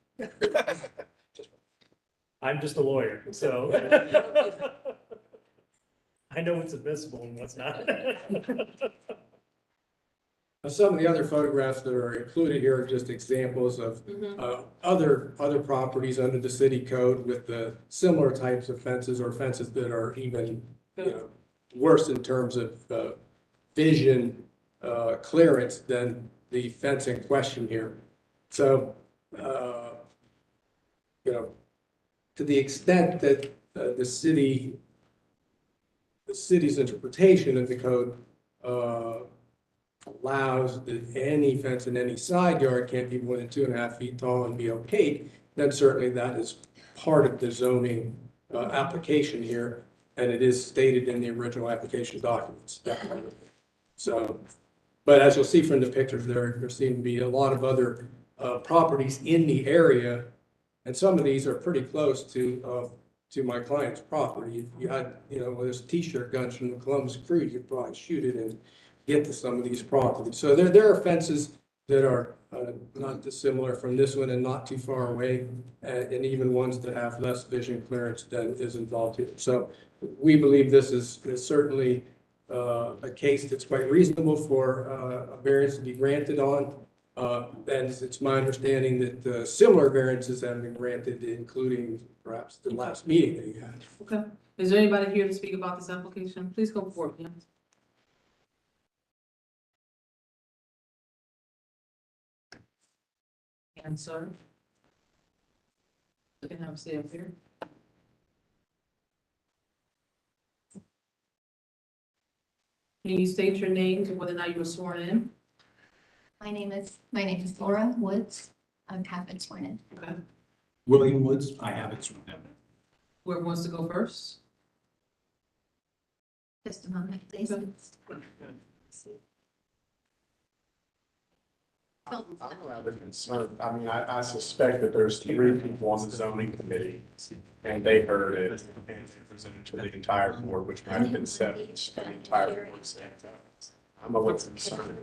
I'm just a lawyer, so I know what's admissible and what's not. Some of the other photographs that are included here are just examples of other properties under the city code with the similar types of fences or fences that are even worse in terms of vision clearance than the fence in question here. So, you know, to the extent that the city's interpretation of the code allows that any fence in any side yard can't be more than 2.5 feet tall and be opaque, then certainly that is part of the zoning application here, and it is stated in the original application documents. So, but as you'll see from the pictures, there seem to be a lot of other properties in the area, and some of these are pretty close to my client's property. If you had, you know, there's T-shirt guns from the Columbus Crew, you could probably shoot it and get to some of these properties. So there are fences that are not dissimilar from this one and not too far away, and even ones that have less vision clearance than is involved here. So we believe this is certainly a case that's quite reasonable for a variance to be granted on. And it's my understanding that similar variances have been granted, including perhaps the last meeting that you had. Okay. Is there anybody here to speak about this application? Please come forward, yeah. And sir. You can have a seat up here. Can you state your names and whether or not you were sworn in? My name is Laura Woods. I have been sworn in. Okay. William Woods, I have it sworn in. Whoever wants to go first? Just a moment, please. I'm rather concerned. I mean, I suspect that there's 3 people on the zoning committee, and they heard it and presented to the entire board, which might have been 7, the entire board. I'm a little concerned.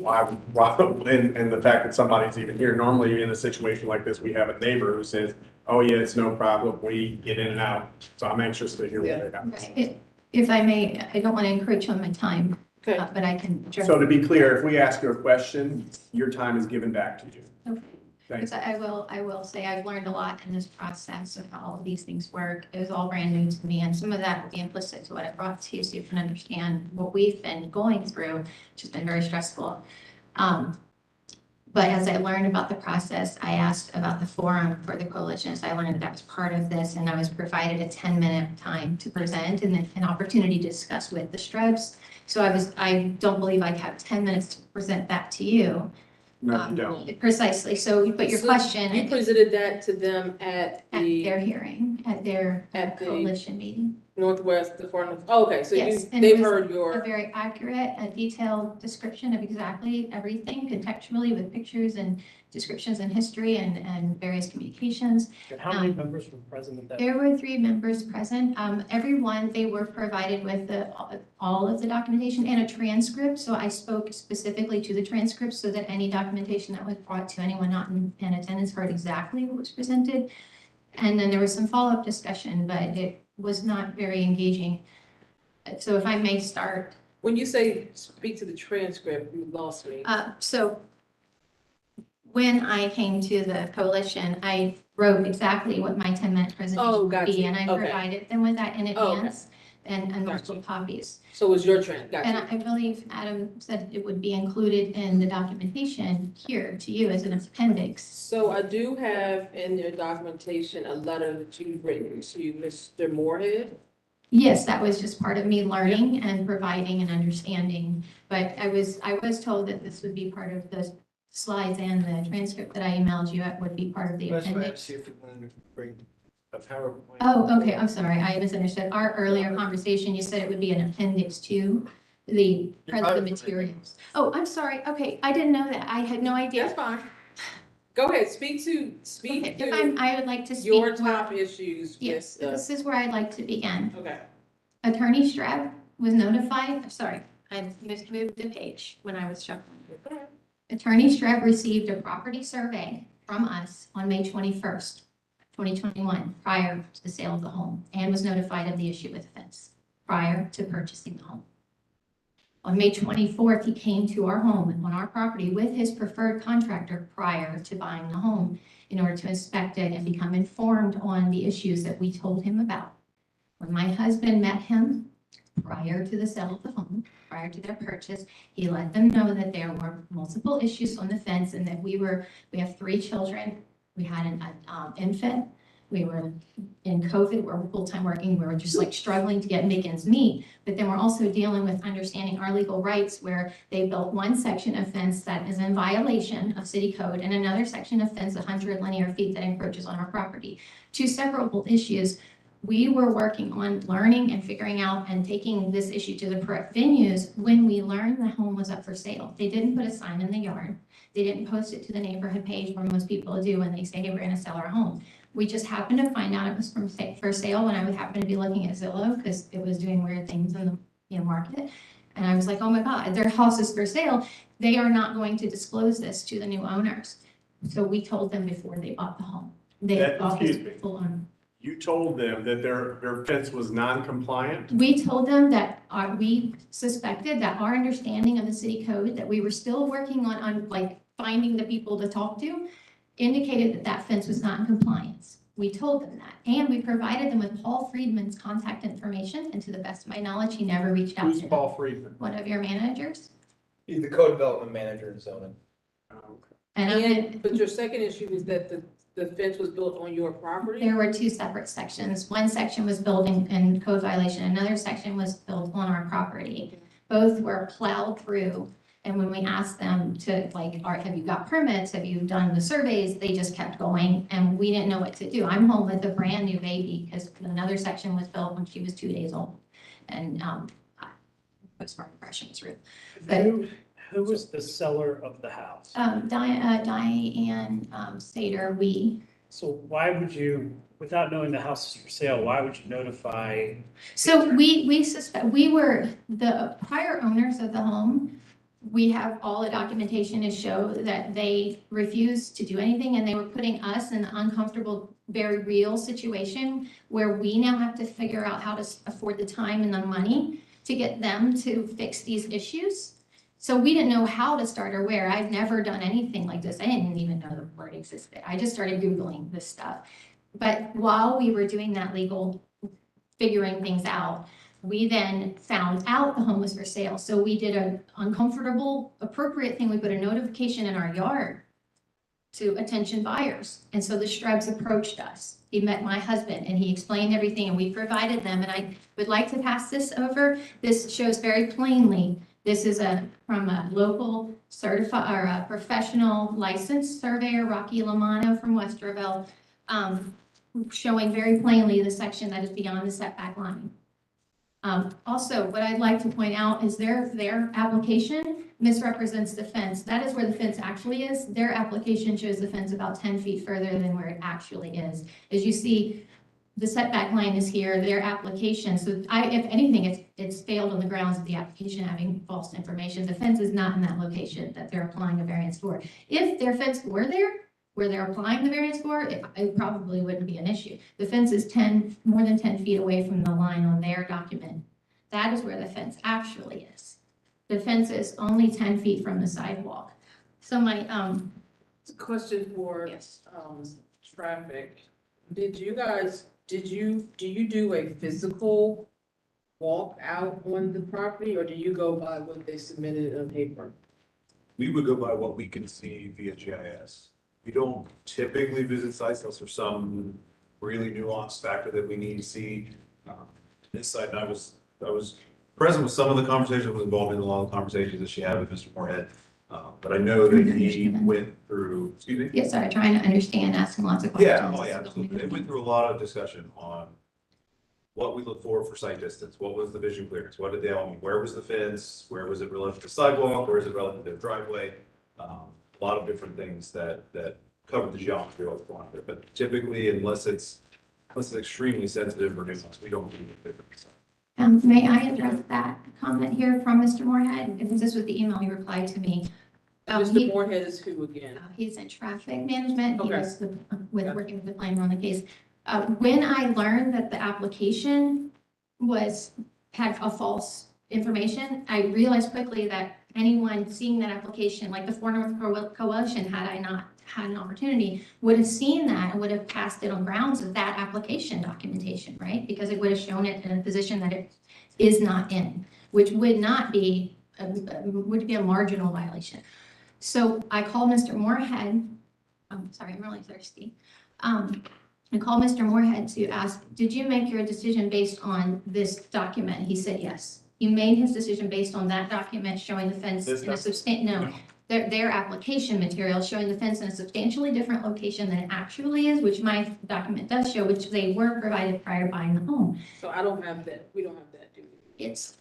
Why, and the fact that somebody's even here. Normally in a situation like this, we have a neighbor who says, oh yeah, it's no problem, we get in and out. So I'm anxious to hear what they have to say. If I may, I don't want to encroach on my time, but I can. So to be clear, if we ask you a question, your time is given back to you. Okay. Thanks. Because I will say I've learned a lot in this process of how all of these things work. It was all brand new to me, and some of that will be implicit to what I brought to you, so you can understand what we've been going through, which has been very stressful. But as I learned about the process, I asked about the forum for the coalition. So I learned that was part of this, and I was provided a 10-minute time to present and then an opportunity to discuss with the Strebs. So I don't believe I have 10 minutes to present that to you. No, you don't. Precisely. So, but your question. You presented that to them at their hearing, at their coalition meeting. Northwest, the Forum. Oh, okay, so Yes, and they've it was heard your. a very accurate, a detailed description of exactly everything contextually with pictures and descriptions and history and various communications. And how many members were present at that? There were 3 members present. Everyone, they were provided with all of the documentation and a transcript. So I spoke specifically to the transcript so that any documentation that was brought to anyone not in attendance heard exactly what was presented. And then there was some follow-up discussion, but it was not very engaging. So if I may start. When you say speak to the transcript, you lost me. So when I came to the coalition, I wrote exactly what my 10-minute presentation would be, and I provided them with that in advance and multiple copies. So it was your trend, And I believe Adam said it would be included in the documentation here to you as an appendix. So I do have in your documentation a letter that you've written to Mr. Moorhead. Yes, that was just part of me learning and providing and understanding. But I was told that this would be part of the slides and the transcript that I emailed you would be part of the appendix. See if you wanted to bring a PowerPoint. Oh, okay, I'm sorry, I misunderstood. Our earlier conversation, you said it would be an appendix to the materials. Oh, I'm sorry, okay, I didn't know that. I had no idea. That's fine. Go ahead, speak to I would like to speak. Your top issues. Yes, this is where I'd like to begin. Okay. Attorney Streb was notified, sorry, I moved the page when I was shuffling. Attorney Streb received a property survey from us on May 21st, 2021, prior to the sale of the home, and was notified of the issue with the fence prior to purchasing the home. On May 24th, he came to our home on our property with his preferred contractor prior to buying the home in order to inspect it and become informed on the issues that we told him about. When my husband met him prior to the sale of the home, prior to their purchase. He let them know that there were multiple issues on the fence and that we have 3 children. We had an infant. We were in COVID, we're full-time working. We were just like struggling to make ends meet. But then we're also dealing with understanding our legal rights where they built one section of fence that is in violation of city code and another section of fence 100 linear feet that encroaches on our property. 2 separable issues. We were working on learning and figuring out and taking this issue to the correct venues when we learned the home was up for sale. They didn't put a sign in the yard. They didn't post it to the neighborhood page where most people do when they say, hey, we're gonna sell our home. We just happened to find out it was for sale when I would happen to be looking at Zillow because it was doing weird things in the market. And I was like, oh my God, their house is for sale. They are not going to disclose this to the new owners. So we told them before they bought the home. Excuse me. You told them that their fence was non-compliant? We told them that we suspected that our understanding of the city code, that we were still working on like finding the people to talk to, indicated that that fence was not in compliance. We told them that. And we provided them with Paul Friedman's contact information. And to the best of my knowledge, he never reached out to them. Who's Paul Friedman? One of your managers. He's the co-development manager in zoning. But your second issue is that the fence was built on your property? There were 2 separate sections. One section was built in code violation. Another section was built on our property. Both were plowed through. And when we asked them to have you got permits? Have you done the surveys? They just kept going and we didn't know what to do. I'm home with a brand new baby because another section was built when she was 2 days old. And postpartum depression was real. But Who was the seller of the house? Diane Sater, So why would you, without knowing the house is for sale, why would you notify? So we suspect, we were the prior owners of the home. We have all the documentation to show that they refused to do anything and they were putting us in an uncomfortable, very real situation where we now have to figure out how to afford the time and the money to get them to fix these issues. So we didn't know how to start or where. I've never done anything like this. I didn't even know the word existed. I just started Googling this stuff. But while we were doing that legal, figuring things out, we then found out the home was for sale. So we did an uncomfortable, appropriate thing. We put a notification in our yard to attention buyers. And so the Strebs approached us. He met my husband and he explained everything and we provided them. And I would like to pass this over. This shows very plainly, this is from a local certified or a professional licensed surveyor, Rocky Lamano from Westerville, showing very plainly the section that is beyond the setback line. Also, what I'd like to point out is their application misrepresents the fence. That is where the fence actually is. Their application shows the fence about 10 feet further than where it actually is. As you see, the setback line is here, their application. So if anything, it's failed on the grounds of the application having false information. The fence is not in that location that they're applying a variance for. If their fence were there, where they're applying the variance for, it probably wouldn't be an issue. The fence is more than 10 feet away from the line on their document. That is where the fence actually is. The fence is only 10 feet from the sidewalk. So my, Question for, traffic. Do you do a physical walk out on the property or do you go by what they submitted on paper? We would go by what we can see via GIS. We don't typically visit sites unless there's some really nuanced factor that we need to see. This site, I was present with some of the conversations, was involved in a lot of the conversations that she had with Mr. Moorhead. But I know that he went through, excuse me? yeah, sorry, trying to understand, asking lots of questions. Yeah, oh yeah, absolutely. It went through a lot of discussion on what we look for site distance, what was the vision clearance, what did they all mean, where was the fence, where was it relative to sidewalk, where is it relative to the driveway? A lot of different things that cover the geometry of the line there, but typically, unless it's extremely sensitive or nuanced, we don't do it. May I address that comment here from Mr. Moorhead? Because this was the email he replied to me. Mr. Moorhead is who again? He's in traffic management. He Okay. was working with the planner on the case. When I learned that the application had a false information, I realized quickly that anyone seeing that application, like the Fort North Coalition, had I not had an opportunity, would have seen that and would have passed it on grounds of that application documentation, right? Because it would have shown it in a position that is not in, which would not be, would be a marginal violation. So I called Mr. Moorhead. I'm sorry, I'm really thirsty. I called Mr. Moorhead to ask, did you make your decision based on this document? He said yes. He made his decision based on that document showing the fence in a substantial, their application material showing the fence in a substantially different location than it actually is, which my document does show, which they were provided prior to buying the home. So I don't have that, we don't have that, do we? It's,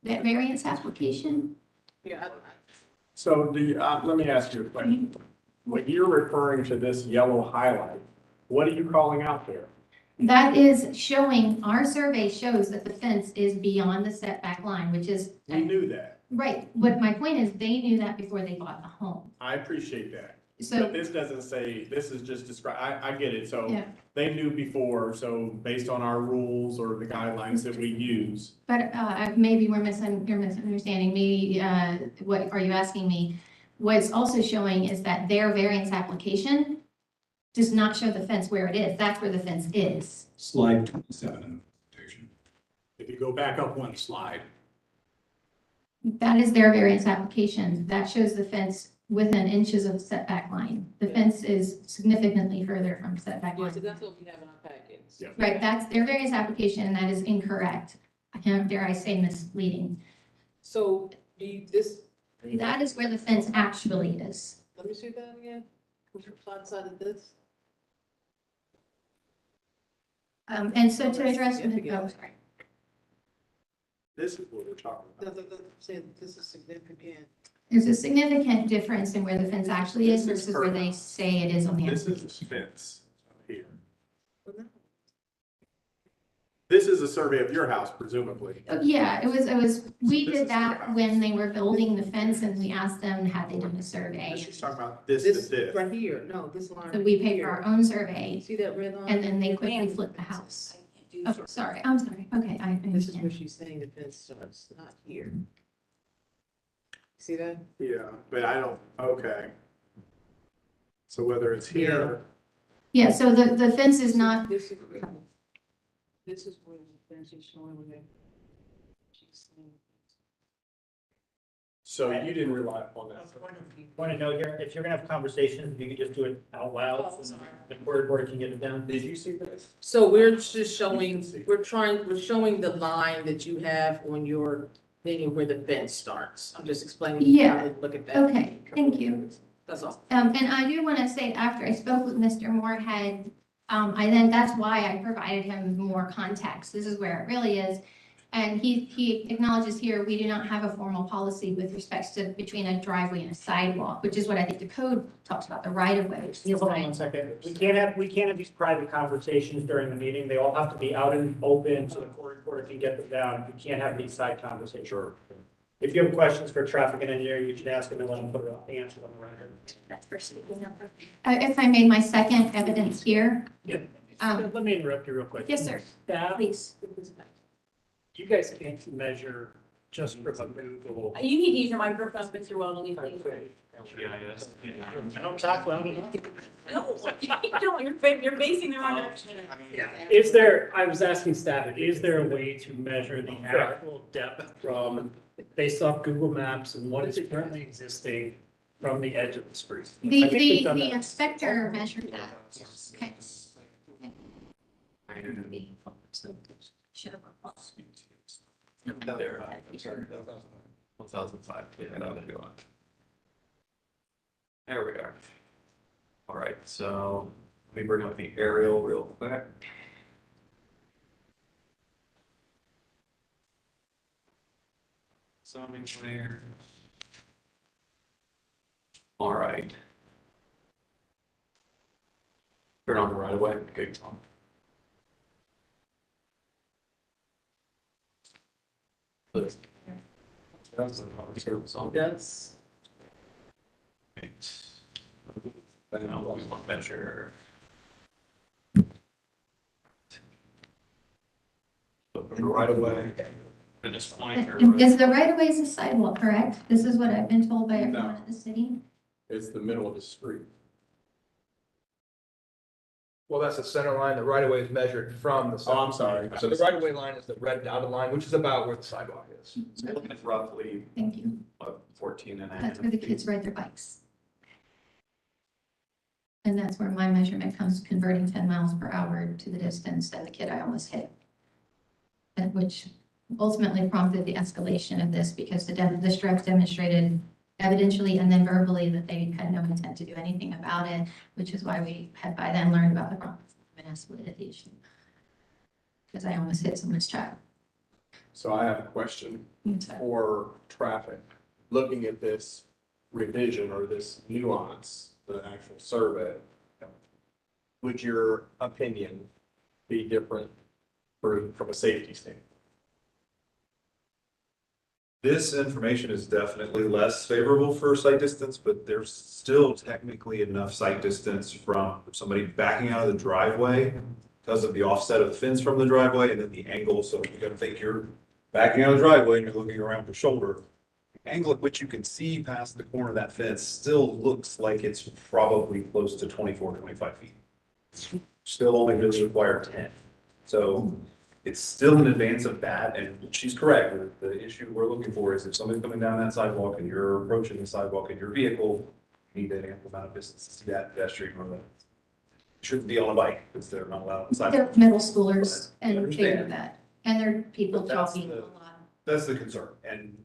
that variance application. Yeah, So let me ask you a question. When you're referring to this yellow highlight, what are you calling out there? That is showing, our survey shows that the fence is beyond the setback line, which is. We knew that. Right, but my point is, they knew that before they bought the home. I appreciate that. So- But this doesn't say, this is just describe, I get it. So Yeah. they knew before, so based on our rules or the guidelines that we use. But maybe you're misunderstanding me. What are you asking me? What's also showing is that their variance application does not show the fence where it is. That's where the fence is. Slide 27 in the presentation. If you go back up one slide. That is their variance application. That shows the fence within inches of the setback line. The fence is significantly further from setback yeah, line. so that's what we have in our packets. Right, that's their variance application, and that is incorrect. Dare I say misleading. So do you, this, That is where the fence actually is. let me see that again. Which side of this? And so to address, oh, sorry. This is what we're talking about. Saying this is significant. There's a significant difference in where the fence actually is versus where they say it is on the. This is the fence here. This is a survey of your house, presumably. Yeah, we This did is that their house. when they were building the fence and we asked them, had they done a survey? She's talking about this This to this. right here, no, this line. So we paid here. for our own survey See that red line? and then they quickly flipped the house. Oh, sorry, I'm sorry. Okay, I This is where understand. she's saying the fence starts, not here. See that? Yeah, but I don't, okay. So whether it's here, Yeah, so the fence is not, This is where the fence is showing where she's saying. so you didn't rely upon that. Want to know here, if you're gonna have conversations, you could just do it out loud. The word can get it down. Did you see this? So we're just showing, we're showing the line that you have on your thing where the fence starts. I'm just explaining. Yeah. how to look at that. okay, thank you. That's all. And I do want to say, after I spoke with Mr. Moorhead, that's why I provided him more context. This is where it really is. And he acknowledges here, we do not have a formal policy with respects to between a driveway and a sidewalk, which is what I think the code talks about, the right of way. Hold on 1 second. We can't have these private conversations during the meeting. They all have to be out and open so the court reporter can get them down. We can't have these side conversations. Sure. If you have questions for traffic and engineering, you should ask them and let them put the answer on the record. That's for speaking up. If I made my second evidence here. Yeah. Let me interrupt you real quick. Yes, sir. Please. You guys can't measure just from a Google. You need to use your microphone, Mr. Weldon, please. I don't talk loud enough. No, you don't, you're basing the wrong direction. Is there, I was asking staff, is there a way to measure the actual depth from, based off Google Maps and what is currently existing from the edge of the street? I think we've done The that. inspector measured that. Okay. There, 1005. Yeah, that would be on. There we are. All right, so let me bring up the aerial real quick. Zooming clear. All right. Turn on the right away. Okay, Tom. That's the power service on. Yes. Right. Then I'll want to measure. But right away. And just point her. Is the right of way is the sidewalk, correct? This is what I've been told by everyone in the city. It's the middle of the street. Well, that's the center line. The right of way is measured from the. Oh, I'm sorry. So the right of way line is the red dotted line, which is about where the sidewalk is. So looking at roughly Thank you. 14 and a half. That's where the kids ride their bikes. And that's where my measurement comes, converting 10 miles per hour to the distance that the kid I almost hit. And which ultimately prompted the escalation of this because the Strebs demonstrated evidentially and then verbally that they had no intent to do anything about it, which is why we had by then learned about the problem and escalated the issue. Because I almost hit someone's child. So I have a question Yes, sir. for traffic. Looking at this revision or this nuance, the actual survey, would your opinion be different from a safety standpoint? This information is definitely less favorable for sight distance, but there's still technically enough sight distance from somebody backing out of the driveway because of the offset of the fence from the driveway and then the angle. So you're gonna think you're backing out of the driveway and you're looking around your shoulder. The angle at which you can see past the corner of that fence still looks like it's probably close to 24, 25 feet. Still only really require 10. So it's still in advance of that, and she's correct. The issue we're looking for is if somebody's coming down that sidewalk and you're approaching the sidewalk in your vehicle, you need that ample amount of distance to see that pedestrian or the shouldn't be on a bike because they're not allowed on the sidewalk. They're middle schoolers I and they understand. know that. And they're people But that's talking a the- lot. That's the concern. And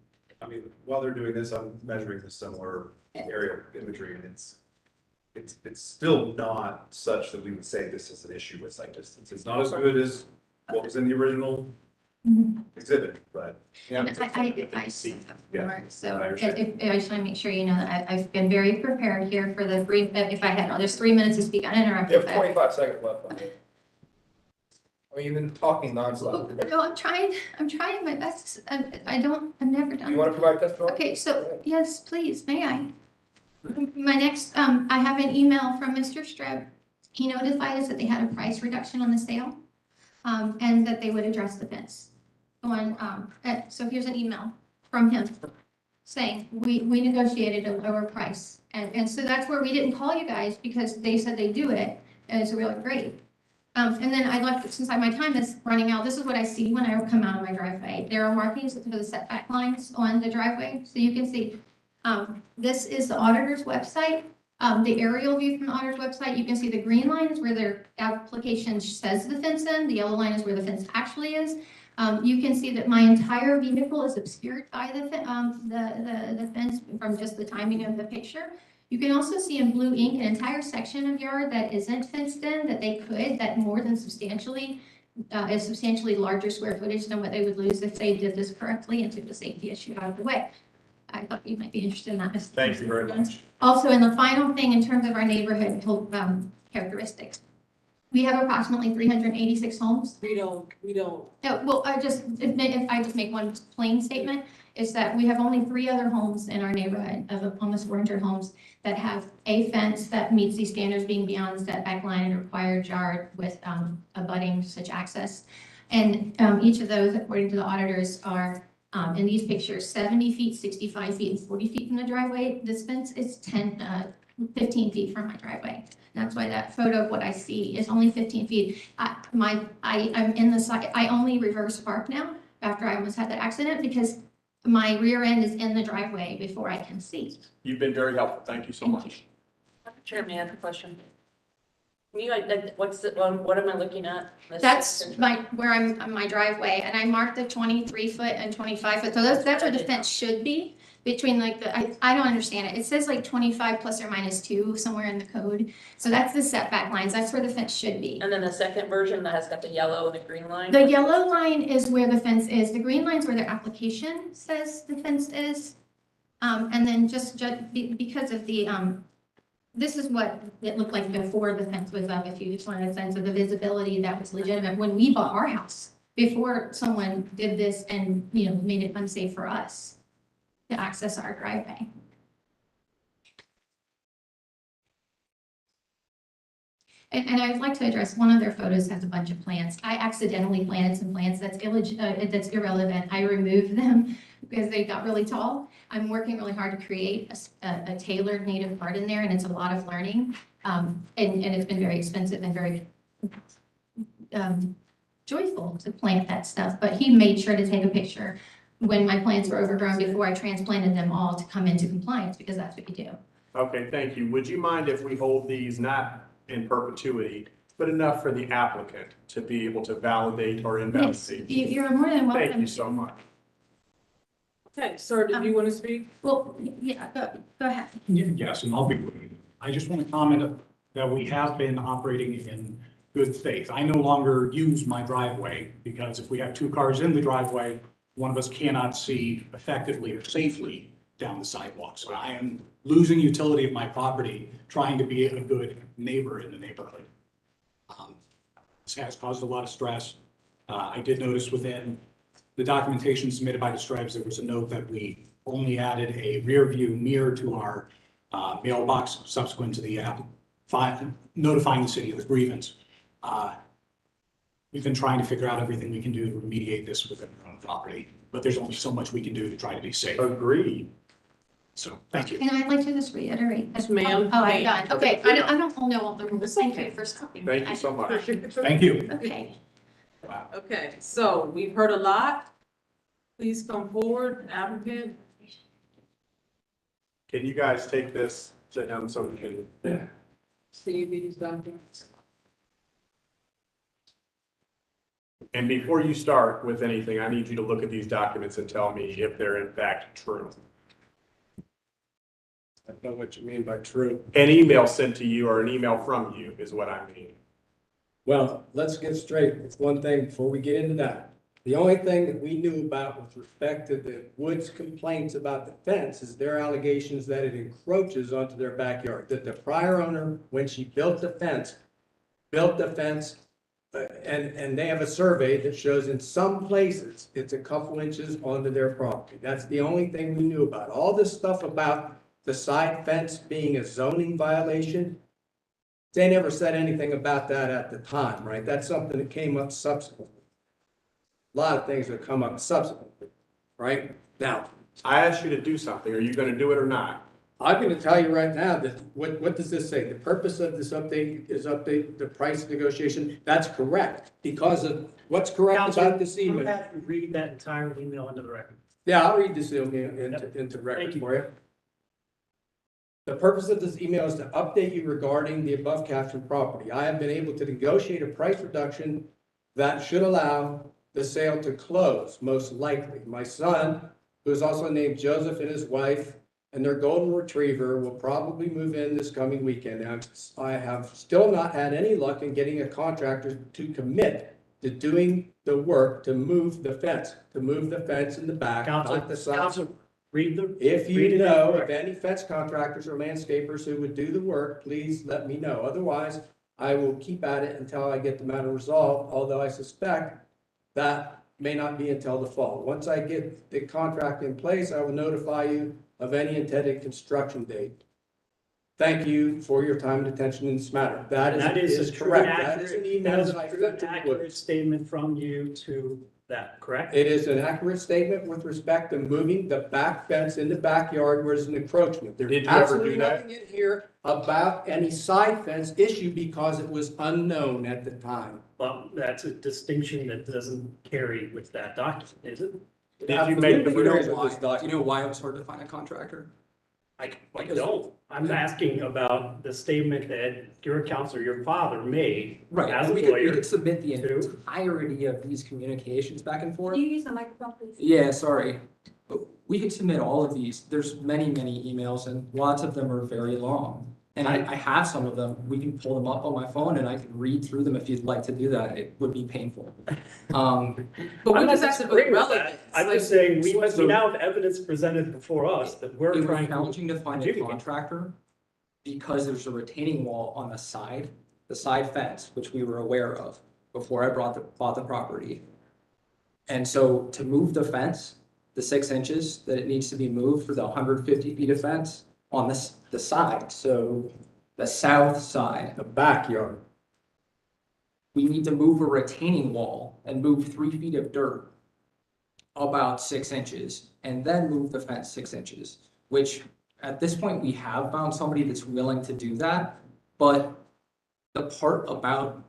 I mean, while they're doing this, I'm measuring the similar aerial imagery and it's still not such that we would say this is an issue with sight distance. It's not as good as what was in the original exhibit, but. Yeah. I see that Yeah, more. So I understand. I just want to make sure you know that I've been very prepared here for the brief, if I had, there's 3 minutes to speak uninterrupted. You have 25 seconds left. I mean, you've been talking nonstop. No, I'm trying my best. I've never done. You want to provide testimony? Okay, so, yes, please, may I? My next, I have an email from Mr. Streb. He notified us that they had a price reduction on the sale, and that they would address the fence. So here's an email from him saying, we negotiated a lower price. And so that's where we didn't call you guys because they said they'd do it, and it's really great. And then I left, since my time is running out, this is what I see when I come out of my driveway. There are markings for the setback lines on the driveway, so you can see. This is the auditor's website. The aerial view from the auditor's website, you can see the green line is where their application says the fence in, the yellow line is where the fence actually is. You can see that my entire vehicle is obscured by the fence from just the timing of the picture. You can also see in blue ink an entire section of yard that isn't fenced in, that more than substantially, is substantially larger square footage than what they would lose if they did this correctly and took the safety issue out of the way. I thought you might be interested in that. Mr. Thank you very much. Also, in the final thing, in terms of our neighborhood characteristics, we have approximately 386 homes. We don't. No, well, if I just make one plain statement, is that we have only 3 other homes in our neighborhood of almost 400 homes that have a fence that meets these standards, being beyond the setback line and required yard with abutting such access. And each of those, according to the auditors, are in these pictures, 70 feet, 65 feet, and 40 feet from the driveway. This fence is 15 feet from my driveway. That's why that photo of what I see is only 15 feet. I'm in the side, I only reverse park now after I almost had that accident because my rear end is in the driveway before I can see. You've been very helpful. Thank you so much. Chairman, I have a question. Can you, like, what am I looking at? That's where I'm on my driveway, and I marked the 23 foot and 25 foot. So that's where the fence should be between like I don't understand it. It says like 25 plus or minus 2 somewhere in the code. So that's the setback lines. That's where the fence should be. And then the second version that has got the yellow and the green line? The yellow line is where the fence is. The green line is where their application says the fence is. And then just because of the, this is what it looked like before the fence was up, if you just wanted a sense of the visibility that was legitimate when we bought our house, before someone did this and, made it unsafe for us to access our driveway. And I'd like to address, one of their photos has a bunch of plants. I accidentally planted some plants. That's irrelevant. I removed them because they got really tall. I'm working really hard to create a tailored native garden there, and it's a lot of learning. And it's been very expensive and very joyful to plant that stuff. But he made sure to take a picture when my plants were overgrown before I transplanted them all to come into compliance, because that's what you do. Okay, thank you. Would you mind if we hold these not in perpetuity, but enough for the applicant to be able to validate or invalidate? You're more than welcome. Thank you so much. Okay, sir, did you want to speak? Well, yeah, go ahead. Yes, and I'll be brief. I just want to comment that we have been operating in good faith. I no longer use my driveway because if we have two cars in the driveway, one of us cannot see effectively or safely down the sidewalk. So I am losing utility of my property, trying to be a good neighbor in the neighborhood. This has caused a lot of stress. I did notice within the documentation submitted by the Stripes, there was a note that we only added a rear view mirror to our mailbox subsequent to the notifying the city of the grievance. We've been trying to figure out everything we can do to remediate this within our own property, but there's only so much we can do to try to be safe. Agreed. So, thank you. And I'd like to just reiterate. Yes, ma'am. Oh, I'm done. Okay, I don't know all the rules. Thank you for stopping me. Thank you so much. Thank you. Okay. Okay, so we've heard a lot. Please come forward, applicant. Can you guys take this to him so we can? See these documents. And before you start with anything, I need you to look at these documents and tell me if they're in fact true. I know what you mean by true. An email sent to you or an email from you is what I mean. Well, let's get straight with one thing before we get into that. The only thing that we knew about with respect to the Woods complaints about the fence is their allegations that it encroaches onto their backyard. That the prior owner, when she built the fence, and they have a survey that shows in some places it's a couple inches onto their property. That's the only thing we knew about. All this stuff about the side fence being a zoning violation, they never said anything about that at the time, right? That's something that came up subsequently. A lot of things that come up subsequently, right? Now, I asked you to do something. Are you going to do it or not? I'm going to tell you right now that, what does this say? The purpose of this update is update the price negotiation. That's correct, because of what's correct about this email. Have to read that entire email into the record. Yeah, I'll read this email into record for you. The purpose of this email is to update you regarding the above captioned property. I have been able to negotiate a price reduction that should allow the sale to close, most likely. My son, who is also named Joseph, and his wife and their golden retriever will probably move in this coming weekend. I have still not had any luck in getting a contractor to commit to doing the work to move the fence in the back, not the side. Council, read the. If read you it know into of any fence contractors or landscapers who would do the work, please let me know. Otherwise, I will keep at it until I get the matter resolved, although I suspect that may not be until the fall. Once I get the contract in place, I will notify you of any intended construction date. Thank you for your time and attention in this matter. That is correct. That is an email that I sent to the accurate Woods. statement from you to that, correct? It is an accurate statement with respect to moving the back fence in the backyard where there's an encroachment. Did There's you ever absolutely do that? nothing in here about any side fence issue because it was unknown at the time. Well, that's a distinction that doesn't carry with that document, is it? Did you make the Absolutely carries move? with this document. Do you know why it was hard to find a contractor? I don't. I'm asking about the statement that your counselor, your father made Right, as a we lawyer. could submit the to- entirety of these communications back and forth. Can you use the microphone, please? Yeah, sorry. But we could submit all of these. There's many, many emails and lots of them are very long. And I have some of them. We can pull them up on my phone and I can read through them if you'd like to do that. It would be painful. But I'm we not just asking for disagreeing with relevance. that. I'm just saying, we now have evidence presented before us that we're It was trying to. challenging to find a adjudicate. contractor because there's a retaining wall on the side fence, which we were aware of before I bought the property. And so to move the fence, the 6 inches that it needs to be moved for the 150 feet of fence on the side, so the south side. The backyard. we need to move a retaining wall and move 3 feet of dirt about 6 inches, and then move the fence 6 inches, which at this point, we have found somebody that's willing to do that. But the part about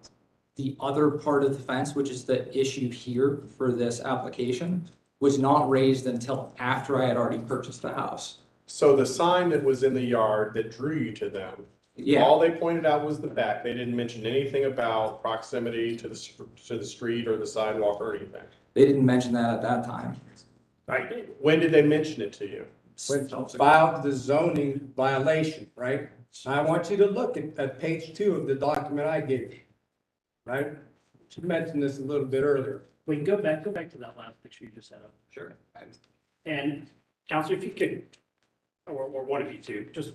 the other part of the fence, which is the issue here for this application, was not raised until after I had already purchased the house. So the sign that was in the yard that drew you to them, Yeah. all they pointed out was the back. They didn't mention anything about proximity to the street or the sidewalk or anything. They didn't mention that at that time. Right. When did they mention it to you? When filed the zoning violation, right? I want you to look at page 2 of the document I gave you, right? She mentioned this a little bit earlier. We can go back to that last picture you just had up. Sure. And Counselor, if you could, or one of you two, just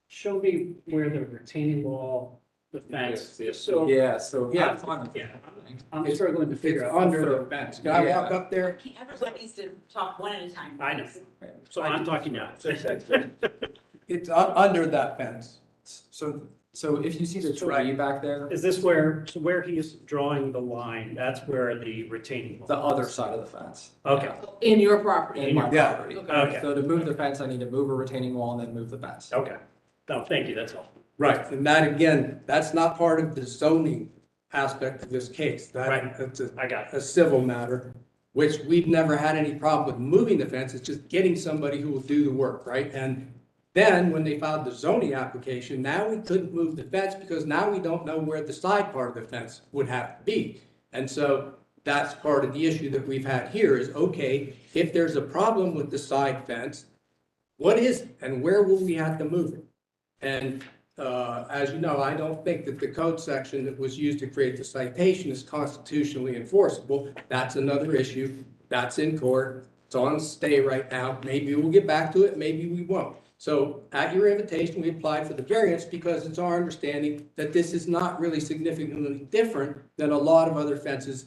show me where the retaining wall, the fence, so. Yeah, so, yeah. I'm struggling to figure It's out. under the fence. Can I walk up there? Everyone needs to talk one at a time. I know, so I'm talking now. It's under that fence. So if you see the tree back there, Is this where, so where he's drawing the line, that's where the retaining wall? the other side of the fence. Okay, In your property. In my Yeah. property. Okay. So to move the fence, I need to move a retaining wall and then move the fence. okay. No, thank you, that's all. Right, and that again, that's not part of the zoning aspect of this case. Right. That's I got it. a civil matter, which we've never had any problem with moving the fence. It's just getting somebody who will do the work, right? And then when they filed the zoning application, now we couldn't move the fence because now we don't know where the side part of the fence would have to be. And so that's part of the issue that we've had here is, okay, if there's a problem with the side fence, what is it and where will we have to move it? And as you know, I don't think that the code section that was used to create the citation is constitutionally enforceable. That's another issue. That's in court. It's on stay right now. Maybe we'll get back to it, maybe we won't. So at your invitation, we applied for the variance because it's our understanding that this is not really significantly different than a lot of other fences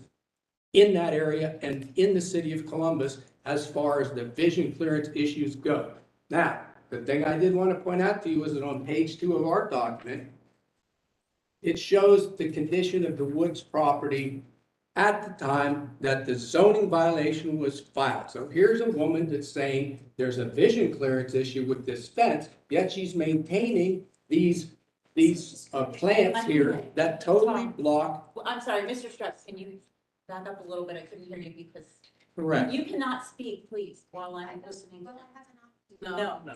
in that area and in the city of Columbus as far as the vision clearance issues go. Now, the thing I did want to point out to you is that on page 2 of our document, it shows the condition of the Woods property at the time that the zoning violation was filed. So here's a woman that's saying there's a vision clearance issue with this fence, yet she's maintaining these plants here that totally block. Well, I'm sorry, Mr. Strutz, can you back up a little bit? I couldn't hear you because. Correct. You cannot speak, please, while I'm listening. No. No.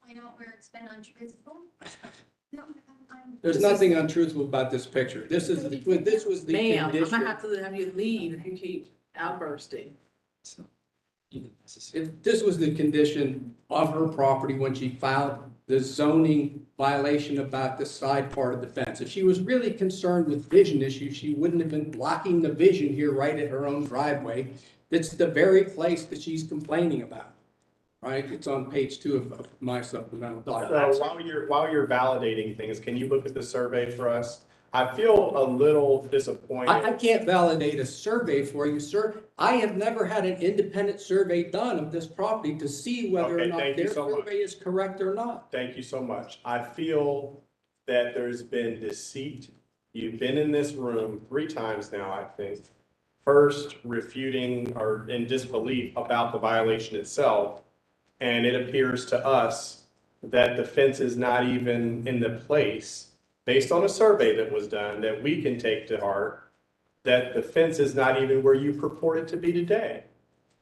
Point out where it's been untruthful. No, There's nothing untruthful about this picture. This was the Ma'am, I'm condition. gonna have to have you leave if you keep outbursting. This was the condition of her property when she filed the zoning violation about the side part of the fence. If she was really concerned with vision issues, she wouldn't have been blocking the vision here right at her own driveway. That's the very place that she's complaining about, right? It's on page 2 of my supplemental document. So while you're validating things, can you look at the survey for us? I feel a little disappointed. I can't validate a survey for you, sir. I have never had an independent survey done of this property to see whether or Okay, not thank you their so much. survey is correct or not. Thank you so much. I feel that there's been deceit. You've been in this room 3 times now, I think. First, refuting or in disbelief about the violation itself. And it appears to us that the fence is not even in the place, based on a survey that was done, that we can take to heart, that the fence is not even where you purport it to be today.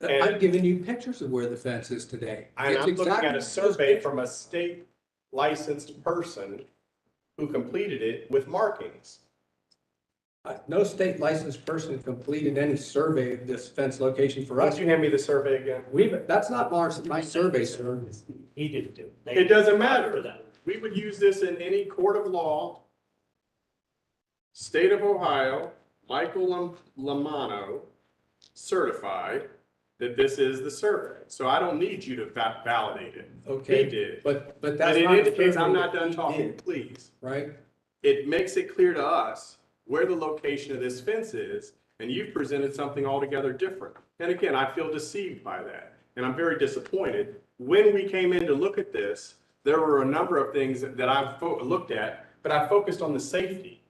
I've given you pictures of where the fence is today. And It's I'm looking exactly at a those survey pictures. from a state licensed person who completed it with markings. No state licensed person completed any survey of this fence location for Why us. don't you hand me the survey again? That's not my survey, sir. He didn't do it. It doesn't matter. For that. We would use this in any court of law. State of Ohio, Michael Lamano certified that this is the survey. So I don't need you to validate it. Okay. He did. But But that's it not the indicates, I'm survey not that done he talking, did, please. right? It makes it clear to us where the location of this fence is, and you've presented something altogether different. And again, I feel deceived by that, and I'm very disappointed. When we came in to look at this, there were a number of things that I've looked at, but I focused on the safety.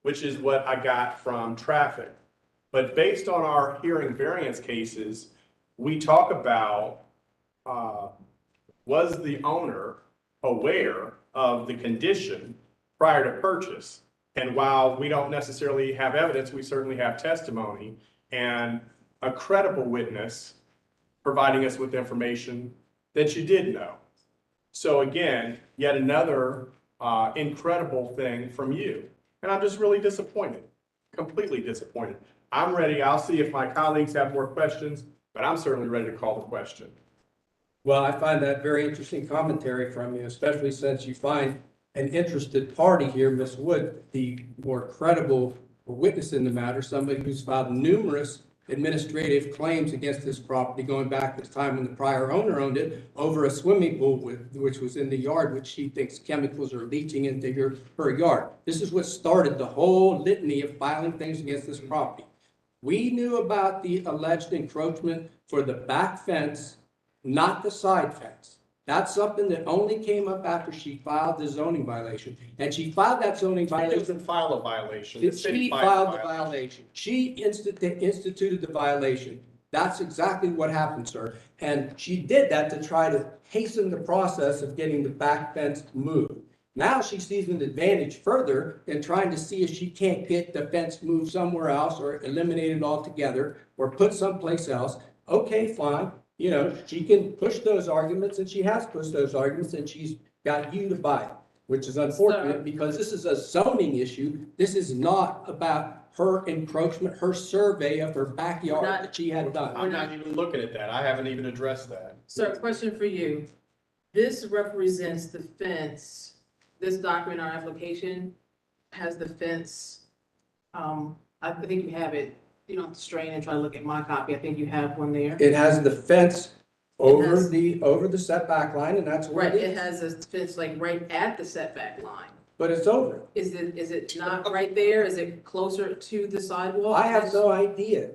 which is what I got from traffic. But based on our hearing variance cases, we talk about, was the owner aware of the condition prior to purchase? And while we don't necessarily have evidence, we certainly have testimony and a credible witness providing us with information that you did know. So again, yet another incredible thing from you. And I'm just really disappointed, completely disappointed. I'm ready. I'll see if my colleagues have more questions, but I'm certainly ready to call the question. Well, I find that very interesting commentary from you, especially since you find an interested party here, Ms. Wood, the more credible witness in the matter, somebody who's filed numerous administrative claims against this property going back to the time when the prior owner owned it over a swimming pool which was in the yard, which she thinks chemicals are leaching into her yard. This is what started the whole litany of filing things against this property. We knew about the alleged encroachment for the back fence, not the side fence. That's something that only came up after she filed the zoning violation. And she filed that zoning violation. She doesn't file a violation. She filed the violation. She instituted the violation. That's exactly what happened, sir. And she did that to try to hasten the process of getting the back fence moved. Now she sees an advantage further in trying to see if she can't get the fence moved somewhere else or eliminated altogether or put someplace else. Okay, fine. You know, she can push those arguments, and she has pushed those arguments, and she's got you to buy it, which is unfortunate because this is a zoning issue. This is not about her encroachment, her survey of her backyard that she had done. I'm not even looking at that. I haven't even addressed that. Sir, question for you. This represents the fence, this document, our application has the fence. I think you have it. You don't have to strain and try to look at my copy. I think you have one there. It has the fence over the setback line, and that's where Right, it it is. has a fence like right at the setback line. But it's over. Is it not right there? Is it closer to the sidewalk? I have no idea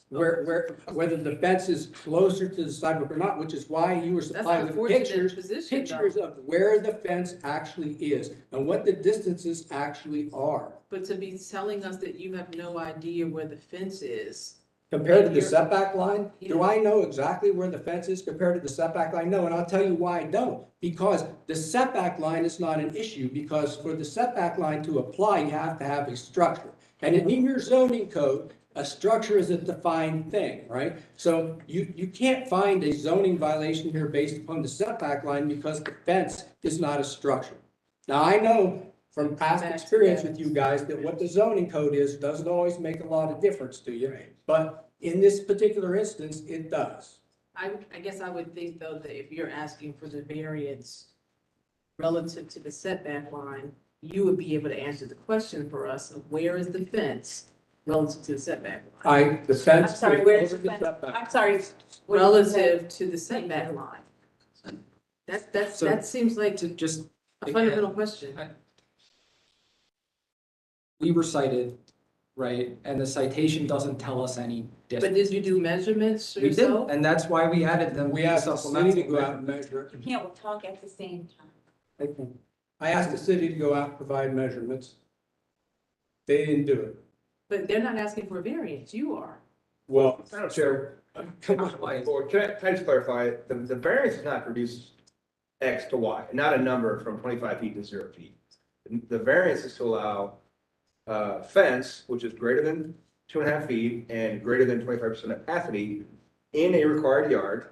whether the fence is closer to the sidewalk or not, which is why you were That's supplying an with unfortunate position, pictures though. of where the fence actually is and what the distances actually are. But to be telling us that you have no idea where the fence is. Compared to the You're- setback line, do Yeah. I know exactly where the fence is compared to the setback line? No, and I'll tell you why I don't. Because the setback line is not an issue, because for the setback line to apply, you have to have a structure. And in your zoning code, a structure is a defined thing, right? So you can't find a zoning violation here based upon the setback line because the fence is not a structure. Now, I know from past experience with you guys that what the zoning code is doesn't always make a lot of difference to you. But in this particular instance, it does. I guess I would think though that if you're asking for the variance relative to the setback line, you would be able to answer the question for us of where is the fence relative to the setback line? The fence. I'm sorry, where's over the fence? setback. I'm sorry. Relative to the setback line. That seems like To just, a fundamental question. we were cited, right, and the citation doesn't tell us any But distance. did you do measurements We yourself? did, and that's why we added them. We asked the city to go out and measure it. You can't talk at the same time. I asked the city to go out and provide measurements. They didn't do it. But they're not asking for a variance, you are. Well, Madam Chair, can I just clarify, the variance is not reduce X to Y, not a number from 25 feet to 0 feet. The variance is to allow fence, which is greater than 2.5 feet and greater than 25% capacity in a required yard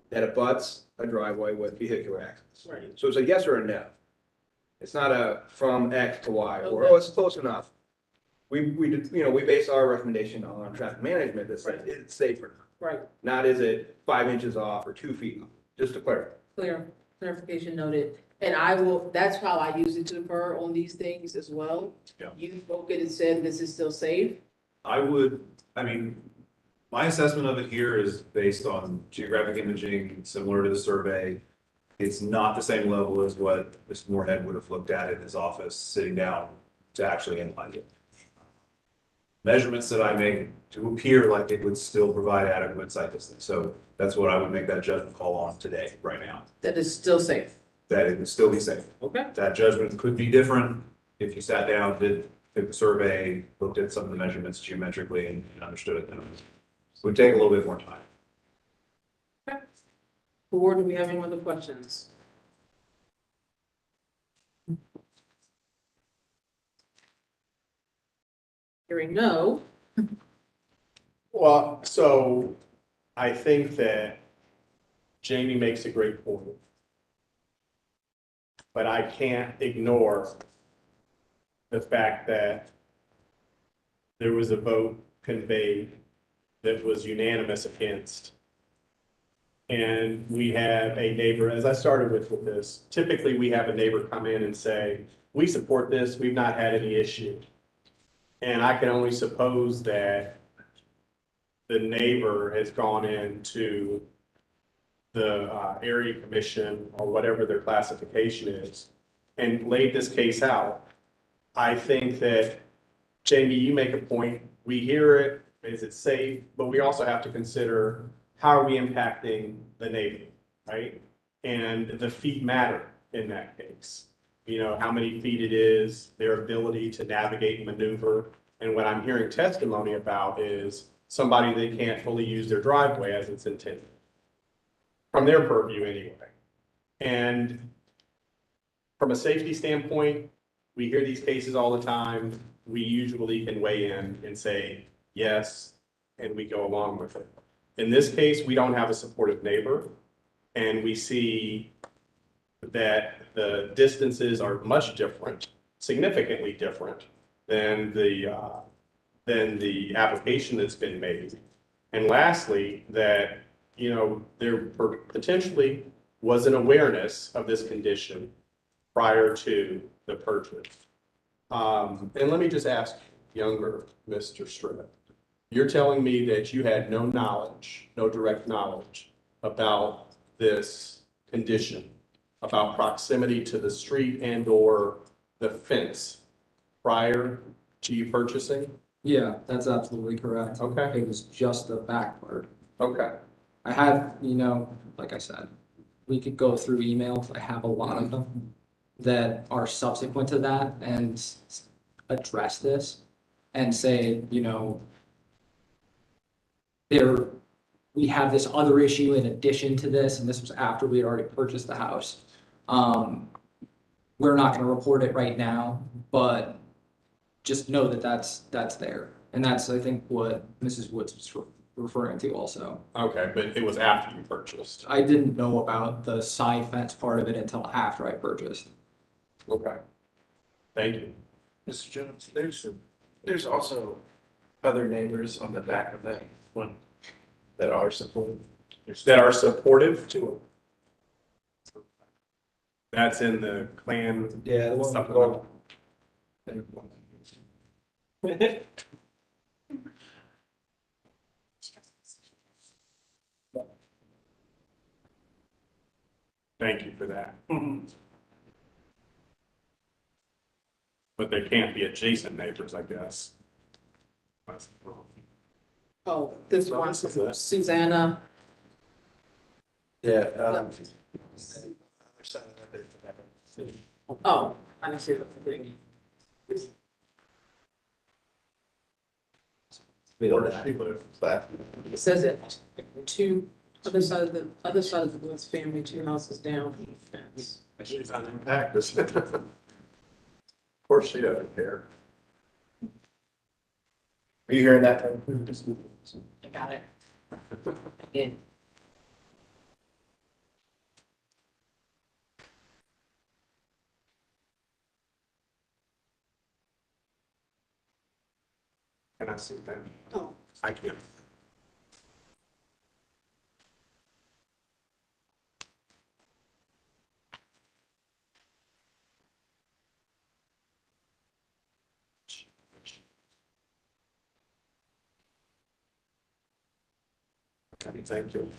that abuts a driveway with vehicular access. Right. So it's a yes or a no. It's not a from X to Y, or, Okay. oh, it's close enough. We base our recommendation on traffic management that says it's safer, Right, not is it 5 inches off or 2 feet off, just to clarify. clarification noted. And I will, that's how I usually defer on these things as well. Yeah. You spoke it and said this is still safe. I mean, my assessment of it here is based on geographic imaging, similar to the survey. It's not the same level as what Mr. Moorhead would have looked at in his office, sitting down to actually analyze it. Measurements that I make to appear like it would still provide adequate sight distance. So that's what I would make that judgment call on today, right now, That is still safe. that it would still be safe. Okay. That judgment could be different if you sat down, did did the survey, looked at some of the measurements geometrically and understood it. It would take a little bit more time. Board, do we have any other questions? Hearing no. Well, so I think that Jamie makes a great point. But I can't ignore the fact that there was a vote conveyed that was unanimous against. And we have a neighbor, as I started with this, typically we have a neighbor come in and say, we support this, we've not had any issue. And I can only suppose that the neighbor has gone into the area commission or whatever their classification is and laid this case out. I think that, Jamie, you make a point, we hear it, is it safe? But we also have to consider how are we impacting the neighbor, right? And the feet matter in that case. You know, how many feet it is, their ability to navigate and maneuver. And what I'm hearing testimony about is somebody that can't fully use their driveway as it's intended. From their purview anyway. And from a safety standpoint, we hear these cases all the time. We usually can weigh in and say, yes, and we go along with it. In this case, we don't have a supportive neighbor, and we see that the distances are much different, significantly different than the application that's been made. And lastly, that, you know, there potentially was an awareness of this condition prior to the purchase. And let me just ask younger Mr. Stritt, you're telling me that you had no knowledge, no direct knowledge about this condition, about proximity to the street and or the fence prior to you purchasing? Yeah, that's absolutely correct. Okay. It was just the back part. Okay. I have, you know, like I said, we could go through emails. I have a lot of them that are subsequent to that and address this and say, you know, we have this other issue in addition to this, and this was after we had already purchased the house. We're not gonna report it right now, but just know that that's there. And that's, I think, what Mrs. Woods was referring to also. Okay, but it was after you purchased. I didn't know about the side fence part of it until after I purchased. Okay. Thank you. Mr. Jones, there's also other neighbors on the back of that one that are supportive. That are supportive to it. That's in the plan. Yeah, the one supplemental. Thank you for that. But they can't be adjacent neighbors, I guess. Oh, this one, Susanna. Yeah. Oh, I didn't see that. It says it, other side of the Woods family, 2 houses down from the fence. She's unimpacted. Of course she doesn't care. Are you hearing that? I got it. Again. Can I see that? Oh. I can. Thank you.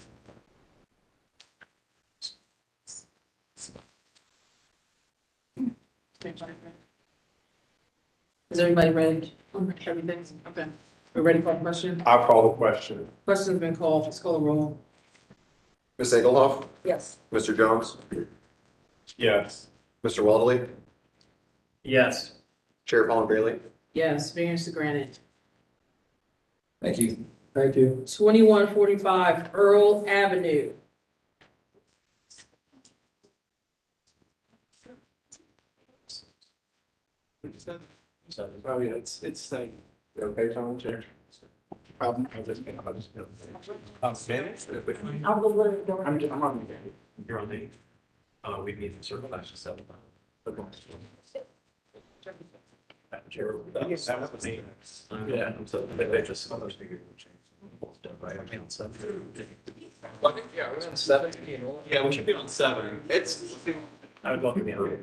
Is everybody ready? Everything's, okay. We're ready for a question? I'll call the question. Question's been called, let's call the roll. Ms. Engelhoff? Yes. Mr. Jones? Yes. Mr. Waldeley? Yes. Chair Paul Bailey? Yes, variance granted. Thank you. Thank you. 2145 Earl Avenue. Oh, yeah, it's like, okay, Tom, chair. I'll just go. I'm on. You're on the, we need to circle back to seven. That was the, yeah, so they just. Right, I'm on seven. Yeah, we're on 7. Yeah, we should be on 7. It's. I would welcome you.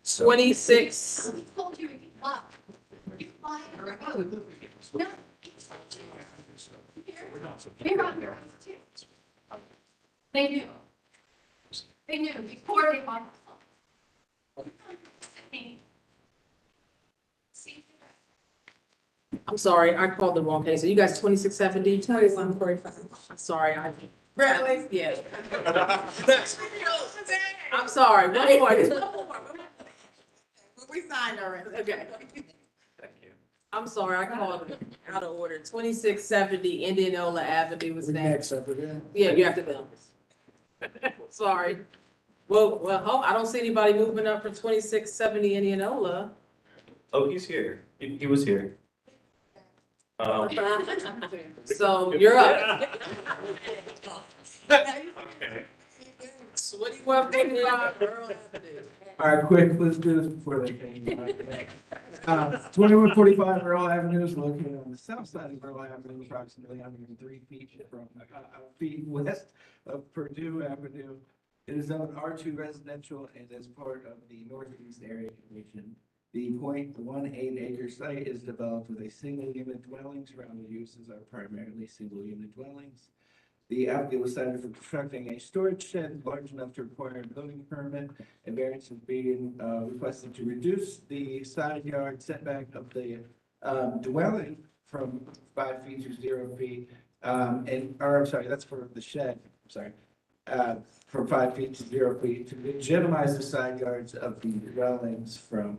26. Told you to be quiet. Be quiet or I will. No. They're under us too. They knew. They knew before they bought the phone. See? I'm sorry, I called the wrong case. So you guys 2670? 2145. Sorry, I. Really? Yeah. I'm sorry. One more. We signed already. Okay. I'm sorry, I called out of order. 2670 Indianola Avenue was next. Yeah, you have to go. Sorry. Well, I don't see anybody moving up for 2670 Indianola. Oh, he's here. He was here. So you're up. 2145 Earl Avenue. All right, quick, let's do this before they can. 2145 Earl Avenue is located on the south side of Earl Avenue, approximately 103 feet from feet west of Purdue Avenue. It is zoned R2 residential and is part of the Northeast Area Commission. The 0.18 acre site is developed with a single unit dwelling. Surrounding uses are primarily single unit dwellings. The applicant was cited for constructing a storage shed large enough to require a building permit. A variance is being requested to reduce the side yard setback of the dwelling from 5 feet to 0 feet. I'm sorry, that's for the shed, I'm sorry. From 5 feet to 0 feet to legitimize the side yards of the dwellings from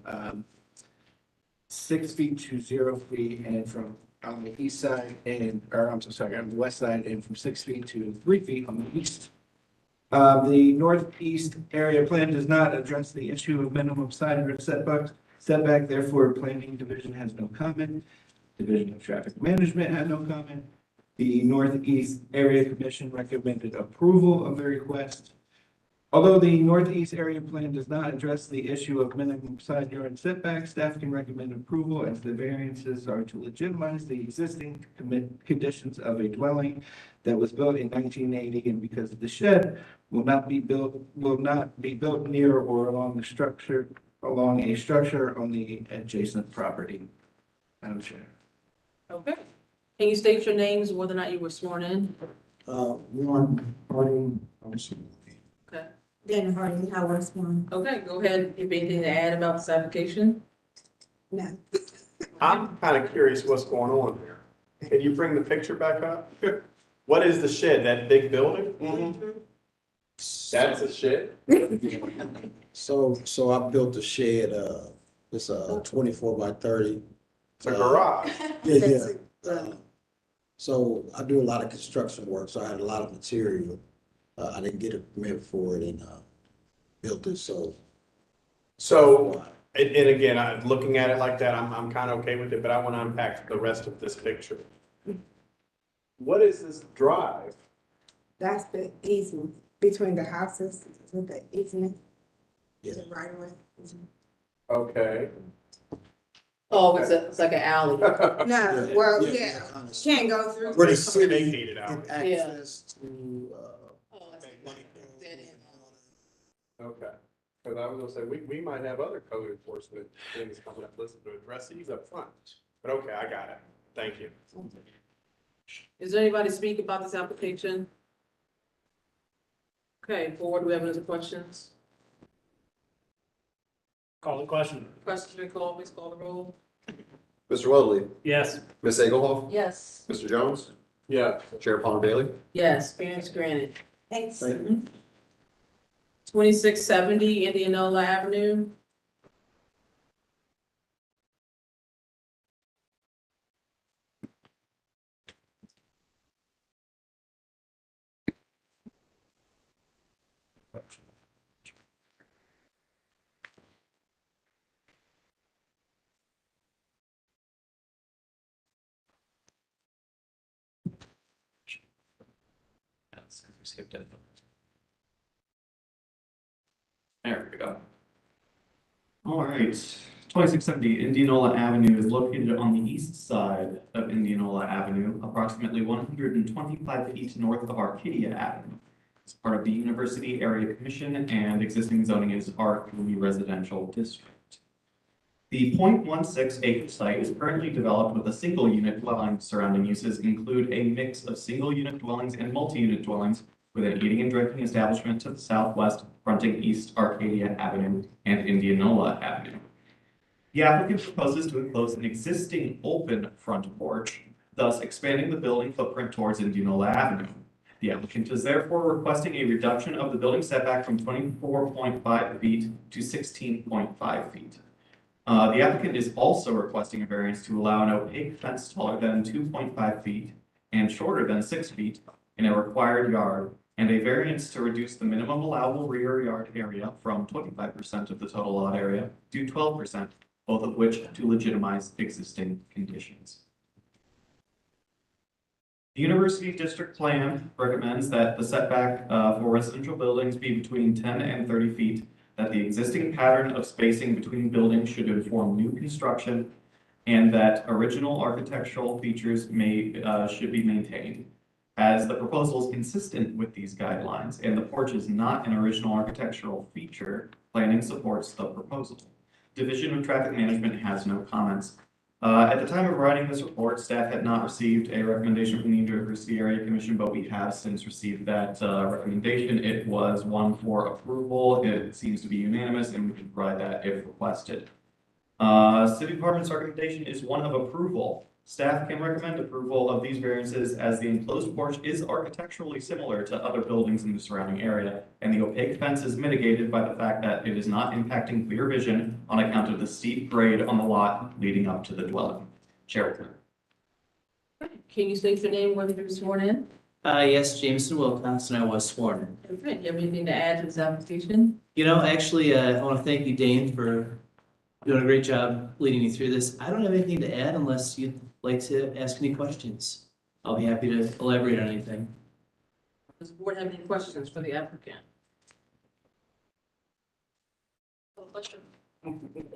6 feet to 0 feet and from on the east side I'm so sorry, on the west side and from 6 feet to 3 feet on the east. The northeast area plan does not address the issue of minimum side yard setback, therefore planning division has no comment. Division of Traffic Management had no comment. The Northeast Area Commission recommended approval of the request. Although the Northeast Area Plan does not address the issue of minimum side yard setback, staff can recommend approval as the variances are to legitimize the existing conditions of a dwelling that was built in 1980, and because the shed will not be built near or along a structure on the adjacent property. Madam Chair. Okay. Can you state your names, whether or not you were sworn in? Warren Harding, Okay. Dana Harding, Howard Swan. Okay, go ahead. If anything to add about this application? No. I'm kind of curious what's going on there. Can you bring the picture back up? What is the shed, that big building? That's a shed? So I built a shed, it's a 24 by 30. It's a garage. Yeah. So I do a lot of construction work, so I had a lot of material. I didn't get a permit for it and built it, so. And again, I'm looking at it like that, I'm kind of okay with it, but I want to unpack the rest of this picture. What is this drive? That's the easement between the houses with the easement. Yeah. Right away. Okay. Oh, it's like an alley. No, well, yeah, can't go through. Where the city Vacated out. get access to, Okay. Because I was gonna say, we might have other code enforcement things coming up, listen to address these up front. But okay, I got it. Thank you. Is there anybody speak about this application? Okay, board, do we have any other questions? Call the question. Questions been called, please call the roll. Mr. Weatherly, Yes. Ms. Engelhoff, Yes. Mr. Jones, Yeah. Chair Palmer Bailey. Yes, variance granted. Thanks. 2670 Indianola Avenue. skipped it. There we go. All right, 2670 Indianola Avenue is located on the east side of Indianola Avenue, approximately 125 feet north of Arcadia Avenue. It's part of the University Area Commission, and existing zoning is R3 Residential District. The 0.16 acre site is currently developed with a single unit dwelling. Surrounding uses include a mix of single unit dwellings and multi-unit dwellings with an eating and drinking establishment to the southwest fronting East Arcadia Avenue and Indianola Avenue. The applicant proposes to enclose an existing open front porch, thus expanding the building footprint towards Indianola Avenue. The applicant is therefore requesting a reduction of the building setback from 24.5 feet to 16.5 feet. The applicant is also requesting a variance to allow an opaque fence taller than 2.5 feet and shorter than 6 feet in a required yard, and a variance to reduce the minimum allowable rear yard area from 25% of the total lot area to 12%, both of which to legitimize existing conditions. The University District Plan recommends that the setback for residential buildings be between 10 and 30 feet, that the existing pattern of spacing between buildings should inform new construction, and that original architectural features should be maintained. As the proposal is consistent with these guidelines and the porch is not an original architectural feature, planning supports the proposal. Division of Traffic Management has no comments. At the time of writing this report, staff had not received a recommendation from the University Area Commission, but we have since received that recommendation. It was one for approval. It seems to be unanimous, and we can provide that if requested. City Department's recommendation is one of approval. Staff can recommend approval of these variances as the enclosed porch is architecturally similar to other buildings in the surrounding area, and the opaque fence is mitigated by the fact that it is not impacting clear vision on account of the steep grade on the lot leading up to the dwelling. Chairwoman. Can you state your name, whether you're sworn in? Yes, Jameson Wilcox, and I was sworn in. Okay, do you have anything to add to this application? You know, actually, I want to thank you, Dane, for doing a great job leading me through this. I don't have anything to add unless you'd like to ask any questions. I'll be happy to elaborate on anything. Does the board have any questions for the applicant?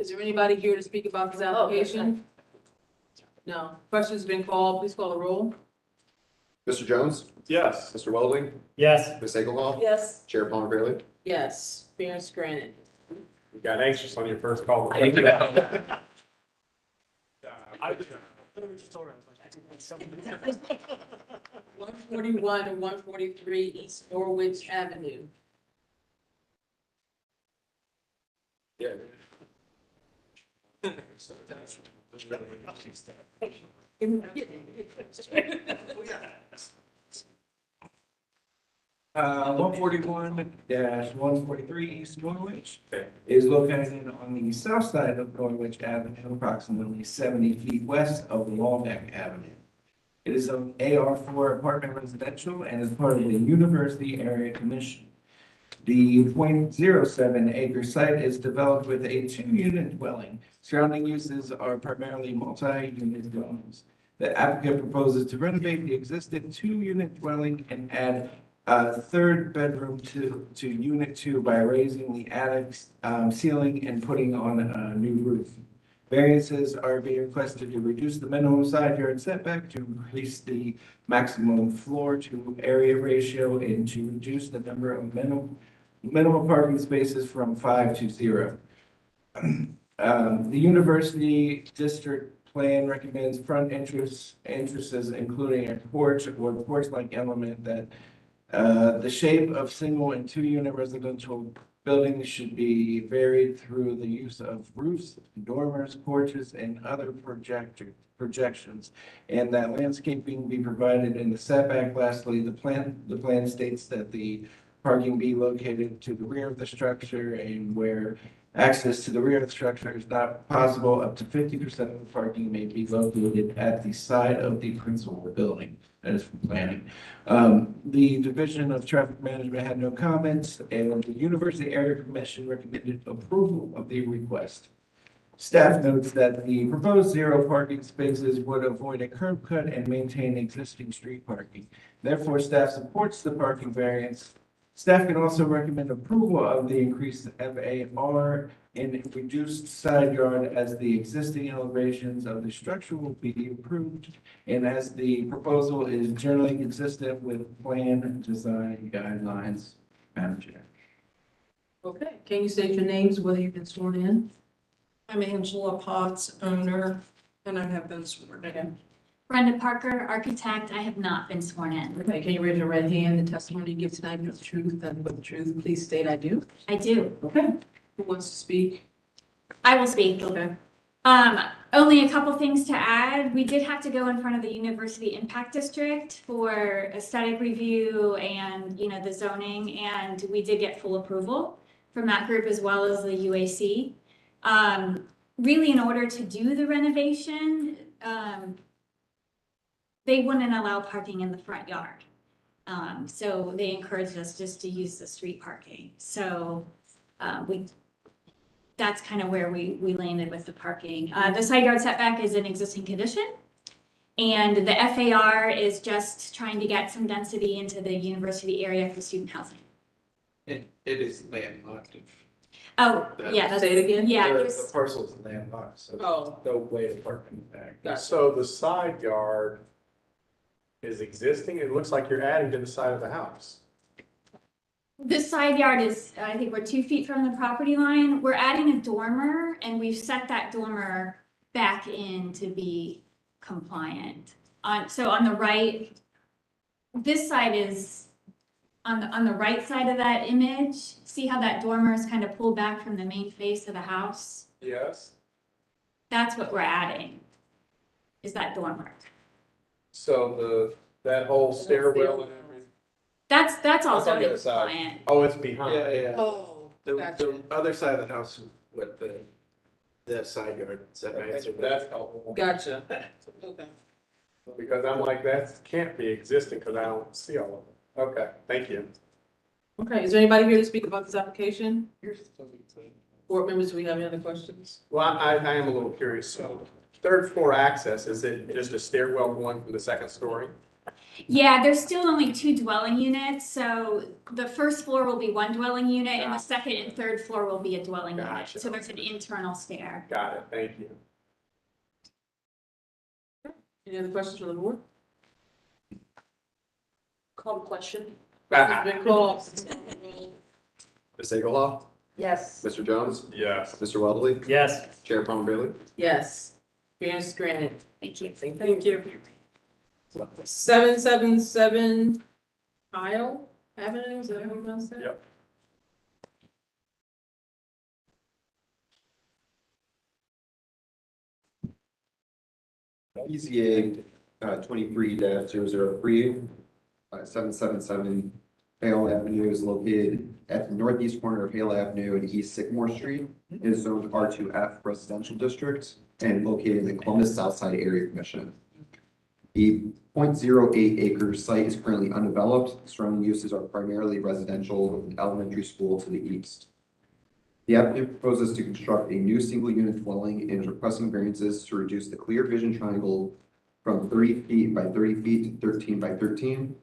Is there anybody here to speak about this application? No. Questions been called? Please call the roll. Mr. Jones? Yes. Mr. Welding? Yes. Ms. Egelhoff? Yes. Chair Palmer Bailey? Yes. Variance granted. You got anxious on your first call. Thank you. 141 and 143 East Norwich Avenue. Yeah. One 141-143 East Norwich is located on the south side of Norwich Avenue, approximately 70 feet west of Walnut Avenue. It is an AR4 apartment residential and is part of the University Area Commission. The 0.07 acre site is developed with a 2-unit dwelling. Surrounding uses are primarily multi-unit dwellings. The applicant proposes to renovate the existing 2-unit dwelling and add a third bedroom to unit 2 by raising the attic ceiling and putting on a new roof. Variances are being requested to reduce the minimum side yard setback, to increase the maximum floor to area ratio, and to reduce the number of minimum parking spaces from 5 to 0. The University District Plan recommends front entrances including a porch or porch-like element that the shape of single and 2-unit residential buildings should be varied through the use of roofs, dormers, porches, and other projections, and that landscaping be provided in the setback. Lastly, the plan states that the parking be located to the rear of the structure, and where access to the rear of the structure is not possible, up to 50% of the parking may be located at the side of the principal building. That is from planning. The Division of Traffic Management had no comments, and the University Area Commission recommended approval of the request. Staff notes that the proposed 0 parking spaces would avoid a curb cut and maintain existing street parking. Therefore, staff supports the parking variance. Staff can also recommend approval of the increased FAR in reduced side yard as the existing elevations of the structure will be approved and as the proposal is generally consistent with plan design guidelines. Madam Chair. Okay, can you state your names, whether you've been sworn in? I'm Angela Potts, owner, and I have been sworn in. Brenda Parker, architect. I have not been sworn in. Okay, can you raise your right hand? The testimony you give tonight is the truth, and with the truth, please state I do. I do. Okay. Who wants to speak? I will speak. Okay. Only a couple things to add. We did have to go in front of the University Impact District for aesthetic review and, the zoning, and we did get full approval from that group as well as the UAC. Really, in order to do the renovation, they wouldn't allow parking in the front yard. So they encouraged us just to use the street parking. So that's kind of where we landed with the parking. The side yard setback is an existing condition. And the FAR is just trying to get some density into the university area for student housing. It is landlocked. Oh, yeah. Say it again? Yeah. The parcel's landlocked, so Oh. there's no way to park in the back. So the side yard is existing, it looks like you're adding to the side of the house. This side yard is, I think we're 2 feet from the property line. We're adding a dormer and we've set that dormer back in to be compliant. So on the right, this side is on the right side of that image. See how that dormer is kind of pulled back from the main face of the house? Yes. That's what we're adding, is that dormer. So that whole stairwell and everything. That's also on the other side. compliant. Oh, it's behind. Yeah. Oh, The other side of the house with the side yard setbacks. That's helpful. gotcha. Okay. Because I'm like, that can't be existing because I don't see all of it. Okay, thank you. Okay, is there anybody here to speak about this application? Board members, do we have any other questions? Well, I am a little curious. So third floor access, is it just a stairwell going from the second story? Yeah, there's still only 2 dwelling units, so the first floor will be 1 dwelling unit and the second and third floor will be a dwelling unit. Gotcha. So there's an internal stair. Got it, thank you. Any other questions from the board? Call the question. Ah. Been called. Ms. Egelhoff? Yes. Mr. Jones? Yes. Mr. Weatherly? Yes. Chair Palmer Bailey? Yes. Variance granted. Thank you. Thank you. 777 Isle Avenue, is that how you pronounce that? Yep. BZA 23-003, 777 Hale Avenue is located at the northeast corner of Hale Avenue and East Sycamore Street. It is zoned R2F residential district and located in the Columbus Southside Area Commission. The 0.08 acre site is currently undeveloped. Surrounding uses are primarily residential with an elementary school to the east. The applicant proposes to construct a new single-unit dwelling and is requesting variances to reduce the clear vision triangle from 30 feet by 30 feet to 13 by 13,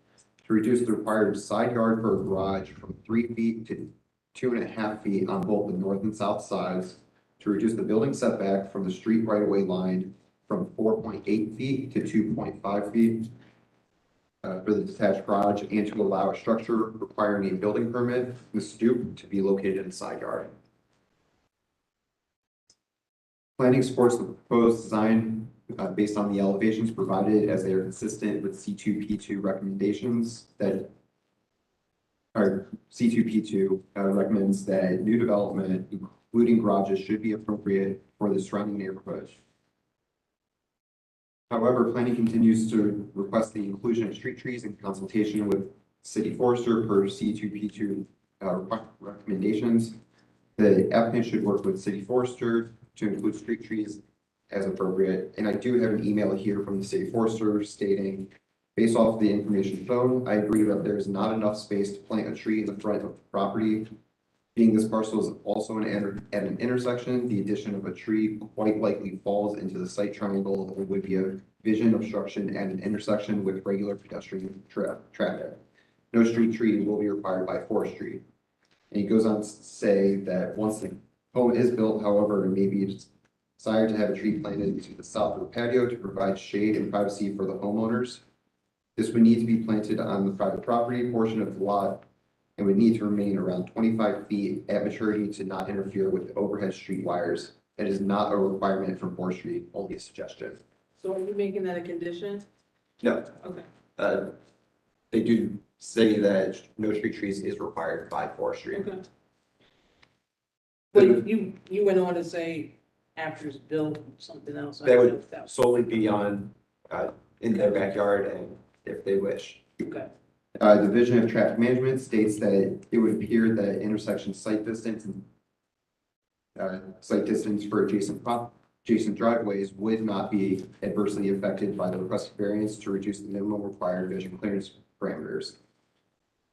to reduce the required side yard for a garage from 3 feet to 2.5 feet on both the north and south sides, to reduce the building setback from the street right-of-way line from 4.8 feet to 2.5 feet for the detached garage, and to allow a structure requiring a building permit, the stoop, to be located in the side yard. Planning supports the proposed design based on the elevations provided as they are consistent with C2P2 recommendations that are C2P2 recommends that new development, including garages, should be appropriate for the surrounding neighborhood. However, planning continues to request the inclusion of street trees in consultation with city forester per C2P2 recommendations. The applicant should work with city forester to include street trees as appropriate. And I do have an email here from the city forester stating, based off the information shown, I agree that there is not enough space to plant a tree in the front of the property. Being this parcel is also at an intersection, the addition of a tree quite likely falls into the site triangle and would be a vision obstruction at an intersection with regular pedestrian traffic. No street tree will be required by forestry. And he goes on to say that once the home is built, however, it may be desired to have a tree planted to the south of the patio to provide shade and privacy for the homeowners. This would need to be planted on the private property portion of the lot and would need to remain around 25 feet at maturity to not interfere with the overhead street wires. It is not a requirement from forestry, only a suggestion. So are you making that a condition? No. Okay. They do say that no street trees is required by forestry. Okay. But you went on to say after it's built, something else. That would solely be on, in their backyard and if they wish. Okay. Division of Traffic Management states that it would appear that intersection site distance and for adjacent driveways would not be adversely affected by the requested variance to reduce the minimum required vision clearance parameters.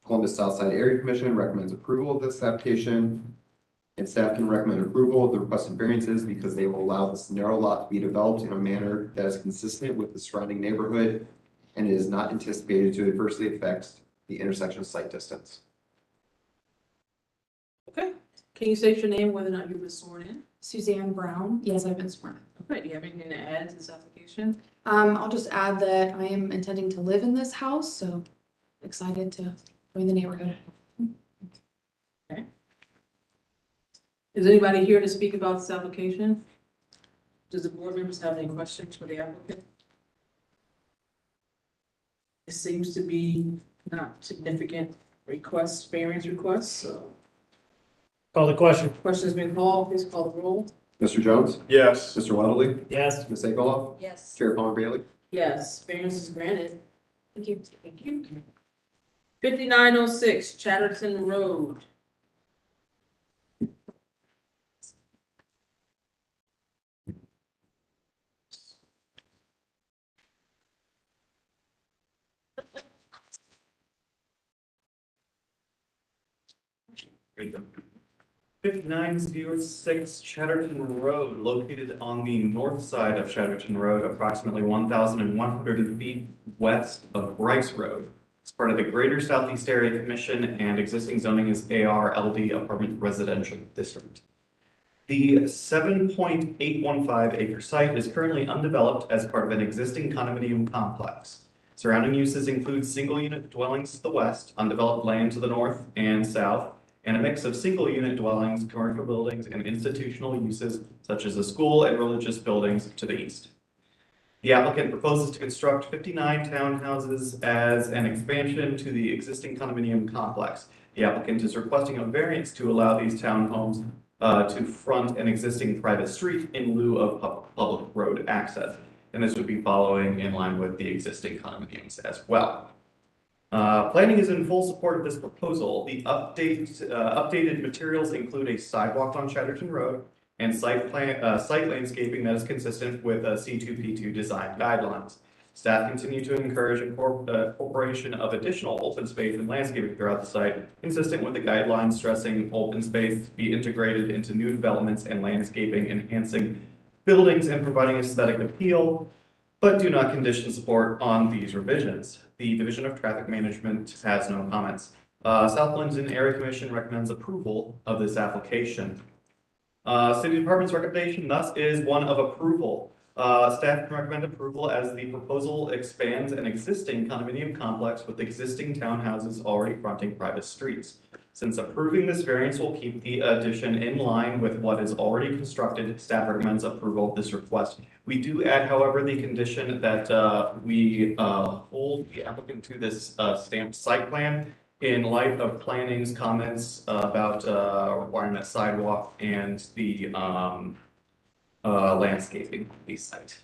Columbus Southside Area Commission recommends approval of this application, and staff can recommend approval of the requested variances because they will allow this narrow lot to be developed in a manner that is consistent with the surrounding neighborhood and it is not anticipated to adversely affect the intersection site distance. Okay. Can you state your name, whether or not you've been sworn in? Suzanne Brown. Yes, I've been sworn. Okay, do you have anything to add to this application? I'll just add that I am intending to live in this house, so excited to join the neighborhood. Okay. Is anybody here to speak about this application? Does the board members have any questions for the applicant? It seems to be not significant requests, variance requests, so. Call the question. Question's been called, please call the roll. Mr. Jones? Yes. Mr. Weatherly? Yes. Ms. Akoff? Yes. Chair Palmer Bailey? Yes, variance is granted. Thank you. Thank you. 5906 Chatterton Road. Great. 5906 Chatterton Road, located on the north side of Chatterton Road, approximately 1,100 feet west of Bryce Road. It's part of the Greater Southeast Area Commission and existing zoning is AR-LD Apartment Residential District. The 7.815 acre site is currently undeveloped as part of an existing condominium complex. Surrounding uses include single unit dwellings to the west, undeveloped land to the north and south, and a mix of single unit dwellings, commercial buildings, and institutional uses such as a school and religious buildings to the east. The applicant proposes to construct 59 townhouses as an expansion to the existing condominium complex. The applicant is requesting a variance to allow these townhomes to front an existing private street in lieu of public road access. And this would be following in line with the existing condominiums as well. Planning is in full support of this proposal. The updated materials include a sidewalk on Chatterton Road and site landscaping that is consistent with C2P2 design guidelines. Staff continue to encourage incorporation of additional open space and landscaping throughout the site, consistent with the guidelines stressing open space be integrated into new developments and landscaping, enhancing buildings and providing aesthetic appeal, but do not condition support on these revisions. The Division of Traffic Management has no comments. South Linden Area Commission recommends approval of this application. City Department's recommendation thus is one of approval. Staff can recommend approval as the proposal expands an existing condominium complex with existing townhouses already fronting private streets. Since approving this variance will keep the addition in line with what is already constructed, staff recommends approval of this request. We do add, however, the condition that we hold the applicant to this stamped site plan in light of planning's comments about requiring that sidewalk and the landscaping of the site.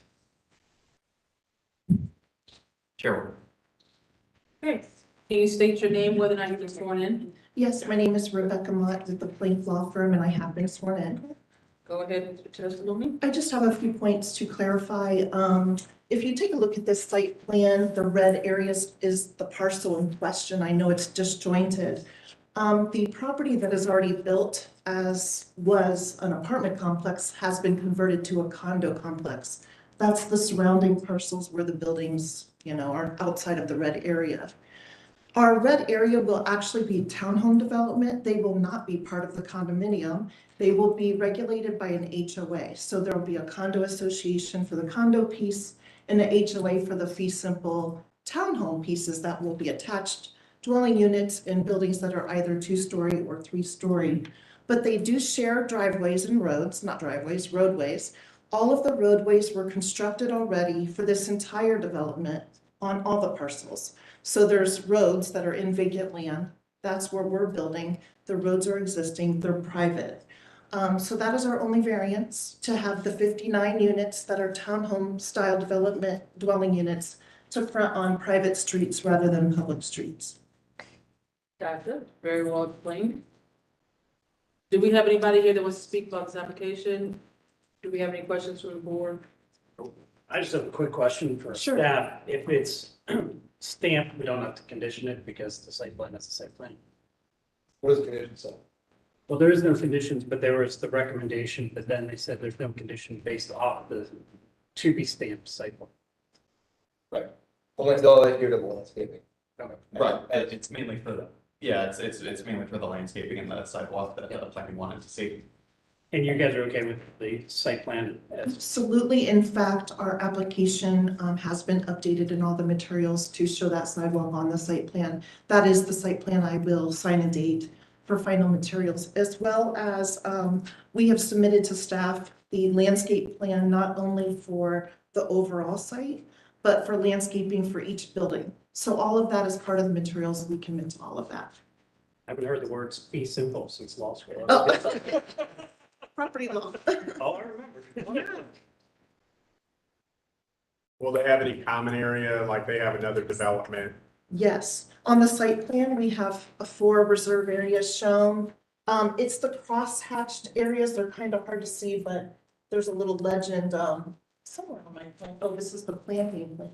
Chairwoman. Okay, can you state your name, whether or not you've been sworn in? Yes, my name is Rebecca Mott with the Plains Law Firm, and I have been sworn in. Go ahead with your testimony. I just have a few points to clarify. If you take a look at this site plan, the red areas is the parcel in question. I know it's disjointed, The property that is already built as was an apartment complex has been converted to a condo complex. That's the surrounding parcels where the buildings, are outside of the red area. Our red area will actually be townhome development. They will not be part of the condominium. They will be regulated by an HOA. So there will be a condo association for the condo piece and an HOA for the fee simple townhome pieces that will be attached dwelling units in buildings that are either 2-story or 3-story. But they do share driveways and roads, not driveways, roadways. All of the roadways were constructed already for this entire development on all the parcels. So there's roads that are in vacant land. That's where we're building. The roads are existing, they're private. So that is our only variance, to have the 59 units that are townhome style development dwelling units to front on private streets rather than public streets. Gotcha, very well explained. Do we have anybody here that wants to speak about this application? Do we have any questions from the board? I just have a quick question for Sure. staff. If it's stamped, we don't have to condition it because the site plan is the site plan. What does the condition say? Well, there is no conditions, but there was the recommendation, but then they said there's no condition based off the to be stamped site plan. Right. Only they'll adhere to the landscaping. Okay. Right, it's mainly for the, yeah, it's mainly for the landscaping and the sidewalk that the planning wanted to see. And you guys are okay with the site plan as Absolutely. In fact, our application has been updated in all the materials to show that sidewalk on the site plan. That is the site plan I will sign and date for final materials, as well as we have submitted to staff the landscape plan, not only for the overall site, but for landscaping for each building. So all of that is part of the materials. We commit to all of that. I haven't heard the words be simple since law school. Oh. Property law. Oh, I remember. Will they have any common area, like they have another development? Yes, on the site plan, we have 4 reserve areas shown. It's the cross-hatched areas. They're kind of hard to see, but there's a little legend somewhere on my phone. Oh, this is the planting plan.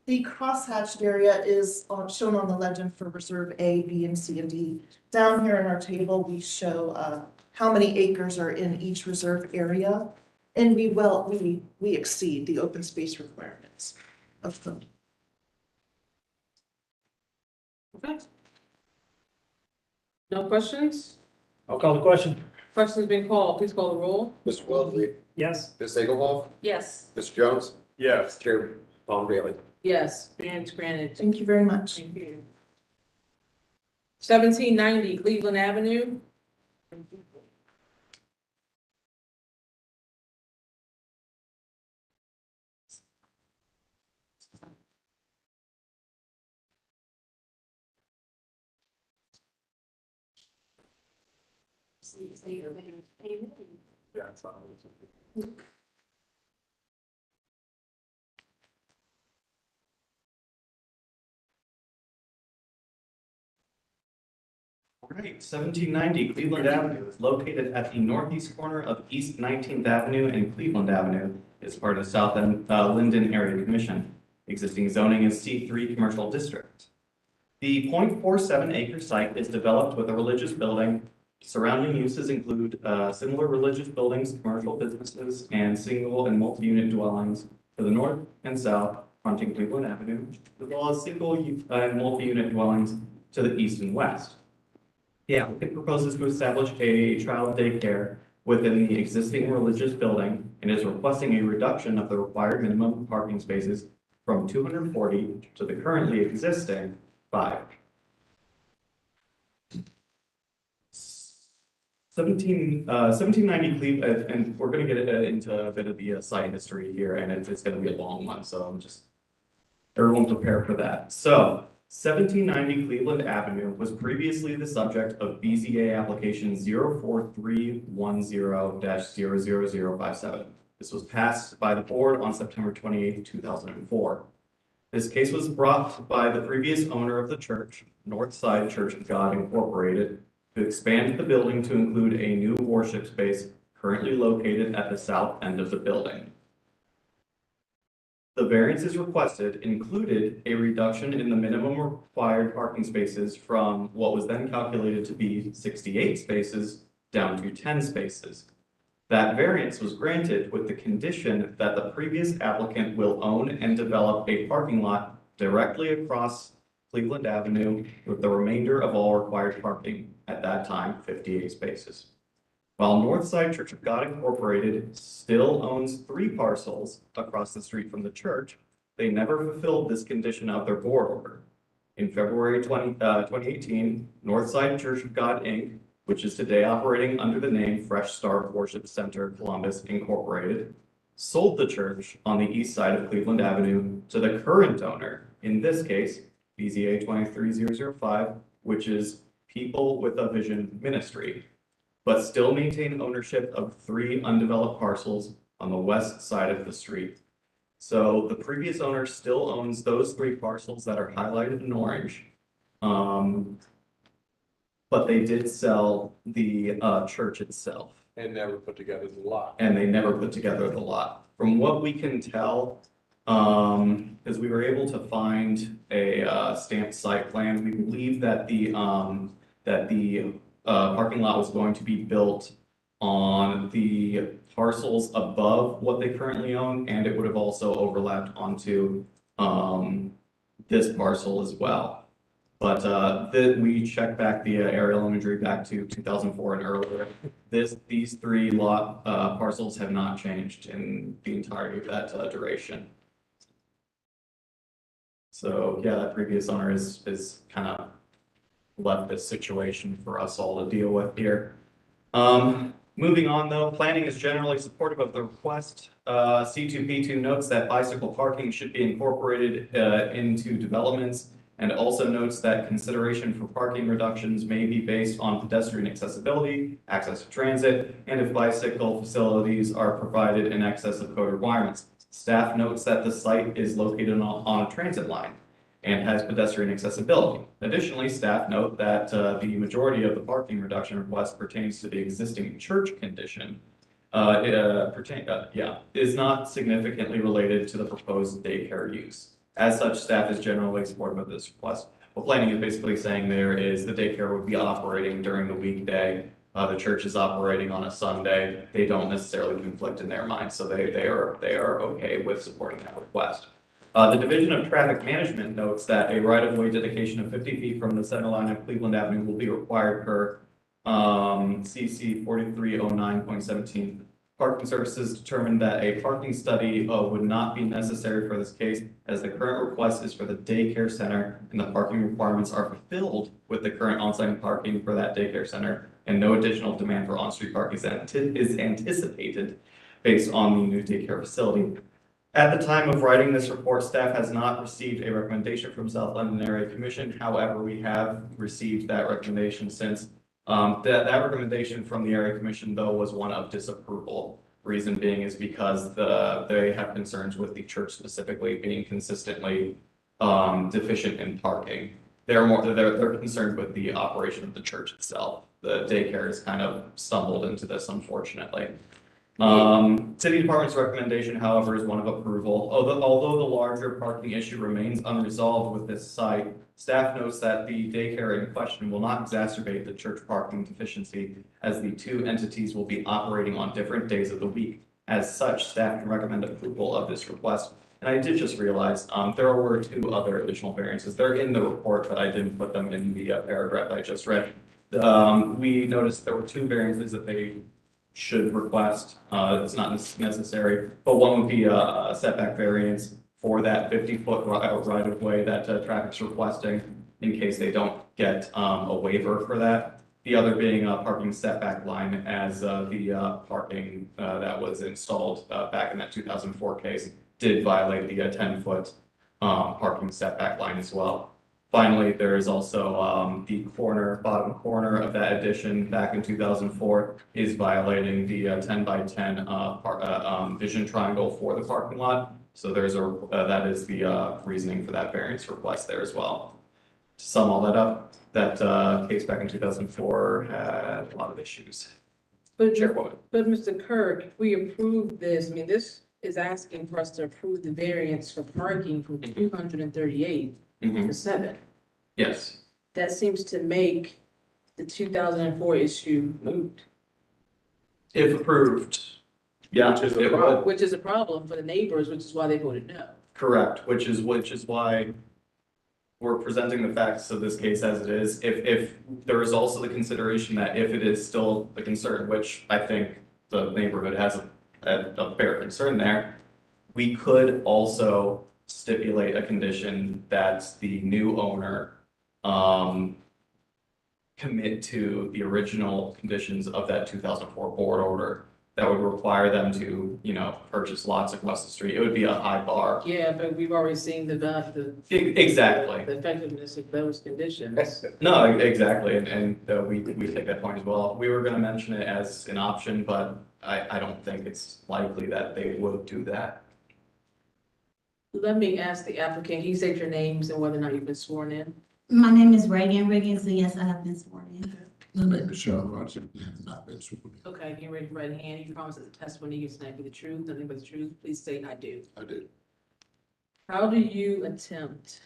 The cross-hatched area is shown on the legend for reserve A, B, and C, and D. Down here in our table, we show how many acres are in each reserve area, and we exceed the open space requirements of them. Okay. No questions? I'll call the question. Question's been called. Please call the roll. Mr. Wellesley? Yes. Ms. Engelhoff? Yes. Mr. Jones? Yes. Chair Tom Bailey? Yes, variance granted. Thank you very much. Thank you. 1790 Cleveland Avenue. Yeah, it's fine. All right, 1790 Cleveland Avenue is located at the northeast corner of East 19th Avenue and Cleveland Avenue. It's part of the South End Linden Area Commission. Existing zoning is C3 Commercial District. The 0.47 acre site is developed with a religious building. Surrounding uses include similar religious buildings, commercial businesses, and single and multi-unit dwellings to the north and south fronting Cleveland Avenue, as well as single and multi-unit dwellings to the east and west. The applicant proposes to establish a child daycare within the existing religious building and is requesting a reduction of the required minimum parking spaces from 240 to the currently existing 5. 1790 Cleveland, and we're going to get into a bit of the site history here, and it's going to be a long one, so I'm just, everyone prepare for that. So 1790 Cleveland Avenue was previously the subject of BZA application 04310-00057. This was passed by the board on September 28, 2004. This case was brought by the previous owner of the church, Northside Church of God Incorporated, to expand the building to include a new worship space currently located at the south end of the building. The variances requested included a reduction in the minimum required parking spaces from what was then calculated to be 68 spaces down to 10 spaces. That variance was granted with the condition that the previous applicant will own and develop a parking lot directly across Cleveland Avenue with the remainder of all required parking, at that time 58 spaces. While Northside Church of God Incorporated still owns 3 parcels across the street from the church, they never fulfilled this condition of their board order. In February 2018, Northside Church of God, Inc., which is today operating under the name Fresh Start Worship Center Columbus Incorporated, sold the church on the east side of Cleveland Avenue to the current owner, in this case, BZA 23005, which is People with a Vision Ministry, but still maintain ownership of 3 undeveloped parcels on the west side of the street. So the previous owner still owns those 3 parcels that are highlighted in orange. But they did sell the church itself. And never put together the lot. And they never put together the lot. From what we can tell, because we were able to find a stamped site plan, we believe that the parking lot was going to be built on the parcels above what they currently own, and it would have also overlapped onto this parcel as well. But we checked back the aerial imagery back to 2004 and earlier. These 3 lot parcels have not changed in the entirety of that duration. So yeah, that previous owner is kind of left this situation for us all to deal with here. Moving on though, planning is generally supportive of the request. C2P2 notes that bicycle parking should be incorporated into developments, and also notes that consideration for parking reductions may be based on pedestrian accessibility, access to transit, and if bicycle facilities are provided in excess of code requirements. Staff notes that the site is located on a transit line and has pedestrian accessibility. Additionally, staff note that the majority of the parking reduction request pertains to the existing church condition. Is not significantly related to the proposed daycare use. As such, staff is generally supportive of this request. What planning is basically saying there is the daycare would be operating during the weekday. The church is operating on a Sunday. They don't necessarily conflict in their minds, so they are okay with supporting that request. The Division of Traffic Management notes that a right-of-way dedication of 50 feet from the center line of Cleveland Avenue will be required per CC 4309.17. Parking Services determined that a parking study would not be necessary for this case, as the current request is for the daycare center and the parking requirements are fulfilled with the current on-site parking for that daycare center, and no additional demand for on-street parking is anticipated based on the new daycare facility. At the time of writing this report, staff has not received a recommendation from South London Area Commission. However, we have received that recommendation since. That recommendation from the Area Commission, though, was one of disapproval. Reason being is because they have concerns with the church specifically being consistently deficient in parking. They're concerned with the operation of the church itself. The daycare has kind of stumbled into this, unfortunately. City Department's recommendation, however, is one of approval. Although the larger parking issue remains unresolved with this site, staff notes that the daycare in question will not exacerbate the church parking deficiency, as the 2 entities will be operating on different days of the week. As such, staff can recommend approval of this request. And I did just realize there were 2 other additional variances. They're in the report, but I didn't put them in the paragraph I just read. We noticed there were 2 variances that they should request. It's not necessary, but one would be a setback variance for that 50-foot right of way that traffic's requesting, in case they don't get a waiver for that. The other being a parking setback line, as the parking that was installed back in that 2004 case did violate the 10-foot parking setback line as well. Finally, there is also the bottom corner of that addition back in 2004 is violating the 10 by 10 vision triangle for the parking lot. So that is the reasoning for that variance request there as well. To sum all that up, that case back in 2004 had a lot of issues. But Mr. Kirk, if we approve this, I mean, this is asking for us to approve the variance for parking from 238 Mhm. to 7. Yes, That seems to make the 2004 issue moot, if approved. Yeah, Which is a it problem. would. which is a problem for the neighbors, which is why they voted no. Correct, which is why we're presenting the facts of this case as it is. If there is also the consideration that if it is still a concern, which I think the neighborhood has a fair concern there, we could also stipulate a condition that the new owner, commit to the original conditions of that 2004 board order that would require them to, purchase lots across the street. It would be a high bar. Yeah, but we've already seen Exactly. the effectiveness of those conditions. No, exactly, and we take that point as well. We were gonna mention it as an option, but I don't think it's likely that they would do that. Let me ask the applicant, can you state your names and whether or not you've been sworn in? My name is Reagan Riggins, so yes, I have been sworn in. My name is Sean Rodgers, I have not been sworn in. Okay, get ready to raise your hand. You promise that the testimony you tonight be the truth, nothing but the truth. Please state I do. I did. How do you attempt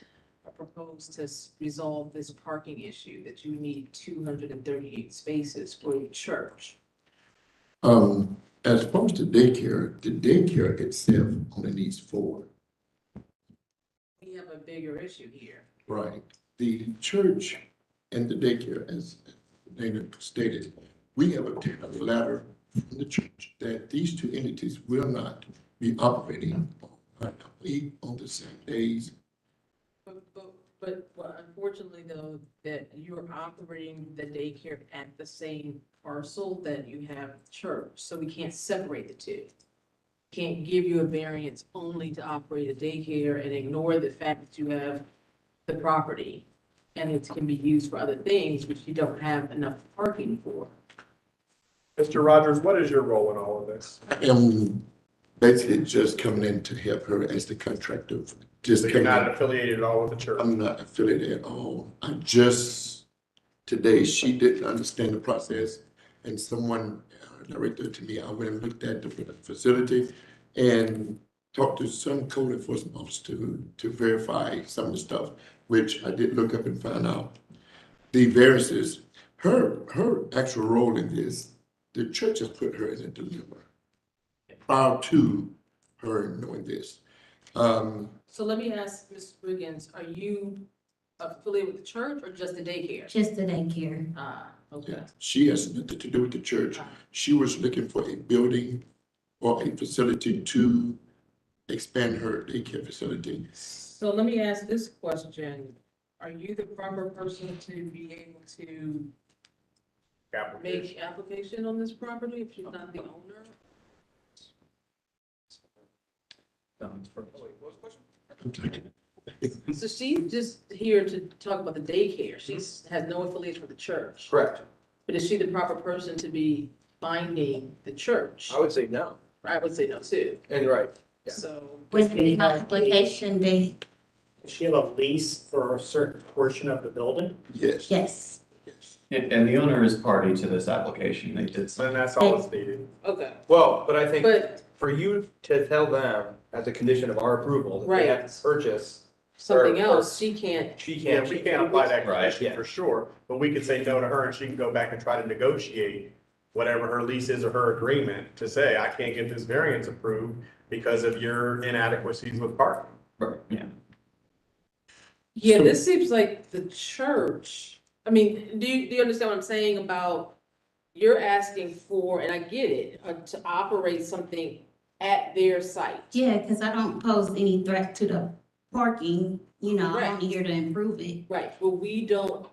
or propose to resolve this parking issue that you need 238 spaces for your church? As far as the daycare itself only needs 4. We have a bigger issue here. Right. The church and the daycare, as Dana stated, we have obtained a letter from the church that these 2 entities will not be operating on the same days. But unfortunately though, that you're operating the daycare at the same parcel that you have church, so we can't separate the two. Can't give you a variance only to operate a daycare and ignore the fact that you have the property and it can be used for other things, which you don't have enough parking for. Mr. Rogers, what is your role in all of this? I am basically just coming in to help her as the contractor. Just So you're coming not in. affiliated at all with the church? I'm not affiliated at all. I just, today, she didn't understand the process and someone directed to me. I went and looked at the facility and talked to some code enforcement officer to verify some of the stuff, which I did look up and find out. The variances, her actual role in this, the church has put her in a dilemma prior to her knowing this. So let me ask Ms. Riggins, are you affiliated with the church or just the daycare? Just the daycare. Okay. She has nothing to do with the church. She was looking for a building or a facility to expand her daycare facility. So let me ask this question. Are you the proper person to be able to make application on this property if you're not the owner? So she's just here to talk about the daycare. She's has no affiliation with the church. Correct. But is she the proper person to be binding the church? I would say no. I would say no too. And you're right. Yeah. So. With the application date, Does she have a lease for a certain portion of the building? Yes. yes. And the owner is party to this application. They did. And that's all it's needed. Okay. Well, but I think But for you to tell them as a condition of our approval that they Right. have to purchase. something or- else, she can't. Yeah, we can't apply that Right. condition Yeah. for sure, but we could say no to her and she can go back and try to negotiate whatever her lease is or her agreement to say, I can't get this variance approved because of your inadequacies with parking. Right, yeah. Yeah, this seems like the church, I mean, do you understand what I'm saying about, you're asking for, and I get it, to operate something at their site. Yeah, because I don't pose any threat to the parking, I'm Right. only here to improve it. Right, but we don't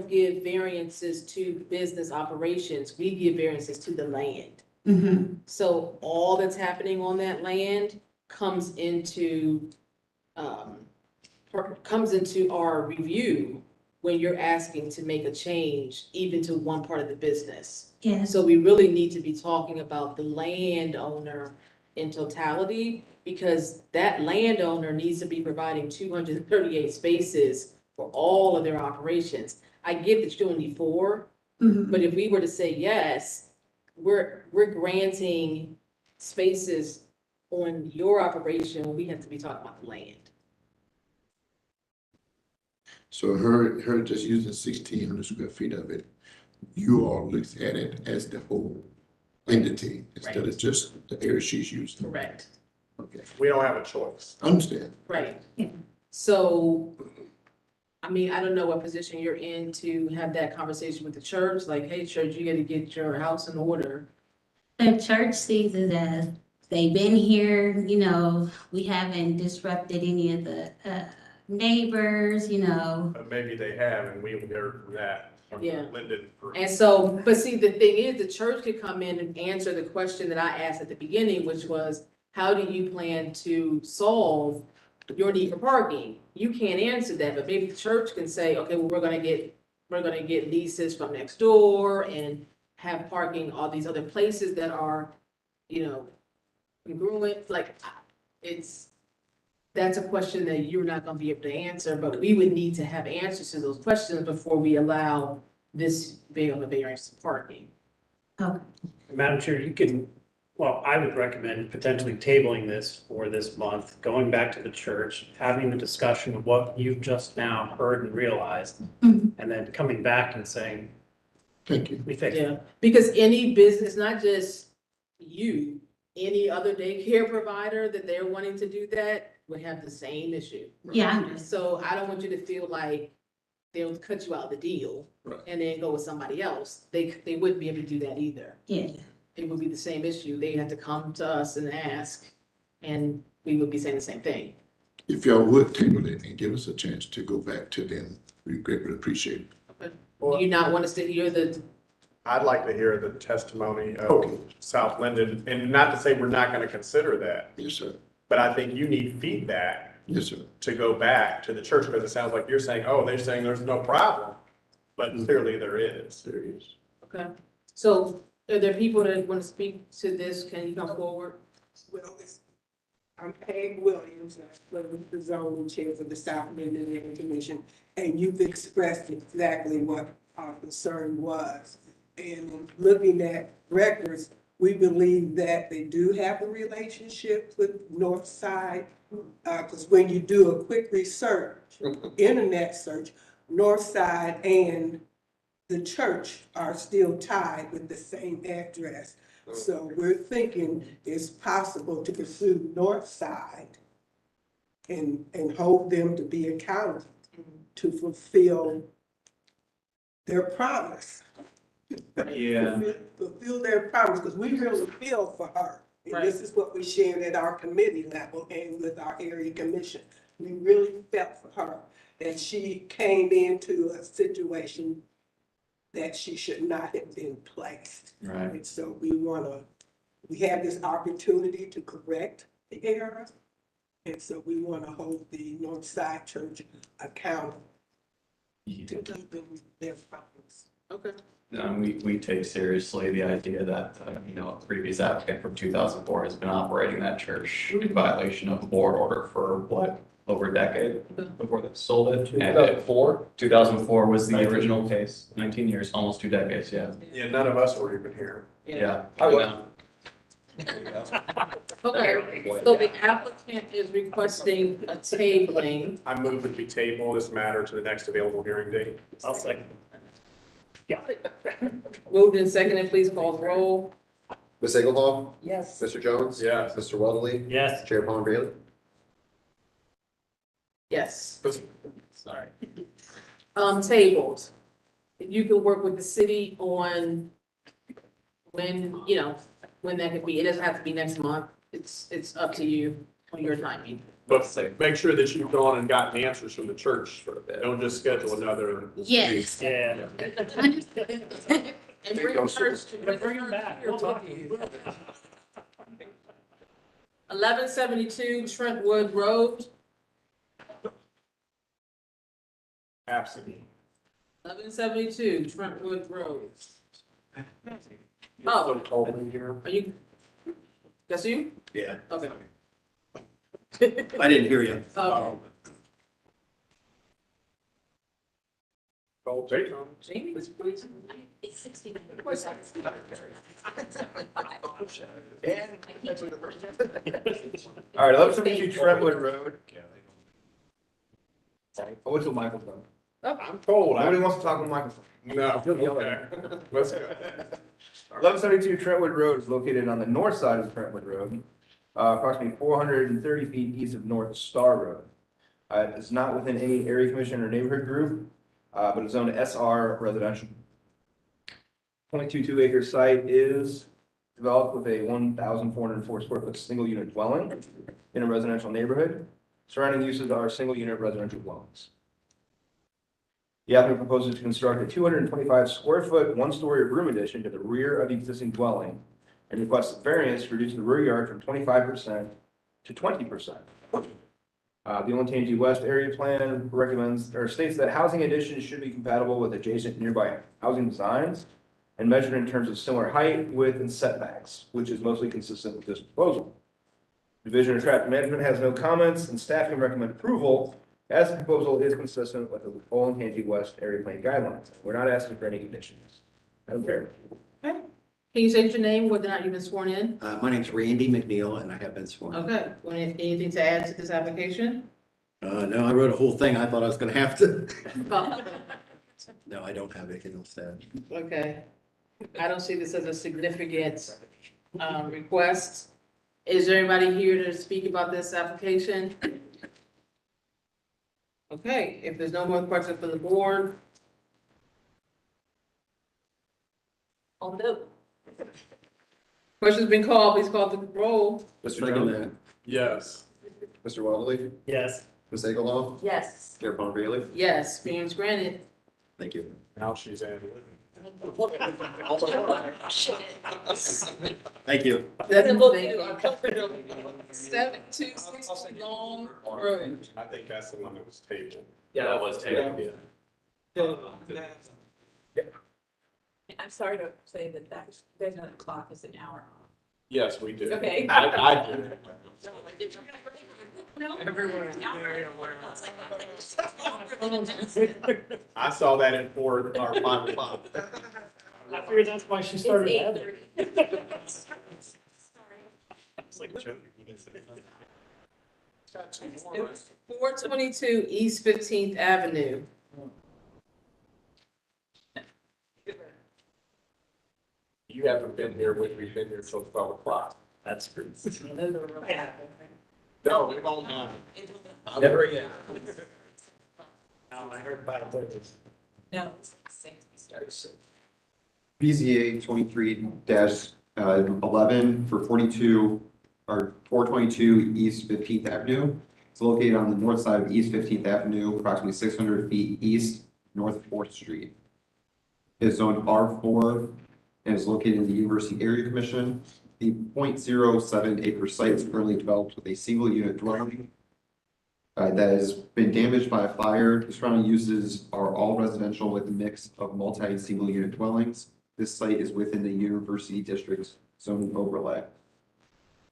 give variances to business operations, we give variances to the land. Mm-hmm. So all that's happening on that land comes into our review when you're asking to make a change even to one part of the business. Yes. So we really need to be talking about the landowner in totality, because that landowner needs to be providing 238 spaces for all of their operations. I get that you only need 4, Mhm. but if we were to say yes, we're granting spaces on your operation, we have to be talking about the land. So her just using 1,600 square feet of it, you all looks at it as the whole entity instead of just the area she's using. Correct. Okay, We don't have a choice. I understand. Right. So, I mean, I don't know what position you're in to have that conversation with the church, like, hey, church, you gotta get your house in order. The church sees it as they've been here, you know, we haven't disrupted any of the neighbors, you know. But maybe they have, and we haven't heard from that, from Yeah. Linden. And so, but see, the thing is, the church could come in and answer the question that I asked at the beginning, which was, how do you plan to solve your need for parking? You can't answer that, but maybe the church can say, okay, well, we're gonna get leases from next door and have parking all these other places that are, you know, congruent, like, that's a question that you're not gonna be able to answer, but we would need to have answers to those questions before we allow this variance of parking. Madam Chair, you can, well, I would recommend potentially tabling this for this month, going back to the church, having the discussion of what you've just now heard and realized, and then coming back and saying, thank you. We fixed it. Yeah, because any business, not just you, any other daycare provider that they're wanting to do that would have the same issue. Yeah. So I don't want you to feel like they'll cut you out of the deal Right. and then go with somebody else. They wouldn't be able to do that either. Yeah. It would be the same issue. They have to come to us and ask, and we would be saying the same thing. If y'all would table it and give us a chance to go back to them, we greatly appreciate it. Do you not want us to hear the, I'd like to hear the testimony of South Linden, and not to say we're not gonna consider that, Yes, sir. but I think you need feedback Yes, sir. to go back to the church, because it sounds like you're saying, oh, they're saying there's no problem, but clearly there is. There is. okay? So are there people that want to speak to this? Can you come forward? Well, I'm Peg Williams, I'm the zoning chair for the South Linden Area Commission, and you've expressed exactly what our concern was. And looking at records, we believe that they do have a relationship with North Side. Because when you do a quick research, internet search, North Side and the church are still tied with the same address. So we're thinking it's possible to pursue North Side and hold them to be accountable to fulfill their promise. Yeah. Fulfill their promise, because we really feel for her. And this is what we shared at our committee level and with our area commission. We really felt for her that she came into a situation that she should not have been placed. Right. And so we have this opportunity to correct the error. And so we want to hold the North Side Church accountable to keeping their promise. Okay. We take seriously the idea that, a previous applicant from 2004 has been operating that church in violation of a board order for what, over a decade before they sold it? 2004? 2004 was the original case, 19 years, almost 2 decades, yeah. Yeah, none of us were even here. Yeah. Okay, so the applicant is requesting a tabling. I move that we table this matter to the next available hearing date. I'll second. Yeah. Moved and seconded, please call the roll. Ms. Egelhoff? Yes. Mr. Jones? Yes. Mr. Weatherly? Yes. Chair Paul Bailey? Yes. Sorry. Tabled. You can work with the city on when, when that could be. It doesn't have to be next month. It's up to you on your timing. But make sure that you've gone and gotten answers from the church. Don't just schedule another. Yes. Yeah. And bring the church to Bring them back. We'll talk to you. 1172 Trentwood Road. Absent. 1172 Trentwood Road. Oh. Are you? That's you? Yeah, Okay. I didn't hear you. Oh. Jamie was pleased. It's 60. All right, 1172 Trentwood Road. I went to the microphone. I'm told. Nobody wants to talk on the microphone. No. Okay. Let's go. 1172 Trentwood Road is located on the north side of Trentwood Road, approximately 430 feet east of North Star Road. It's not within any area commission or neighborhood group, but it's zoned SR residential. 0.22 acre site is developed with a 1,404 square foot single unit dwelling in a residential neighborhood. Surrounding uses are single unit residential dwellings. The applicant proposes to construct a 225 square foot, one-story room addition to the rear of the existing dwelling and requests a variance to reduce the rear yard from 25% to 20%. The Olentangy West area plan recommends or states that housing additions should be compatible with adjacent nearby housing designs and measured in terms of similar height, width, and setbacks, which is mostly consistent with this proposal. Division of Traffic Management has no comments, and staff can recommend approval as the proposal is consistent with the Olentangy West area plan guidelines. We're not asking for any conditions. Okay. Can you say your name, whether or not you've been sworn in? My name's Randy McNeil, and I have been sworn. Okay, anything to add to this application? No, I wrote a whole thing. I thought I was gonna have to. No, I don't have anything else to add. Okay, I don't see this as a significant, request. Is there anybody here to speak about this application? Okay, if there's no more questions from the board. I'll do. Question's been called, please call the roll. Mr. Jones? Yes. Mr. Waddley? Yes. Ms. Egelhoff? Yes. Mayor Von Bailey? Yes, variance granted. Thank you. Now she's in. Thank you. That's a look at 726 Long Road. I think that's the one that was tabled. Yeah, that was tabled. I'm sorry to say that there's another clock is an hour. Yes, we did. Okay. I did. Everyone is very I saw that at 4 or 5 o'clock. I figured that's why she started. It's 422 East 15th Avenue. You haven't been here when we've been here till 12 o'clock. That's true. No, it won't happen. Never again. I heard about it. No. BZA 23-11 for 42 or 422 East 15th Avenue. It's located on the north side of East 15th Avenue, approximately 600 feet east, North 4th Street. It's zoned R4 and is located in the University Area Commission. The 0.07 acre site is currently developed with a single unit dwelling that has been damaged by a fire. The surrounding uses are all residential with a mix of multi and single unit dwellings. This site is within the University District's zoning overlay.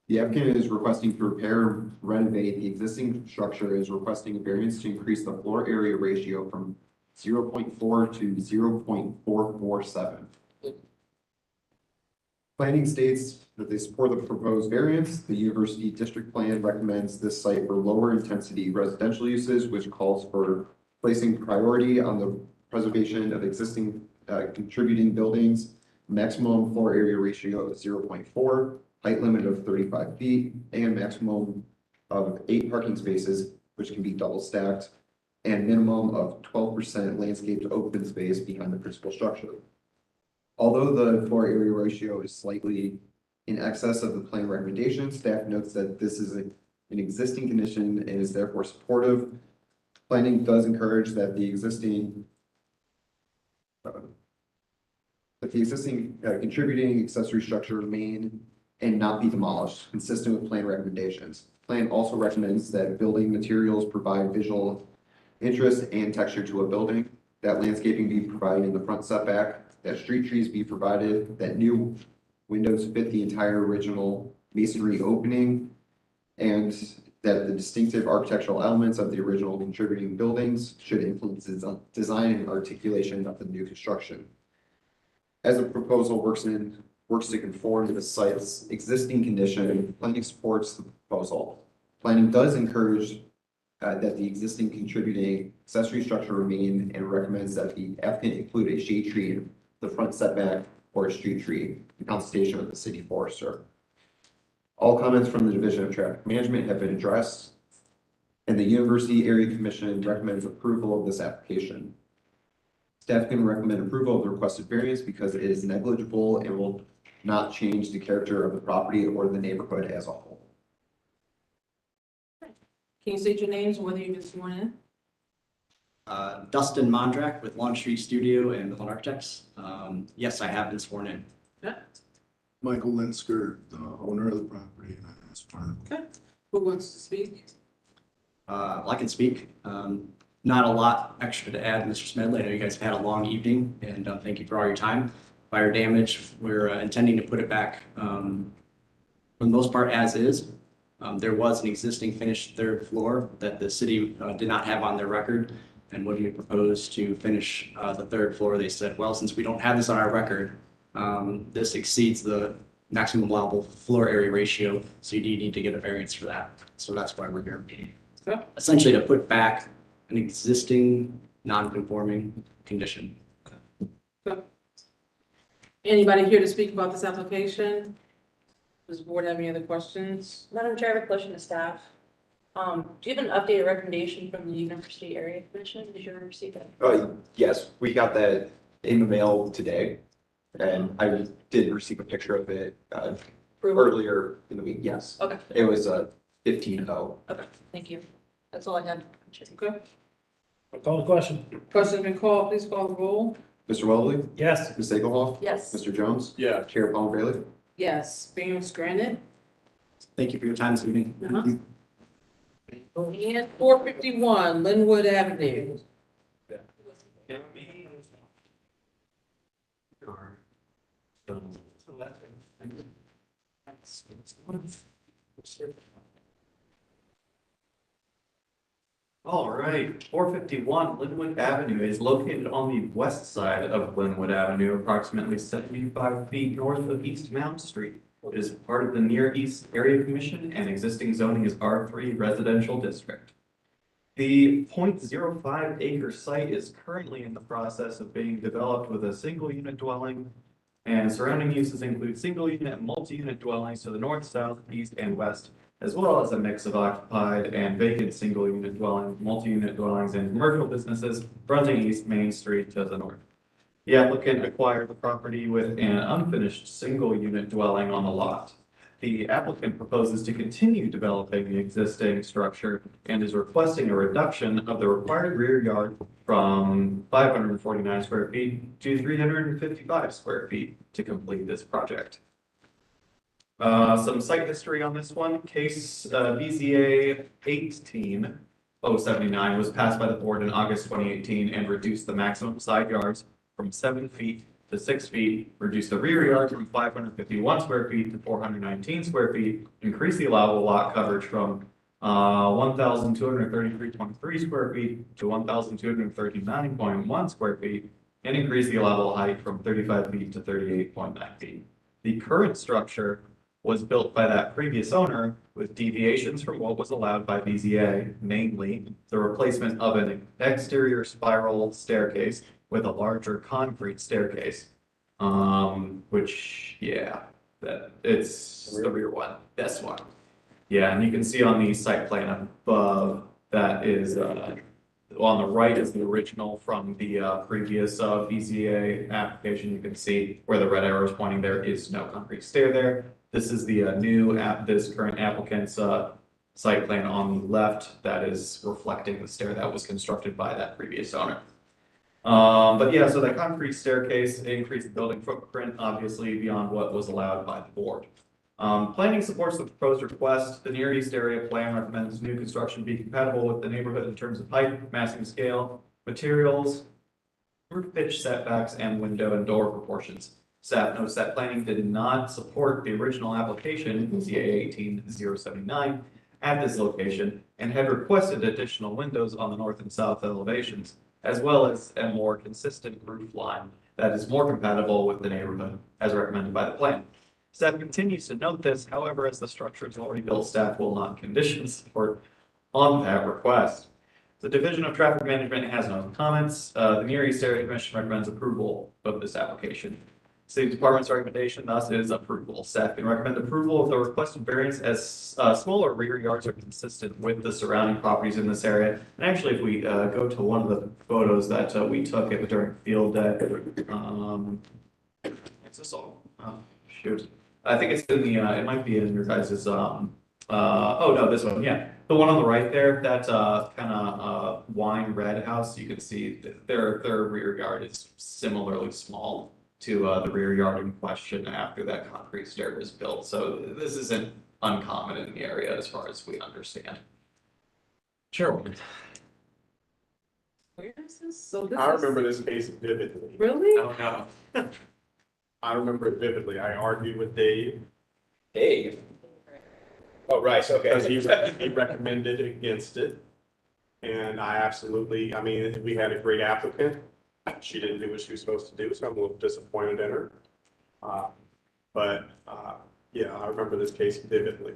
The applicant is requesting to repair and renovate the existing structure and is requesting a variance to increase the floor area ratio from 0.4 to 0.447. Planning states that they support the proposed variance. The University District Plan recommends this site for lower intensity residential uses, which calls for placing priority on the preservation of existing contributing buildings, maximum floor area ratio of 0.4, height limit of 35 feet, and maximum of 8 parking spaces, which can be double stacked, and minimum of 12% landscaped open space behind the principal structure. Although the floor area ratio is slightly in excess of the plan recommendation, staff notes that this is an existing condition and is therefore supportive. Planning does encourage that the existing contributing accessory structure remain and not be demolished, consistent with plan recommendations. Plan also recommends that building materials provide visual interest and texture to a building, that landscaping be provided in the front setback, that street trees be provided, that new windows fit the entire original masonry opening, and that the distinctive architectural elements of the original contributing buildings should influence the design and articulation of the new construction. As the proposal works to conform to the site's existing condition, planning supports the proposal. Planning does encourage that the existing contributing accessory structure remain and recommends that the applicant include a shade tree in the front setback or a street tree in consultation with the city forester. All comments from the Division of Traffic Management have been addressed, and the University Area Commission recommends approval of this application. Staff can recommend approval of the requested variance because it is negligible and will not change the character of the property or the neighborhood as a whole. Can you state your names, whether you've been sworn in? Dustin Mondrak with Lawn Street Studio and Middle Architects. Yes, I have been sworn in. Yeah. Michael Linsker, the owner of the property. Okay. Who wants to speak? I can speak. Not a lot extra to add, Mr. Smedley. I know you guys have had a long evening, and thank you for all your time. Fire damage, we're intending to put it back for the most part as is. There was an existing finished third floor that the city did not have on their record. And when we proposed to finish the third floor, they said, well, since we don't have this on our record, this exceeds the maximum allowable floor area ratio, so you do need to get a variance for that. So that's why we're here. Okay. Essentially to put back an existing non-conforming condition. Okay. Anybody here to speak about this application? Does the board have any other questions? Madam Chair, I have a question to staff. Do you have an updated recommendation from the University Area Commission? Did you ever receive that? Yes, we got that in the mail today, and I did receive a picture of it earlier in the week. Yes. Okay. It was 15-0. Okay, thank you. That's all I had. Okay. I'll call the question. Question's been called. Please call the roll. Mr. Wellesley? Yes. Ms. Egelhoff? Yes. Mr. Jones? Yeah. Chair Paul Bailey? Yes, variance granted. Thank you for your time this evening. And 451 Linwood Avenue. All right, 451 Linwood Avenue is located on the west side of Linwood Avenue, approximately 75 feet north of East Mount Street. It is part of the Near East Area Commission and existing zoning is R3 Residential District. The 0.05 acre site is currently in the process of being developed with a single unit dwelling, and surrounding uses include single unit and multi-unit dwellings to the north, south, east, and west, as well as a mix of occupied and vacant single unit dwelling, multi-unit dwellings, and commercial businesses fronting East Main Street to the north. The applicant acquired the property with an unfinished single unit dwelling on the lot. The applicant proposes to continue developing the existing structure and is requesting a reduction of the required rear yard from 549 square feet to 355 square feet to complete this project. Some site history on this one. Case BZA 18079 was passed by the board in August 2018 and reduced the maximum side yards from 7 feet to 6 feet, reduced the rear yard from 551 square feet to 419 square feet, increased the allowable lot coverage from 1,233.3 square feet to 1,239.1 square feet, and increased the allowable height from 35 feet to 38.9 feet. The current structure was built by that previous owner with deviations from what was allowed by BZA, namely the replacement of an exterior spiral staircase with a larger concrete staircase. Which, yeah, that it's the rear one, this one. Yeah, and you can see on the site plan above, that is, on the right is the original from the previous BZA application. You can see where the red arrow is pointing, there is no concrete stair there. This is the this current applicant's site plan on the left that is reflecting the stair that was constructed by that previous owner. But yeah, so that concrete staircase increased the building footprint, obviously beyond what was allowed by the board. Planning supports the proposed request. The Near East Area Plan recommends new construction be compatible with the neighborhood in terms of height, massing scale, materials, roof pitch setbacks, and window and door proportions. Staff notes that planning did not support the original application, CA 18079, at this location and have requested additional windows on the north and south elevations, as well as a more consistent roof line that is more compatible with the neighborhood as recommended by the plan. Staff continues to note this, however, as the structure is already built, staff will not condition support on that request. The Division of Traffic Management has no comments. The Near East Area Commission recommends approval of this application. City Department's recommendation thus is approval. Staff can recommend approval of the requested variance as smaller rear yards are consistent with the surrounding properties in this area. And actually, if we go to one of the photos that we took during field day, it's this all? Shoot. I think it's in the, it might be in your guys's, oh no, this one, yeah. The one on the right there, that kind of wine red house, you can see their rear yard is similarly small to the rear yard in question after that concrete stair was built. So this isn't uncommon in the area as far as we understand. Chairwoman. Where is this? So this I is- remember this case vividly. Really? Oh, no. I remember it vividly. I argued with Dave. Dave? Oh, right, okay. Because he recommended against it. And I absolutely, I mean, we had a great applicant. She didn't do what she was supposed to do, so I'm a little disappointed in her. Yeah, I remember this case vividly.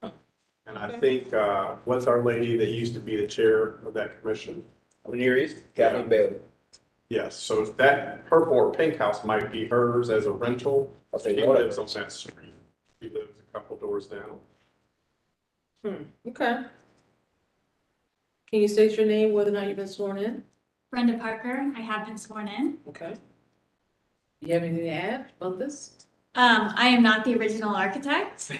And I think, what's our lady that used to be the chair of that commission? Near East, Kathleen Bailey. Yes, so that purple or pink house might be hers as a rental. Okay, She what lives on that street. She lives a couple doors down. Okay. Can you state your name, whether or not you've been sworn in? Brenda Parker, I have been sworn in. Okay. Do you have anything to add about this? I am not the original architect.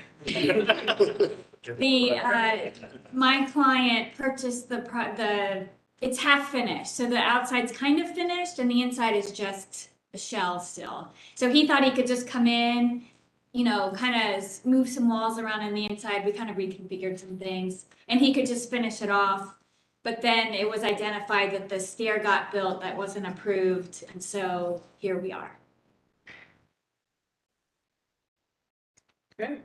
My client purchased it's half finished, so the outside's kind of finished and the inside is just a shell still. So he thought he could just come in, kind of move some walls around on the inside. We kind of reconfigured some things and he could just finish it off. But then it was identified that the stair got built that wasn't approved, and so here we are. Okay.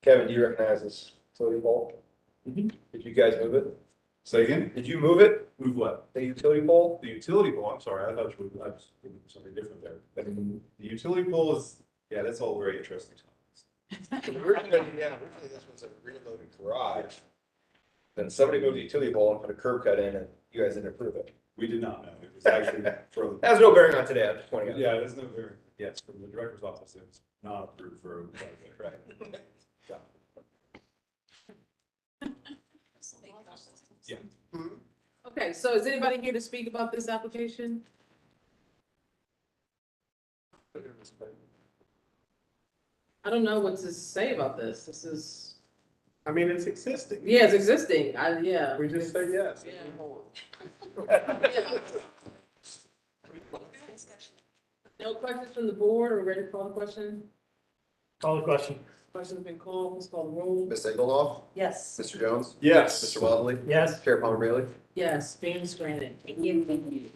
Kevin, do you recognize this utility pole? Did you guys move it? Say again? Did you move it? Move what? The utility pole? The utility pole, I'm sorry, I thought you were, I was thinking something different there. But the utility pole is, yeah, that's all very interesting. Originally, this was a reloaded garage. Then somebody moved the utility pole and put a curb cut in and you guys didn't approve it. We did not know. It was actually from. That has no bearing on today, I'm just pointing out. Yeah, there's no bearing. Yes, from the director's office, it was not approved for. Right. Yeah. Okay, so is anybody here to speak about this application? I don't know what to say about this. This is. I mean, it's existing. Yeah, it's existing. Yeah. We just say yes. No questions from the board, or ready to call the question? Call the question. Question's been called, let's call the roll. Ms. Engelhoff? Yes. Mr. Jones? Yes. Mr. Waddley? Yes. Chair Palmer Bailey? Yes, variance granted. Thank you.